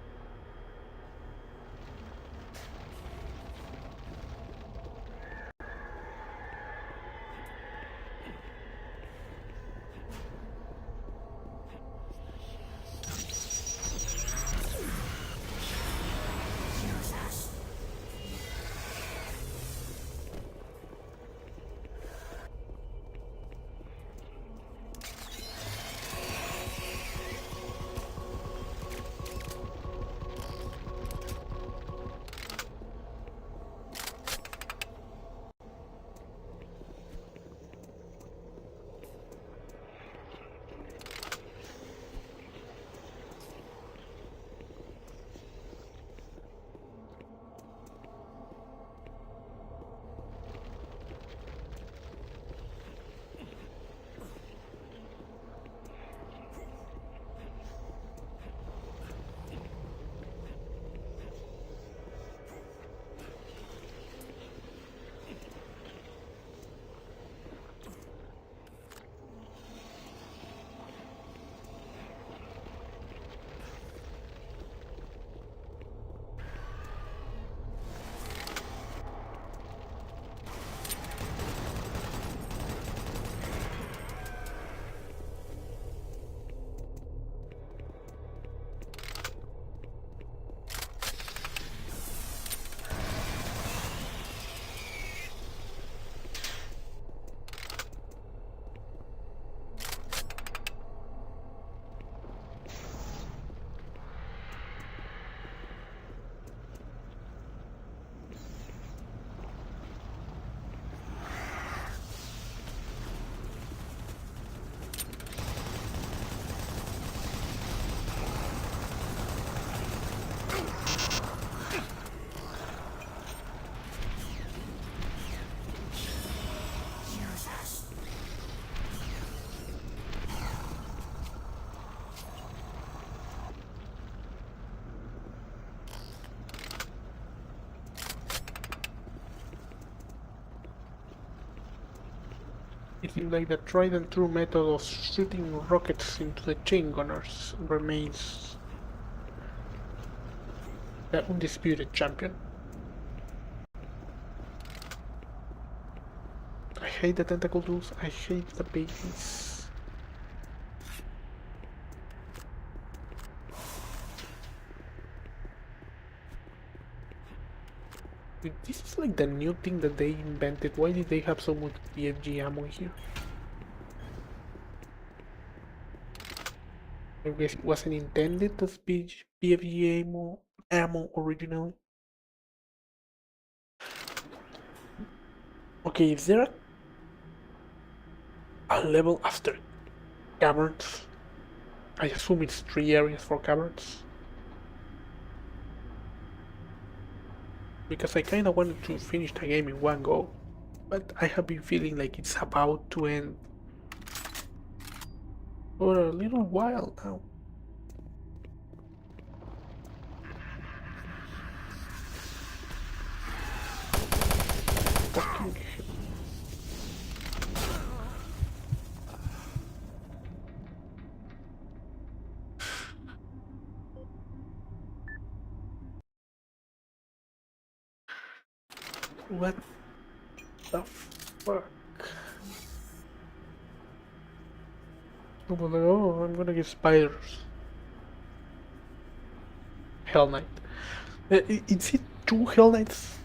It seems like the tried and true method of shooting rockets into the chain gunners remains the undisputed champion. I hate the tentacle tools, I hate the babies. Dude, this is like the new thing that they invented. Why did they have so much BFG ammo here? I guess it wasn't intended as BFG ammo originally. Okay, is there a level after caverns? I assume it's 3 areas for caverns. Because I kinda wanted to finish the game in one go, but I have been feeling like it's about to end for a little while now. Fucking hell. What the fuck? Oh, I'm gonna get spiders. Hell Knight. Is it 2 Hell Knights?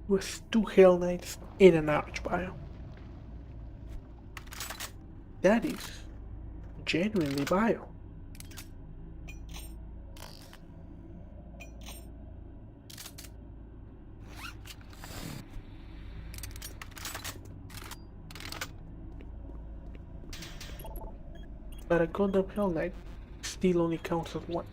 With 2 Hell Knights in an Archbile. That is genuinely vile. But a Gundam Hell Knight still only counts as 1.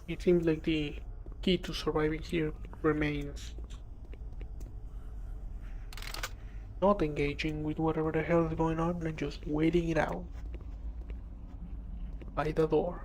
It seems like the key to surviving here remains not engaging with whatever the hell is going on and just waiting it out by the door.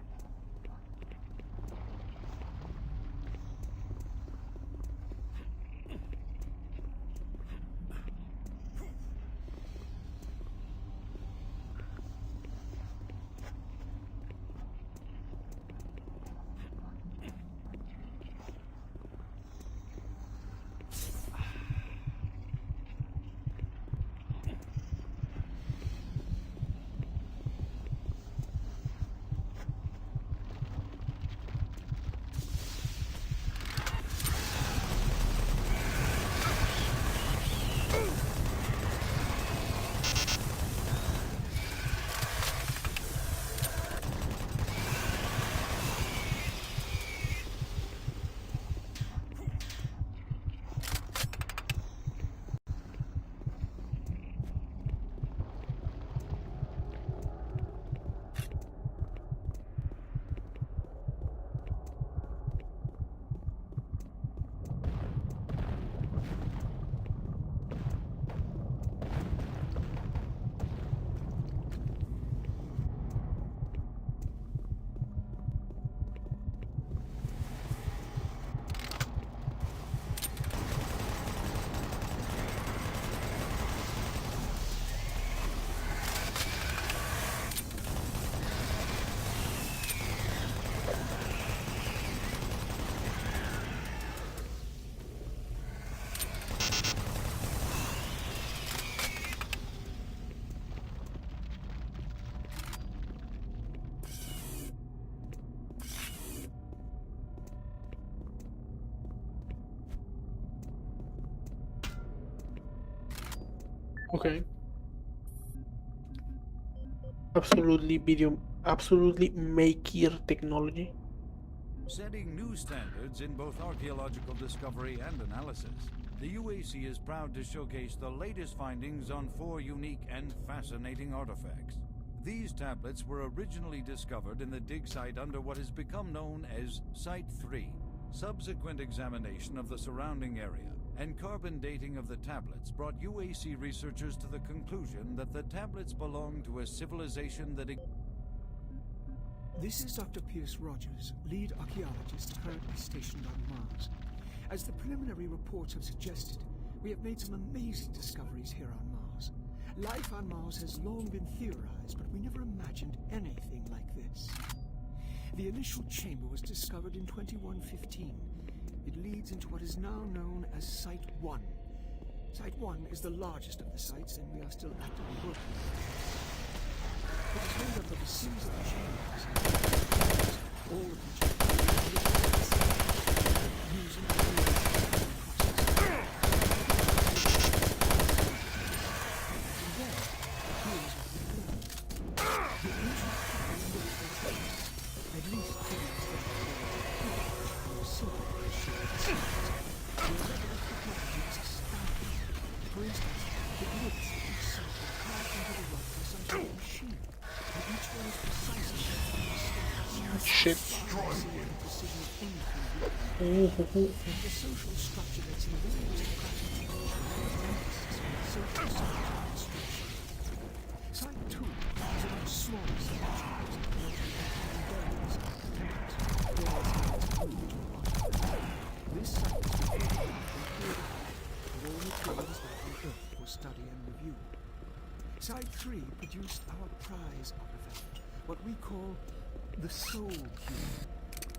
Okay. Absolutely maker technology. Setting new standards in both archaeological discovery and analysis, the UAC is proud to showcase the latest findings on 4 unique and fascinating artifacts. These tablets were originally discovered in the dig site under what has become known as Site 3. Subsequent examination of the surrounding area and carbon dating of the tablets brought UAC researchers to the conclusion that the tablets belong to a civilization that... This is Dr. Pierce Rogers, lead archaeologist currently stationed on Mars. As the preliminary reports have suggested, we have made some amazing discoveries here on Mars. Life on Mars has long been theorized, but we never imagined anything like this. The initial chamber was discovered in 2115. It leads into what is now known as Site 1. Site 1 is the largest of the sites, and we are still actively working on it. It is made up of a series of chambers, all of which are using the process. And then, here's what we learned. The ancient people looked at this, at least things that were simple as shapes. The level of technology is astounding. For instance, it looks as if cells were carved into the rock by some sort of machine. And each one is precisely Shit. the social structure that's in various social structure. Site 2 is a much smaller section. This site is reported to be cleared out, and all materials back on Earth for study and review. Site 3 produced our prize artifact, what we call the Soul Cube.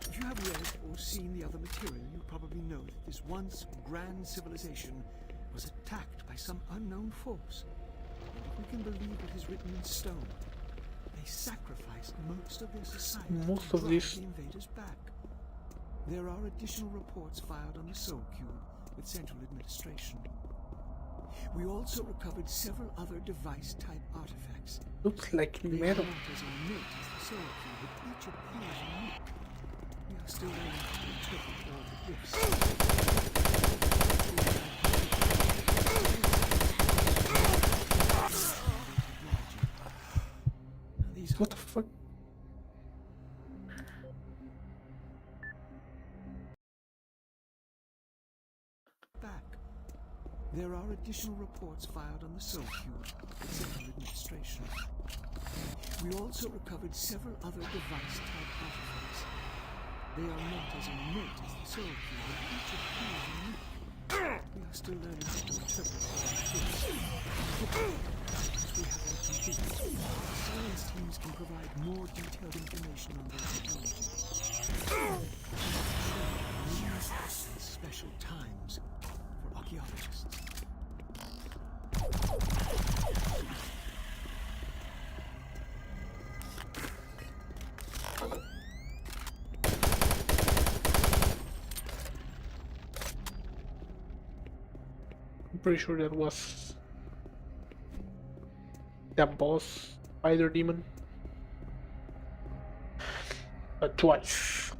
If you have read or seen the other material, you probably know that this once grand civilization was attacked by some unknown force. And if we can believe what is written in stone, they sacrificed most of their society to drive the invaders back. There are additional reports filed on the Soul Cube with Central Administration. We also recovered several other device-type artifacts. Looks like They are metal. not as ornate as the Soul Cube, but each appears unique. We are still learning to interpret all the gifts. These What the fuck? back. There are additional reports filed on the Soul Cube with Central Administration. We also recovered several other device-type artifacts. They are not as innate as the Soul Cube, but each appears unique. We are still learning how to interpret all of this. As we have that complete, our science teams can provide more detailed information on their technology. And special times for archaeologists. I'm pretty sure that was the boss spider demon. Twice.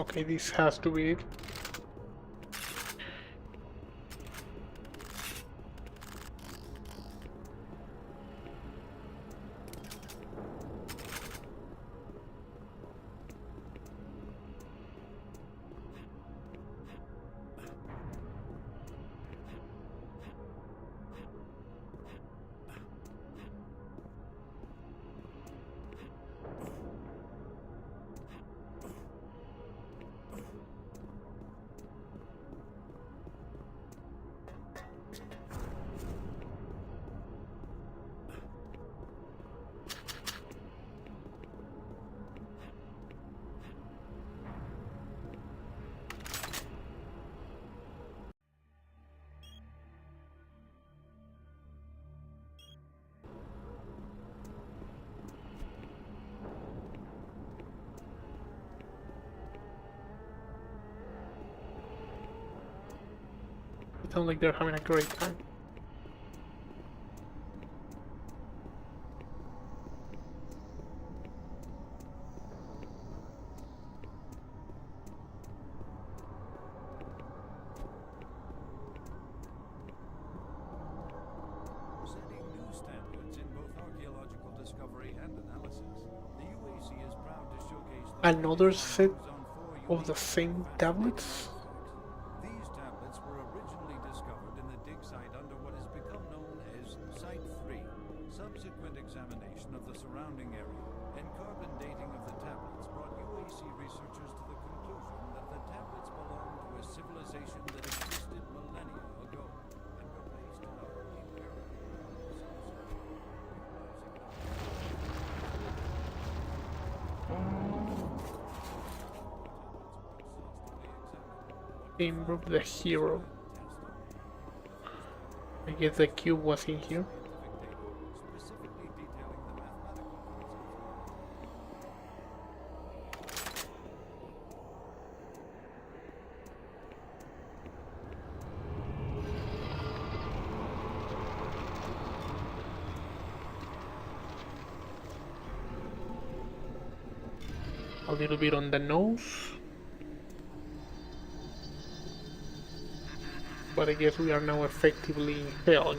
Okay, this has to be it. It sounds like they're having a great time. Setting new standards in both archaeological discovery and analysis, the UAC is proud to showcase the Another set on 4 of the same tablets? These tablets were originally discovered in the dig site under what has become known as Site 3. Subsequent examination of the surrounding area and carbon dating of the tablets brought UAC researchers to the conclusion that the tablets belonged to a civilization that existed millennia ago and were based in a holy period. Improve the hero. I guess the cube was in here. Specifically detailing the mathematical concepts. A little bit on the nose. But I guess we are now effectively in hell.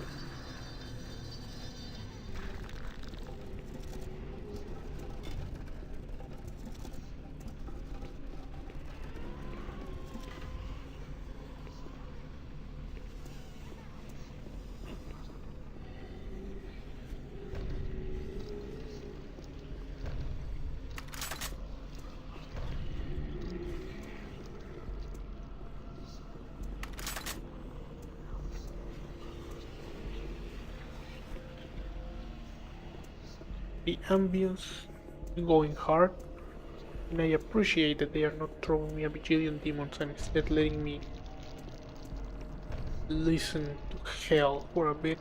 The ambience is going hard, and I appreciate that they are not throwing me a bajillion demons and instead letting me listen to hell for a bit.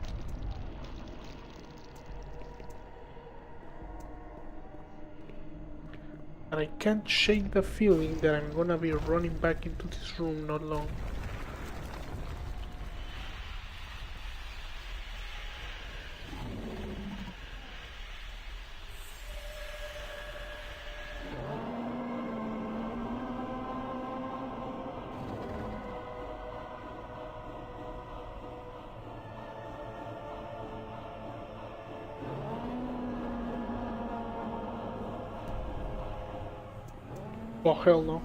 And I can't shake the feeling that I'm gonna be running back into this room not long. Oh hell no.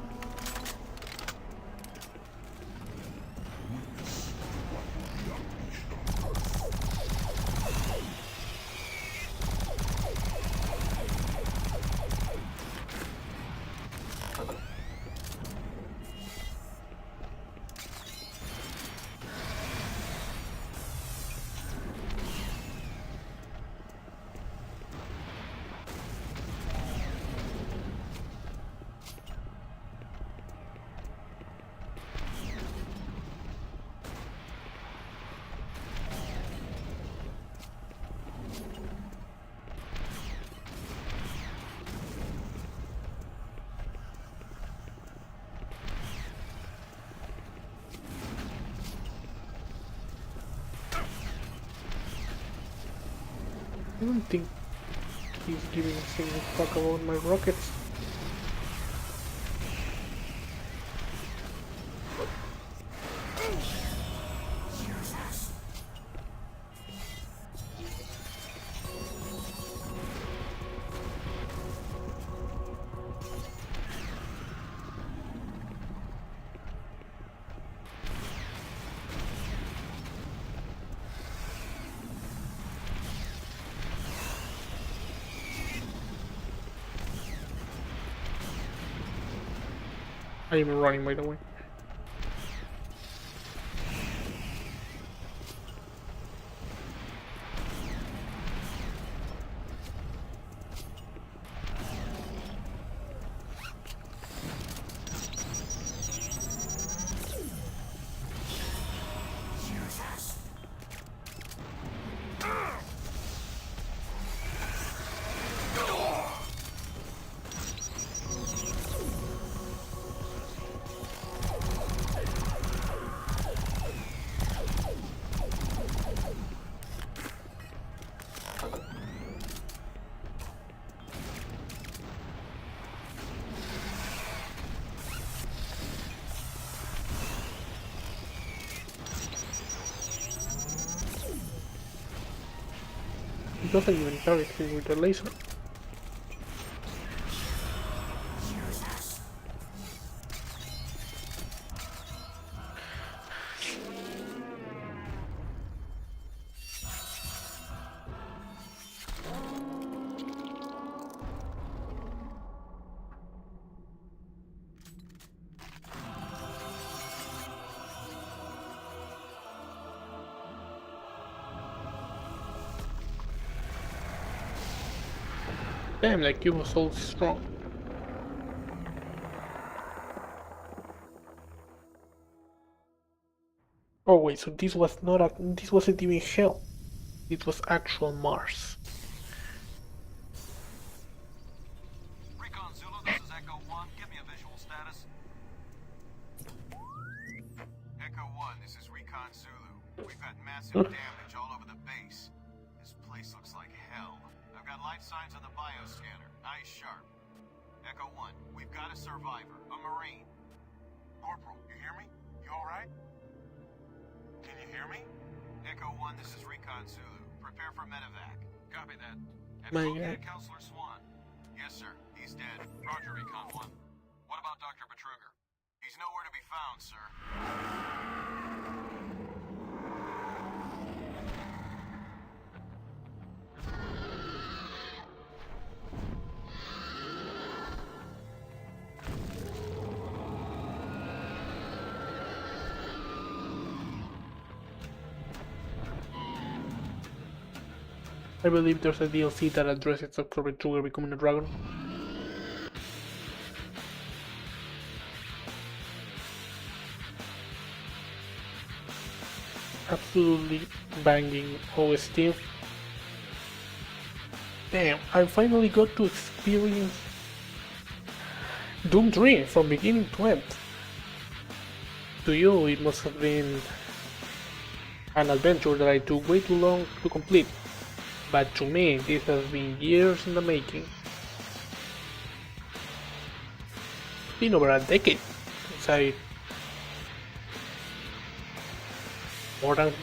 I don't think he's giving a single fuck about my rockets. I am running, by the way. It doesn't even target him with the laser. Damn, like you was so strong. Oh wait, so this was not a, this wasn't even hell. It was actual Mars. Recon Zulu, this is Echo 1. Give me a visual status. Echo 1, this is Recon Zulu. We've got massive damage all over the base. This place looks like hell. I've got life signs on the bioscanner. Eyes sharp. Echo 1, we've got a survivor, a Marine. Corporal, you hear me? You alright? Can you hear me? Echo 1, this is Recon Zulu. Prepare for medevac. Copy that. Have My you located God. Counselor Swan? Yes, sir. He's dead. Roger, Recon 1. What about Dr. Betruger? He's nowhere to be found, sir. I believe there's a DLC that addresses Dr. Betruger becoming a dragon. Absolutely banging OST. Damn, I finally got to experience Doom 3 from beginning to end. To you, it must have been an adventure that I took way too long to complete. But to me, this has been years in the making. It's been over a decade since I... More than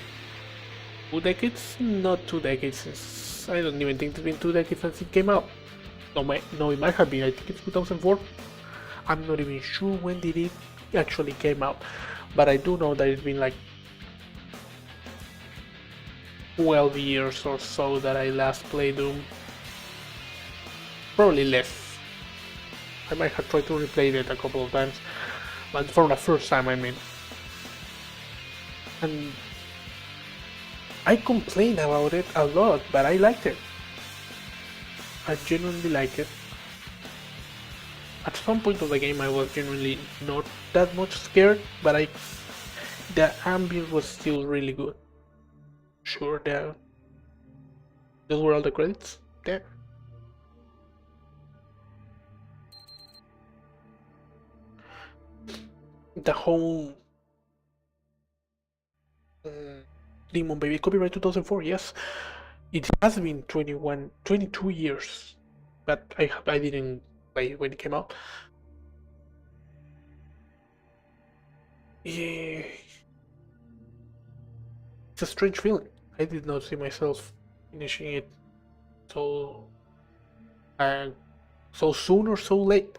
2 decades? Not 2 decades since... I don't even think it's been 2 decades since it came out. No, it might have been, I think it's 2004. I'm not even sure when did it actually came out. But I do know that it's been like 12 years or so that I last played Doom. Probably less. I might have tried to replay it a couple of times, but for the first time, I mean. And I complained about it a lot, but I liked it. I genuinely like it. At some point of the game I was genuinely not that much scared, but the ambience was still really good. Sure, those were all the credits. Damn. The whole Demon Baby copyright 2004, yes. It has been 22 years, but I didn't play it when it came out. Yeah. It's a strange feeling. I did not see myself finishing it so so soon or so late.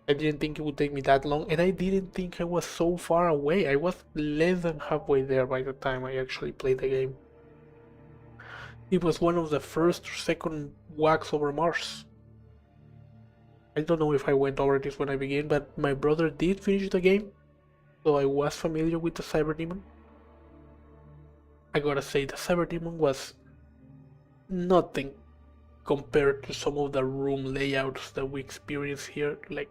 I didn't think it would take me that long, and I didn't think I was so far away. I was less than halfway there by the time I actually played the game. It was one of the first or second walks over Mars. I don't know if I went over this when I began, but my brother did finish the game, so I was familiar with the Cyber Demon. I gotta say, the Cyber Demon was nothing compared to some of the room layouts that we experience here. Like,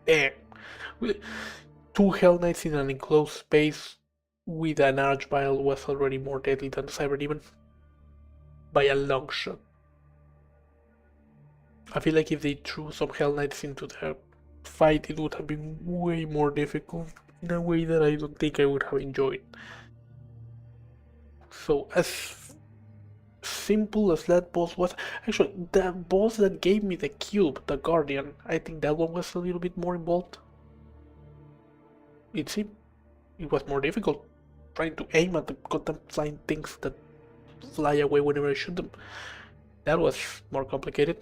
damn. Two Hell Knights in an enclosed space with an Archvile was already more deadly than the Cyber Demon. By a long shot. I feel like if they threw some Hell Knights into the fight, it would have been way more difficult in a way that I don't think I would have enjoyed. So as simple as that boss was, actually the boss that gave me the cube, the Guardian, I think that one was a little bit more involved. It seemed it was more difficult trying to aim at the goddamn flying things that fly away whenever I shoot them. That was more complicated.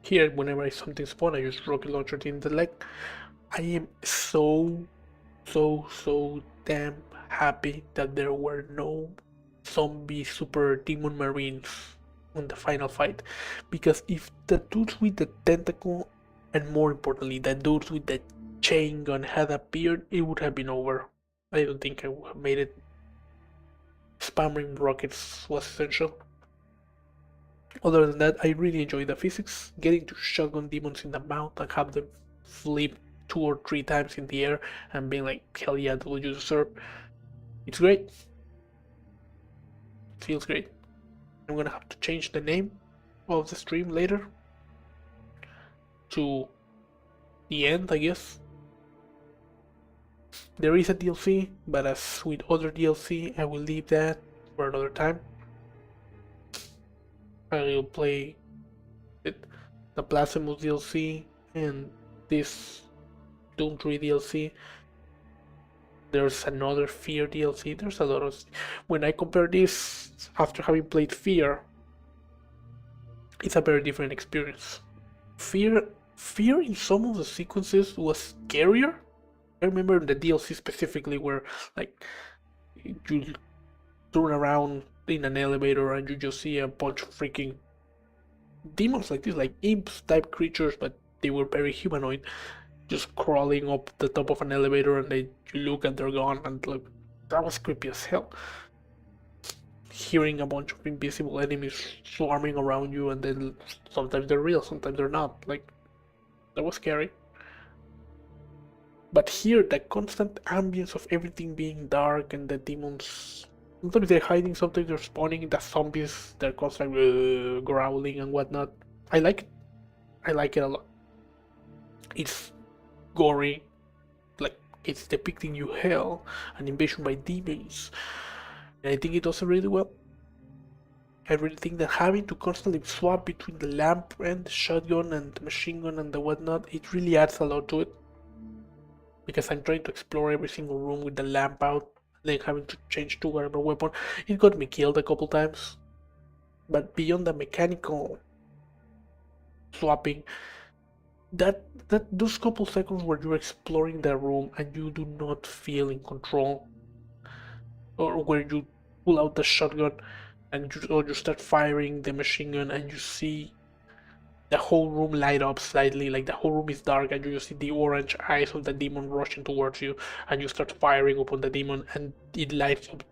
Here, whenever I something spawn, I just rocket launcher in the leg. I am so damn happy that there were no zombie super demon marines on the final fight, because if the dudes with the tentacle, and more importantly the dudes with the chain gun, had appeared, it would have been over. I don't think I would have made it. Spamming rockets was essential. Other than that, I really enjoy the physics. Getting to shotgun demons in the mouth and have them flip 2 or 3 times in the air and being like, hell yeah, that's what you deserve. It's great. It feels great. I'm gonna have to change the name of the stream later to the end, I guess. There is a DLC, but as with other DLC, I will leave that for another time. I'll play it, the Blasphemous DLC and this Doom 3 DLC. There's another Fear DLC. There's a lot of... When I compare this after having played Fear, it's a very different experience. Fear in some of the sequences was scarier. I remember the DLC specifically where like you turn around in an elevator and you just see a bunch of freaking demons like this, like imps type creatures, but they were very humanoid, just crawling up the top of an elevator, and you look and they're gone, and like that was creepy as hell. Hearing a bunch of invisible enemies swarming around you, and then sometimes they're real, sometimes they're not, like that was scary. But here, the constant ambience of everything being dark and the demons, sometimes they're hiding, sometimes they're spawning, the zombies, they're constantly growling and whatnot. I like it. I like it a lot. It's gory, like it's depicting you hell, an invasion by demons, and I think it does it really well. I really think that having to constantly swap between the lamp and the shotgun and the machine gun and the whatnot, it really adds a lot to it. Because I'm trying to explore every single room with the lamp out, then having to change to whatever weapon. It got me killed a couple times. But beyond the mechanical swapping, those couple seconds where you're exploring the room and you do not feel in control, or where you pull out the shotgun and you start firing the machine gun and you see the whole room light up slightly, like the whole room is dark and you just see the orange eyes of the demon rushing towards you, and you start firing upon the demon and it lights up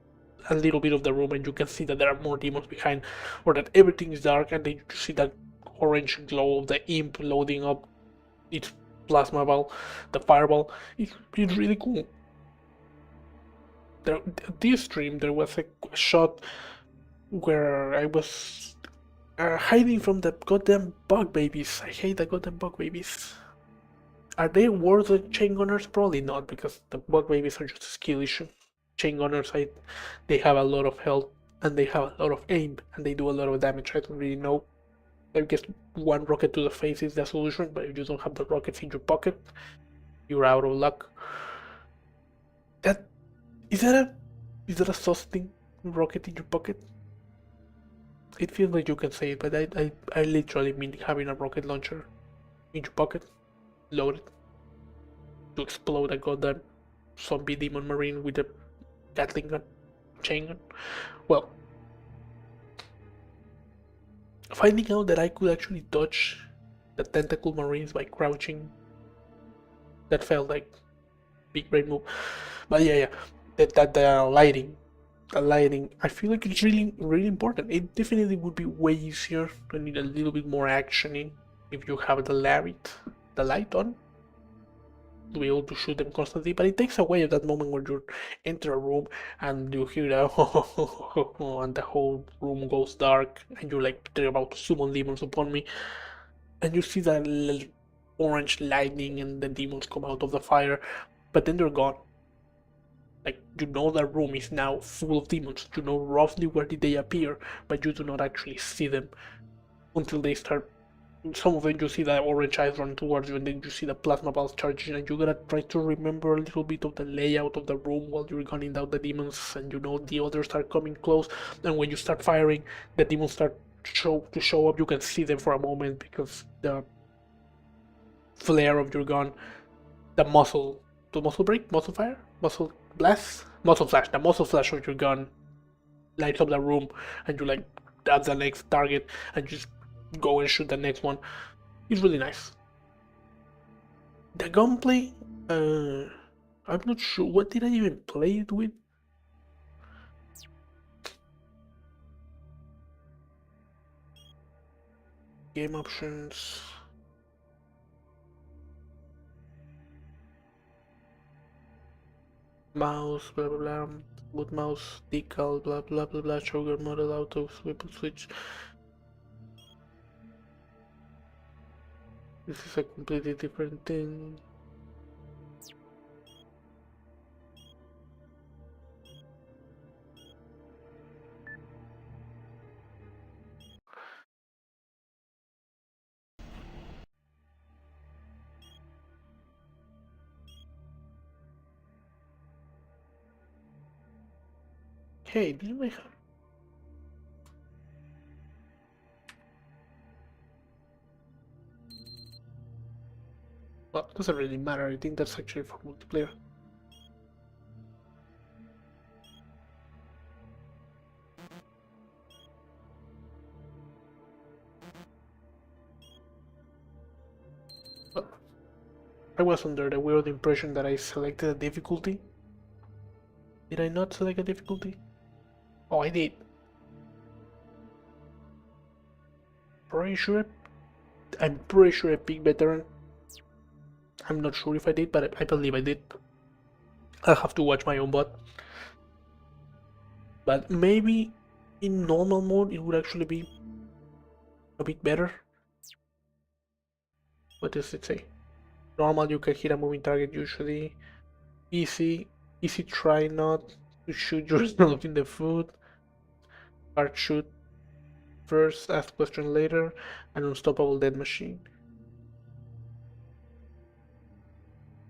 a little bit of the room and you can see that there are more demons behind, or that everything is dark, and then you see that orange glow of the imp loading up its plasma ball, the fireball. It's really cool. This stream there was a shot where I was hiding from the goddamn bug babies. I hate the goddamn bug babies. Are they worse than chain gunners? Probably not, because the bug babies are just a skill issue. Chain gunners, they have a lot of health and they have a lot of aim and they do a lot of damage. I don't really know. I guess one rocket to the face is the solution, but if you don't have the rockets in your pocket, you're out of luck. Is that a sus thing? Rocket in your pocket? It feels like you can say it, but I literally mean having a rocket launcher in your pocket, loaded, to explode a goddamn zombie demon marine with a Gatling gun, chain gun. Well, finding out that I could actually dodge the tentacle marines by crouching. That felt like big brain move. But yeah, the lighting. The lighting, I feel like it's really important. It definitely would be way easier to need a little bit more action in if you have the light on, to be able to shoot them constantly, but it takes away of that moment where you enter a room and you hear that and the whole room goes dark and you're like, they're about to summon demons upon me, and you see that little orange lightning and the demons come out of the fire, but then they're gone. Like, you know the room is now full of demons, you know roughly where did they appear, but you do not actually see them until they start. Some of them you see the orange eyes run towards you, and then you see the plasma balls charging, and you gotta try to remember a little bit of the layout of the room while you're gunning down the demons, and you know the others start coming close, and when you start firing, the demons start to show up. You can see them for a moment because the flare of your gun, the muzzle break, muzzle fire, muzzle blast, muzzle flash, the muzzle flash of your gun lights up the room, and you like, that's the next target, and you just go and shoot the next one. It's really nice. The gunplay, I'm not sure, what did I even play it with? Game options. Mouse, blah blah blah, boot mouse, decal, blah blah blah blah, trigger model, auto, weapon switch. This is a completely different thing. Hey, didn't I have... Well, it doesn't really matter. I think that's actually for multiplayer. Well, I was under the weird impression that I selected a difficulty. Did I not select a difficulty? Oh, I did. I'm pretty sure I picked veteran. I'm not sure if I did, but I believe I did. I'll have to watch my own bot. But maybe in normal mode it would actually be a bit better. What does it say? Normal, you can hit a moving target usually. Easy try not to shoot yourself in the foot. Hard shoot first, ask question later, and unstoppable dead machine.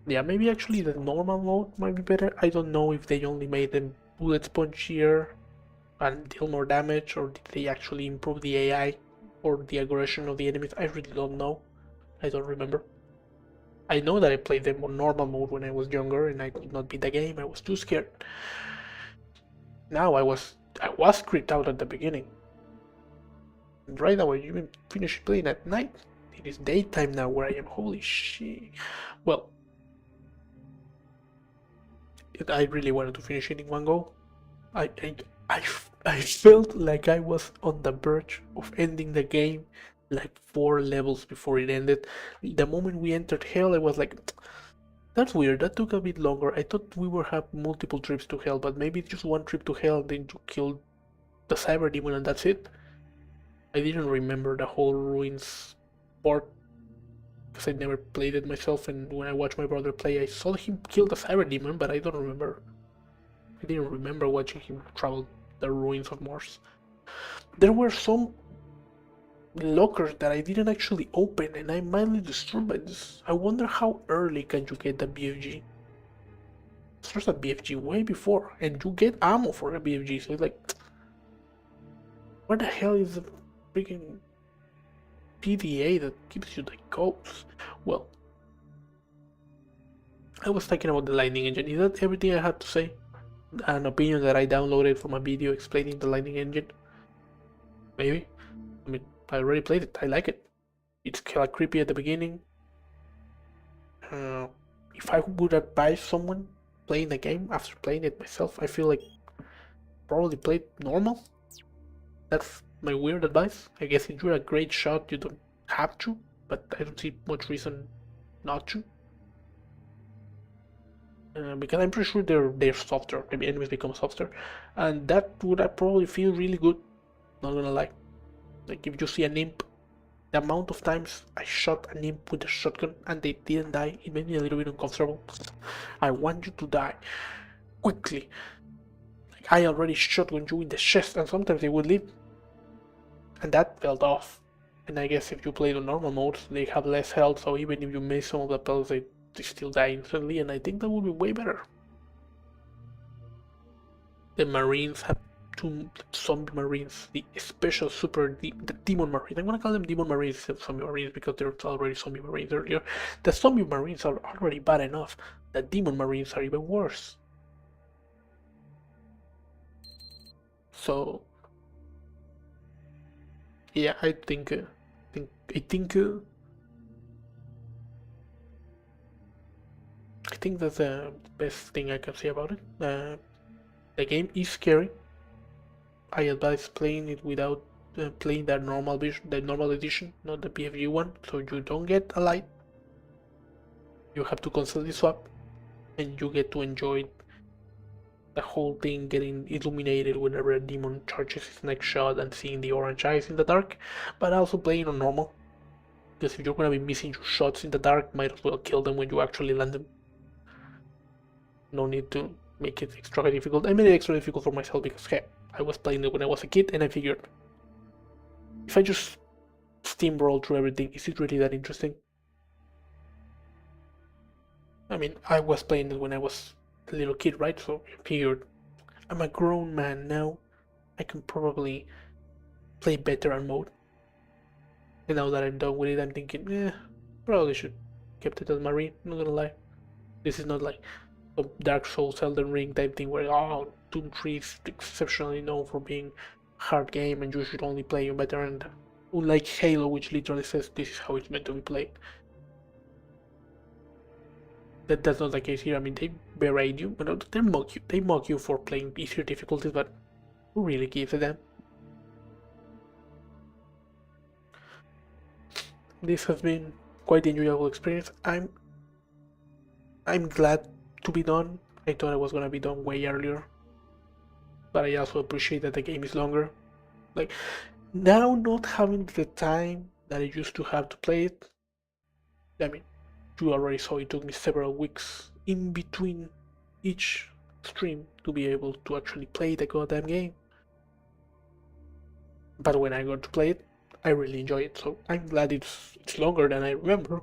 Yeah, maybe actually the normal mode might be better. I don't know if they only made them bullet spongier and deal more damage, or did they actually improve the AI or the aggression of the enemies. I really don't know. I don't remember. I know that I played them on normal mode when I was younger and I could not beat the game. I was too scared. Now I was creeped out at the beginning. And right now I even finished playing at night. It is daytime now where I am. Holy shit. Well, I really wanted to finish it in one go. I felt like I was on the verge of ending the game like 4 levels before it ended. The moment we entered hell, I was like, that's weird, that took a bit longer. I thought we would have multiple trips to hell, but maybe just one trip to hell, then you killed the cyber demon and that's it. I didn't remember the whole ruins part because I never played it myself, and when I watched my brother play, I saw him kill the cyber demon, but I don't remember. I didn't remember watching him travel the ruins of Mars. There were some lockers that I didn't actually open, and I'm mildly disturbed by this. I wonder how early can you get the BFG? There's a BFG way before, and you get ammo for a BFG, so it's like, where the hell is the freaking PDA that gives you the codes? Well, I was talking about the Lightning Engine. Is that everything I had to say? An opinion that I downloaded from a video explaining the Lightning Engine? Maybe? I mean, I already played it. I like it. It's kind of creepy at the beginning. If I would advise someone playing the game after playing it myself, I feel like probably play normal. That's my weird advice. I guess if you're a great shot, you don't have to, but I don't see much reason not to. Because I'm pretty sure they're softer. The enemies become softer, and that would probably feel really good. Not gonna lie. Like if you see an imp, the amount of times I shot an imp with a shotgun and they didn't die, it made me a little bit uncomfortable. I want you to die quickly. Like I already shotgun you in the chest, and sometimes they would leave, and that felt off. And I guess if you play the normal modes, they have less health, so even if you miss some of the pelts, they still die instantly, and I think that would be way better. The Marines have two zombie Marines, the special the Demon Marines. I'm gonna call them Demon Marines instead of Zombie Marines because there's already Zombie Marines earlier. The Zombie Marines are already bad enough. The Demon Marines are even worse. So yeah, I think that's the best thing I can say about it. The game is scary. I advise playing it without playing the normal edition, not the PFG one, so you don't get a light. You have to constantly swap, and you get to enjoy the whole thing getting illuminated whenever a demon charges his next shot and seeing the orange eyes in the dark, but also playing on normal. Because if you're gonna be missing your shots in the dark, might as well kill them when you actually land them. No need to make it extra difficult. I made it extra difficult for myself because hey, I was playing it when I was a kid and I figured if I just steamroll through everything, is it really that interesting? I mean, I was playing it when I was a little kid, right? So I figured I'm a grown man now. I can probably play veteran mode. And now that I'm done with it, I'm thinking, probably should kept it as Marine, not gonna lie. This is not like a Dark Souls, Elden Ring type thing where, Doom 3 is exceptionally known for being a hard game and you should only play on veteran. Unlike Halo, which literally says this is how it's meant to be played. That's not the case here. I mean, they berate you, but they mock you. They mock you for playing easier difficulties, but who really gives a damn? This has been quite an enjoyable experience. I'm glad to be done. I thought I was gonna be done way earlier, but I also appreciate that the game is longer. Like now, not having the time that I used to have to play it. I mean, you already saw it took me several weeks in between each stream to be able to actually play the goddamn game. But when I got to play it, I really enjoy it. So I'm glad it's longer than I remember,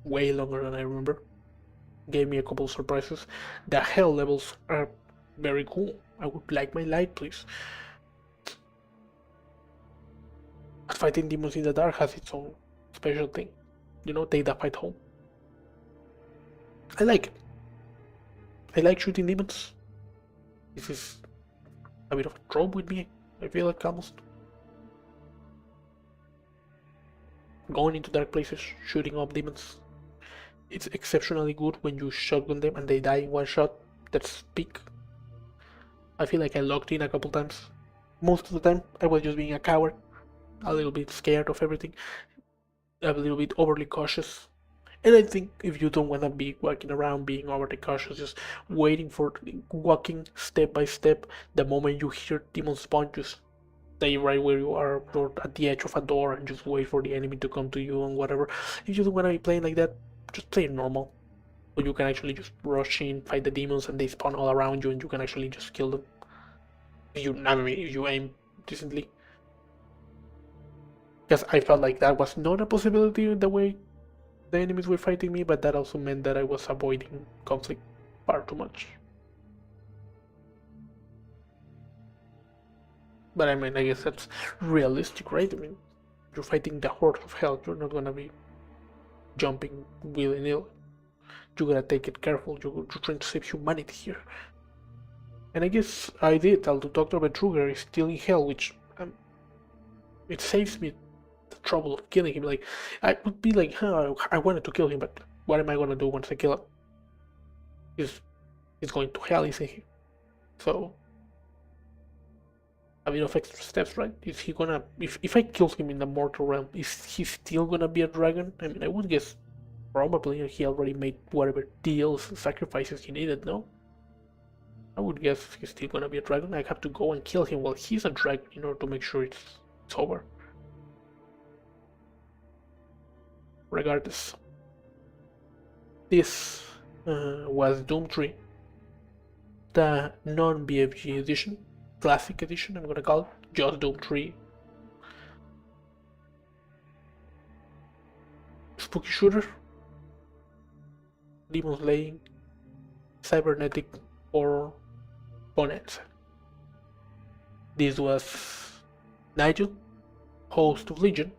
way longer than I remember. Gave me a couple surprises. The hell levels are very cool. I would like my light, please. But fighting demons in the dark has its own special thing. You know, take the fight home. I like it. I like shooting demons. This is a bit of a trope with me, I feel like almost. Going into dark places, shooting up demons. It's exceptionally good when you shotgun them and they die in one shot. That's peak. I feel like I locked in a couple times. Most of the time, I was just being a coward. A little bit scared of everything. A little bit overly cautious. And I think if you don't want to be walking around being overly cautious, just walking step by step, the moment you hear demon spawn, just stay right where you are or at the edge of a door and just wait for the enemy to come to you and whatever. If you don't want to be playing like that, just play normal. So you can actually just rush in, fight the demons, and they spawn all around you and you can actually just kill them. If you aim decently. Because I felt like that was not a possibility the way the enemies were fighting me, but that also meant that I was avoiding conflict far too much. But I mean, I guess that's realistic, right? I mean, you're fighting the horde of hell, you're not gonna be jumping willy-nilly. You gotta take it careful, you're trying to save humanity here. And I guess I did, although Dr. Betruger is still in hell, which it saves me trouble of killing him. Like, I would be like, I wanted to kill him, but what am I gonna do once I kill him? He's going to hell, isn't he? So, a bit of extra steps, right? Is he gonna, if I kill him in the mortal realm, is he still gonna be a dragon? I mean, I would guess probably he already made whatever deals and sacrifices he needed, no? I would guess he's still gonna be a dragon. I have to go and kill him while he's a dragon in order to make sure it's over. Regardless, this was Doom 3, the non-BFG edition, classic edition, I'm gonna call it, just Doom 3. Spooky shooter, demonslaying, cybernetic horror, bonanza. This was Nigel, host of Legion.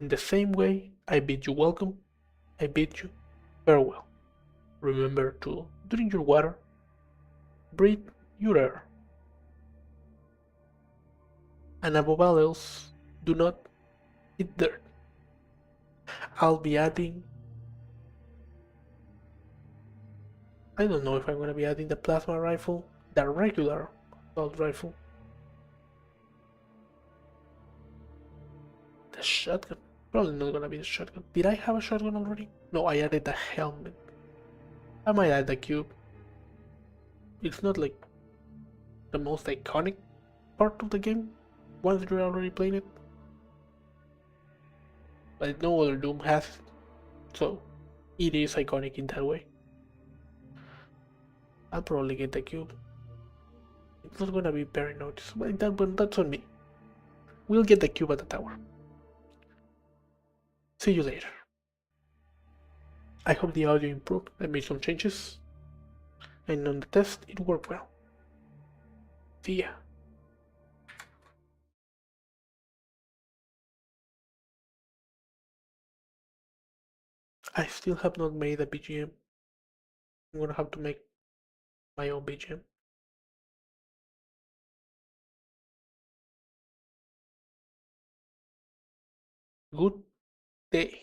In the same way I bid you welcome, I bid you farewell. Remember to drink your water, breathe your air, and above all else, do not eat dirt. I'll be adding, I don't know if I'm gonna be adding the plasma rifle, the regular assault rifle, the shotgun. Probably not gonna be the shotgun. Did I have a shotgun already? No, I added the helmet. I might add the cube. It's not like the most iconic part of the game once you're already playing it, but no other Doom has it, so it is iconic in that way. I'll probably get the cube. It's not gonna be very noticeable, but that's on me. We'll get the cube at the tower. See you later. I hope the audio improved. I made some changes, and on the test it worked well. See ya. I still have not made a BGM. I'm gonna have to make my own BGM. Good day.